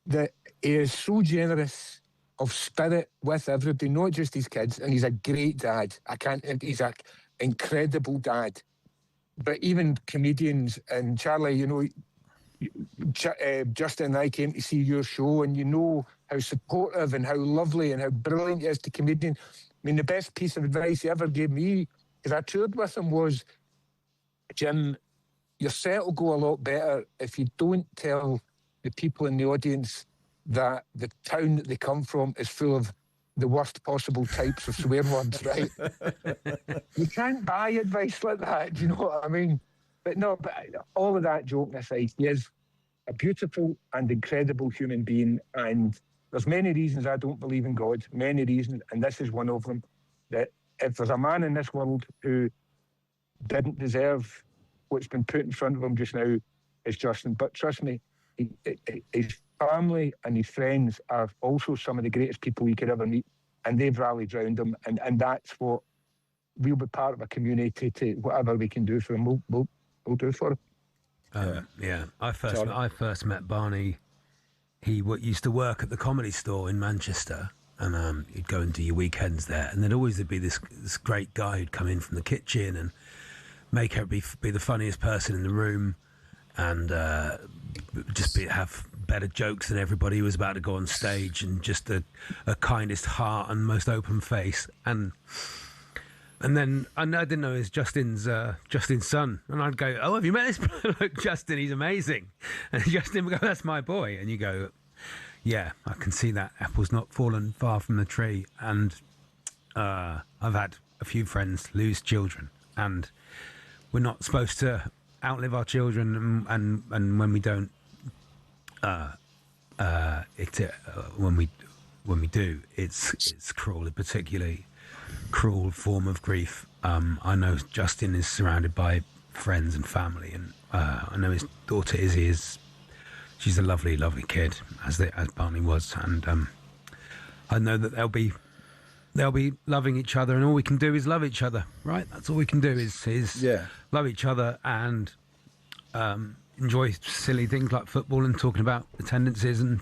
that he is so generous of spirit with everybody, not just his kids, and he's a great dad. He's an incredible dad. But even comedians, and Charlie, Justin and I came to see your show, and you know how supportive and how lovely and how brilliant he is to comedians. I mean, the best piece of advice he ever gave me, because I toured with him, was, Jim, your set will go a lot better if you don't tell the people in the audience that the town that they come from is full of the worst possible types of swear words, right? You can't buy advice like that, do you know what I mean? But all of that joking aside, he is a beautiful and incredible human being, and there's many reasons I don't believe in God, many reasons, and this is one of them, that if there's a man in this world who didn't deserve what's been put in front of him just now, it's Justin. But trust me, his family and his friends are also some of the greatest people you could ever meet, and they've rallied around him, and that's what we'll be part of a community to whatever we can do for him, we'll do for him. I first met Barney. He used to work at the Comedy Store in Manchester, and you'd go and do your weekends there, and there'd always be this great guy who'd come in from the kitchen and make her be the funniest person in the room, and have better jokes than everybody who was about to go on stage, and just a kindest heart and most open face. And then I didn't know it was Justin's son, and I'd go, "Oh, have you met this bloke, Justin? He's amazing." And Justin would go, "That's my boy." And you go, "Yeah, I can see that apple's not fallen far from the tree." And I've had a few friends lose children, and we're not supposed to outlive our children, and when we don't, when we do, it's cruel, a particularly cruel form of grief. I know Justin is surrounded by friends and family, and I know his daughter Izzy she's a lovely, lovely kid, as Barney was, and I know that they'll be loving each other, and all we can do is love each other, right? That's all we can do is love each other and enjoy silly things like football and talking about attendances, and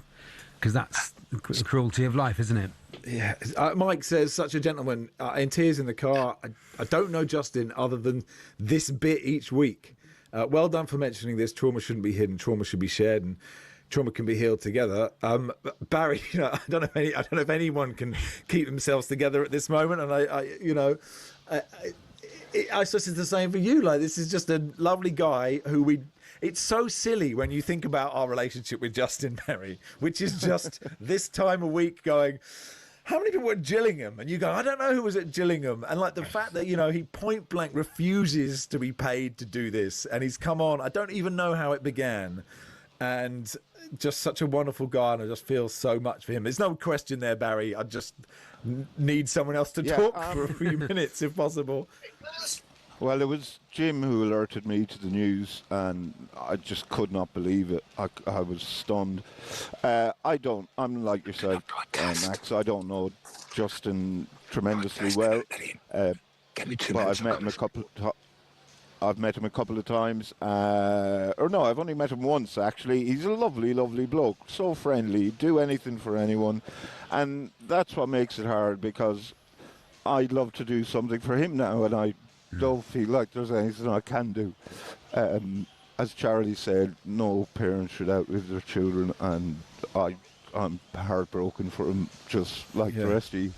because that's the cruelty of life, isn't it? Yeah. Mike says, such a gentleman, in tears in the car. I don't know Justin other than this bit each week. Well done for mentioning this. Trauma shouldn't be hidden. Trauma should be shared, and trauma can be healed together. Barry, I don't know if anyone can keep themselves together at this moment, and I suppose it's the same for you. Like, this is just a lovely guy who it's so silly when you think about our relationship with Justin Perry, which is just this time of week going, how many people were at Gillingham? And you go, I don't know who was at Gillingham. And like the fact that, he point blank refuses to be paid to do this. And he's come on. I don't even know how it began. And just such a wonderful guy. And I just feel so much for him. There's no question there, Barry. I just need someone else to talk for a few minutes if possible. Well, it was Jim who alerted me to the news, and I just could not believe it. I was stunned. I'm like yourself, Max. I don't know Justin tremendously well, but I've met him a couple of times. I've only met him once, actually. He's a lovely, lovely bloke. So friendly, do anything for anyone. And that's what makes it hard, because I'd love to do something for him now, and I don't feel like there's anything I can do. As Charlie said, no parent should outlive their children, and I'm heartbroken for him, just like the rest of you.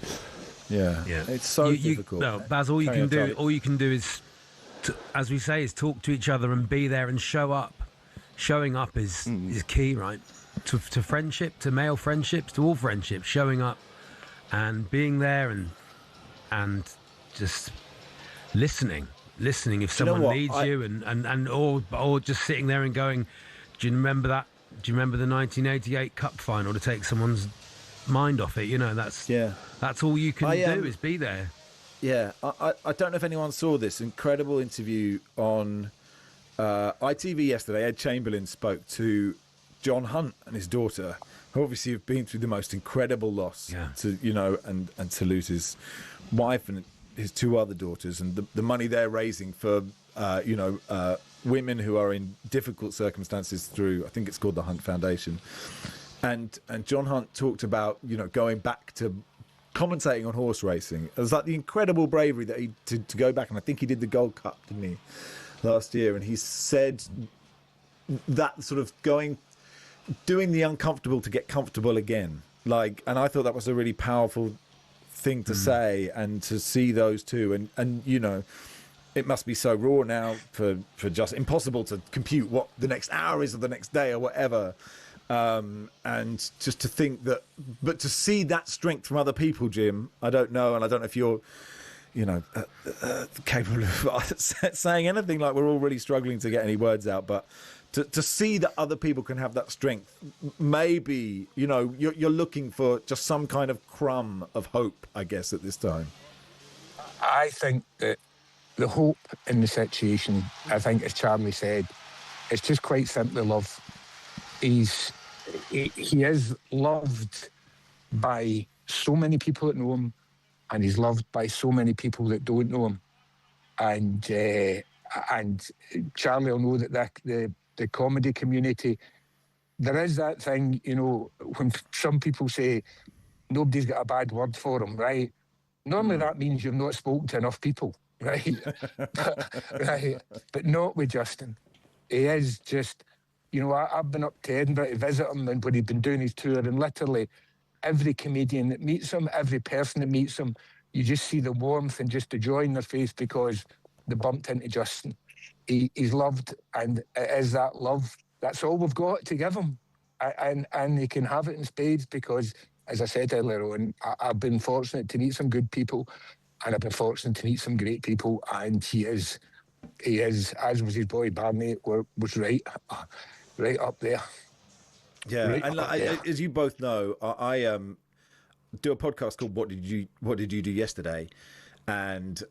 Yeah. It's so difficult. No, Baz, all you can do is, as we say, is talk to each other and be there and show up. Showing up is key, right? To friendship, to male friendships, to all friendships. Showing up and being there and just listening if someone needs you, and or just sitting there and going, do you remember that? Do you remember the 1988 Cup final, to take someone's mind off it? That's all you can do, is be there. Yeah, I don't know if anyone saw this incredible interview on ITV yesterday. Ed Chamberlain spoke to John Hunt and his daughter, who obviously have been through the most incredible loss to and to lose his wife and his two other daughters, and the money they're raising for women who are in difficult circumstances through, I think it's called the Hunt Foundation. And John Hunt talked about going back to commentating on horse racing. It was like the incredible bravery that he to go back, and I think he did the Gold Cup, didn't he, last year? And he said that sort of doing the uncomfortable to get comfortable again. And I thought that was a really powerful thing to say, and to see those two, and it must be so raw now for just impossible to compute what the next hour is or the next day or whatever, and just to think that, but to see that strength from other people, Jim, I don't know, and I don't know if you're capable of saying anything. Like, we're all really struggling to get any words out, but to see that other people can have that strength, maybe, you're looking for just some kind of crumb of hope, I guess, at this time. I think that the hope in the situation, I think, as Charlie said, it's just quite simply love. He is loved by so many people that know him, and he's loved by so many people that don't know him. And Charlie will know that the comedy community, there is that thing, when some people say nobody's got a bad word for him, right? Normally that means you've not spoken to enough people, right? But not with Justin. He is just, I've been up to Edinburgh to visit him, and when he'd been doing his tour, and literally every comedian that meets him, every person that meets him, you just see the warmth and just the joy in their face because they bumped into Justin. He's loved, and it is that love. That's all we've got to give him. And he can have it in spades because, as I said earlier on, I've been fortunate to meet some good people, and I've been fortunate to meet some great people, and he is, as was his boy Barney, was right up there. Yeah, Right and as you both know, I do a podcast called What Did You Do Yesterday? And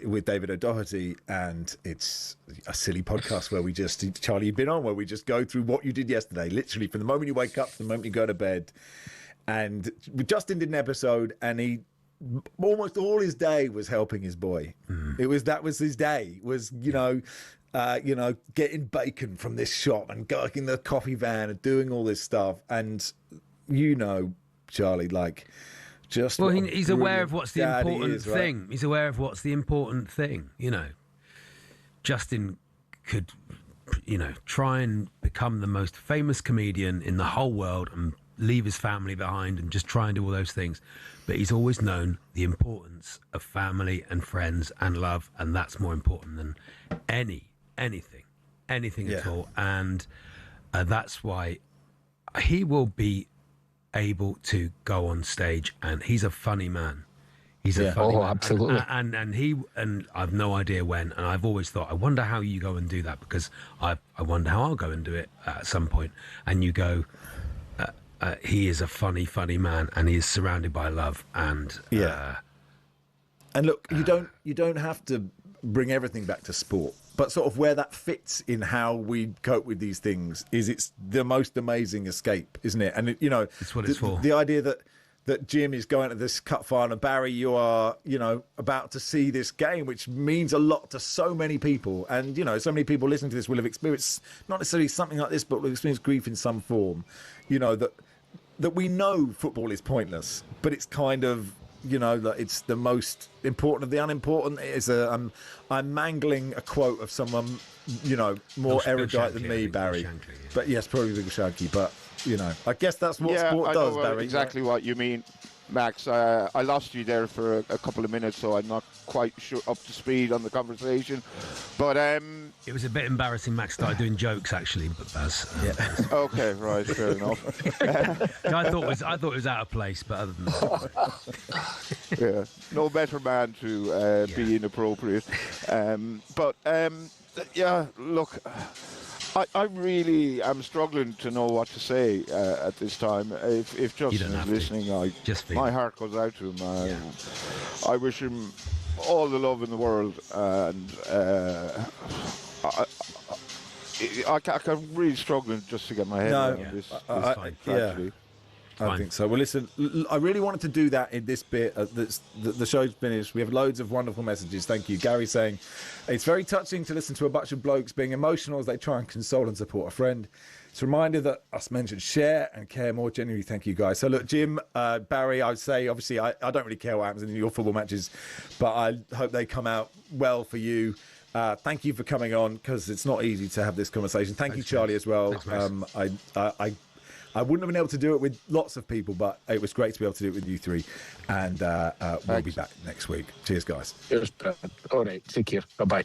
with David O'Doherty, and it's a silly podcast where we just, Charlie, you've been on, where we just go through what you did yesterday, literally from the moment you wake up to the moment you go to bed. And Justin did an episode, and he almost all his day was helping his boy. That was his day, was getting bacon from this shop and going in the coffee van and doing all this stuff. And Charlie, he's aware of what's the important thing. Right? He's aware of what's the important thing. Justin could, try and become the most famous comedian in the whole world and leave his family behind and just try and do all those things. But he's always known the importance of family and friends and love, and that's more important than anything at all. And that's why he will be able to go on stage, and he's a funny man. He's a funny man. Absolutely. And I've no idea when. And I've always thought, I wonder how you go and do that, because I wonder how I'll go and do it at some point. And you go, he is a funny man, and he is surrounded by love. And and look, you don't have to bring everything back to sport, but sort of where that fits in how we cope with these things is it's the most amazing escape, isn't it? And it's what it's for. The idea that Jim is going to this cup final, Barry, you are, about to see this game, which means a lot to so many people. And, so many people listening to this will have experienced not necessarily something like this, but will experience grief in some form. That we know football is pointless, but it's kind of, that it's the most important of the unimportant. I'm mangling a quote of someone, more erudite than me, Barry. But yes, probably Bill Shankly, but... I guess that's what sport does, Barry. Exactly what you mean, Max. I lost you there for a couple of minutes, so I'm not quite sure up to speed on the conversation. But it was a bit embarrassing. Max started doing jokes, actually, but Baz. Okay, right, fair enough. I thought it was out of place, but other than that, no better man to be inappropriate. Look. I really am struggling to know what to say at this time. If Justin is listening, my heart goes out to him. I wish him all the love in the world, and I'm really struggling just to get my head around this tragedy. I think so. Well, listen, I really wanted to do that in this bit. The show's finished. We have loads of wonderful messages. Thank you. Gary saying, it's very touching to listen to a bunch of blokes being emotional as they try and console and support a friend. It's a reminder that us men should share and care more genuinely. Thank you, guys. So, look, Jim, Barry, I would say, obviously, I don't really care what happens in your football matches, but I hope they come out well for you. Thank you for coming on, because it's not easy to have this conversation. Thank you, Charlie, as well. Thanks, I wouldn't have been able to do it with lots of people, but it was great to be able to do it with you three. And we'll be back next week. Cheers, guys. Cheers. All right. Take care. Bye-bye.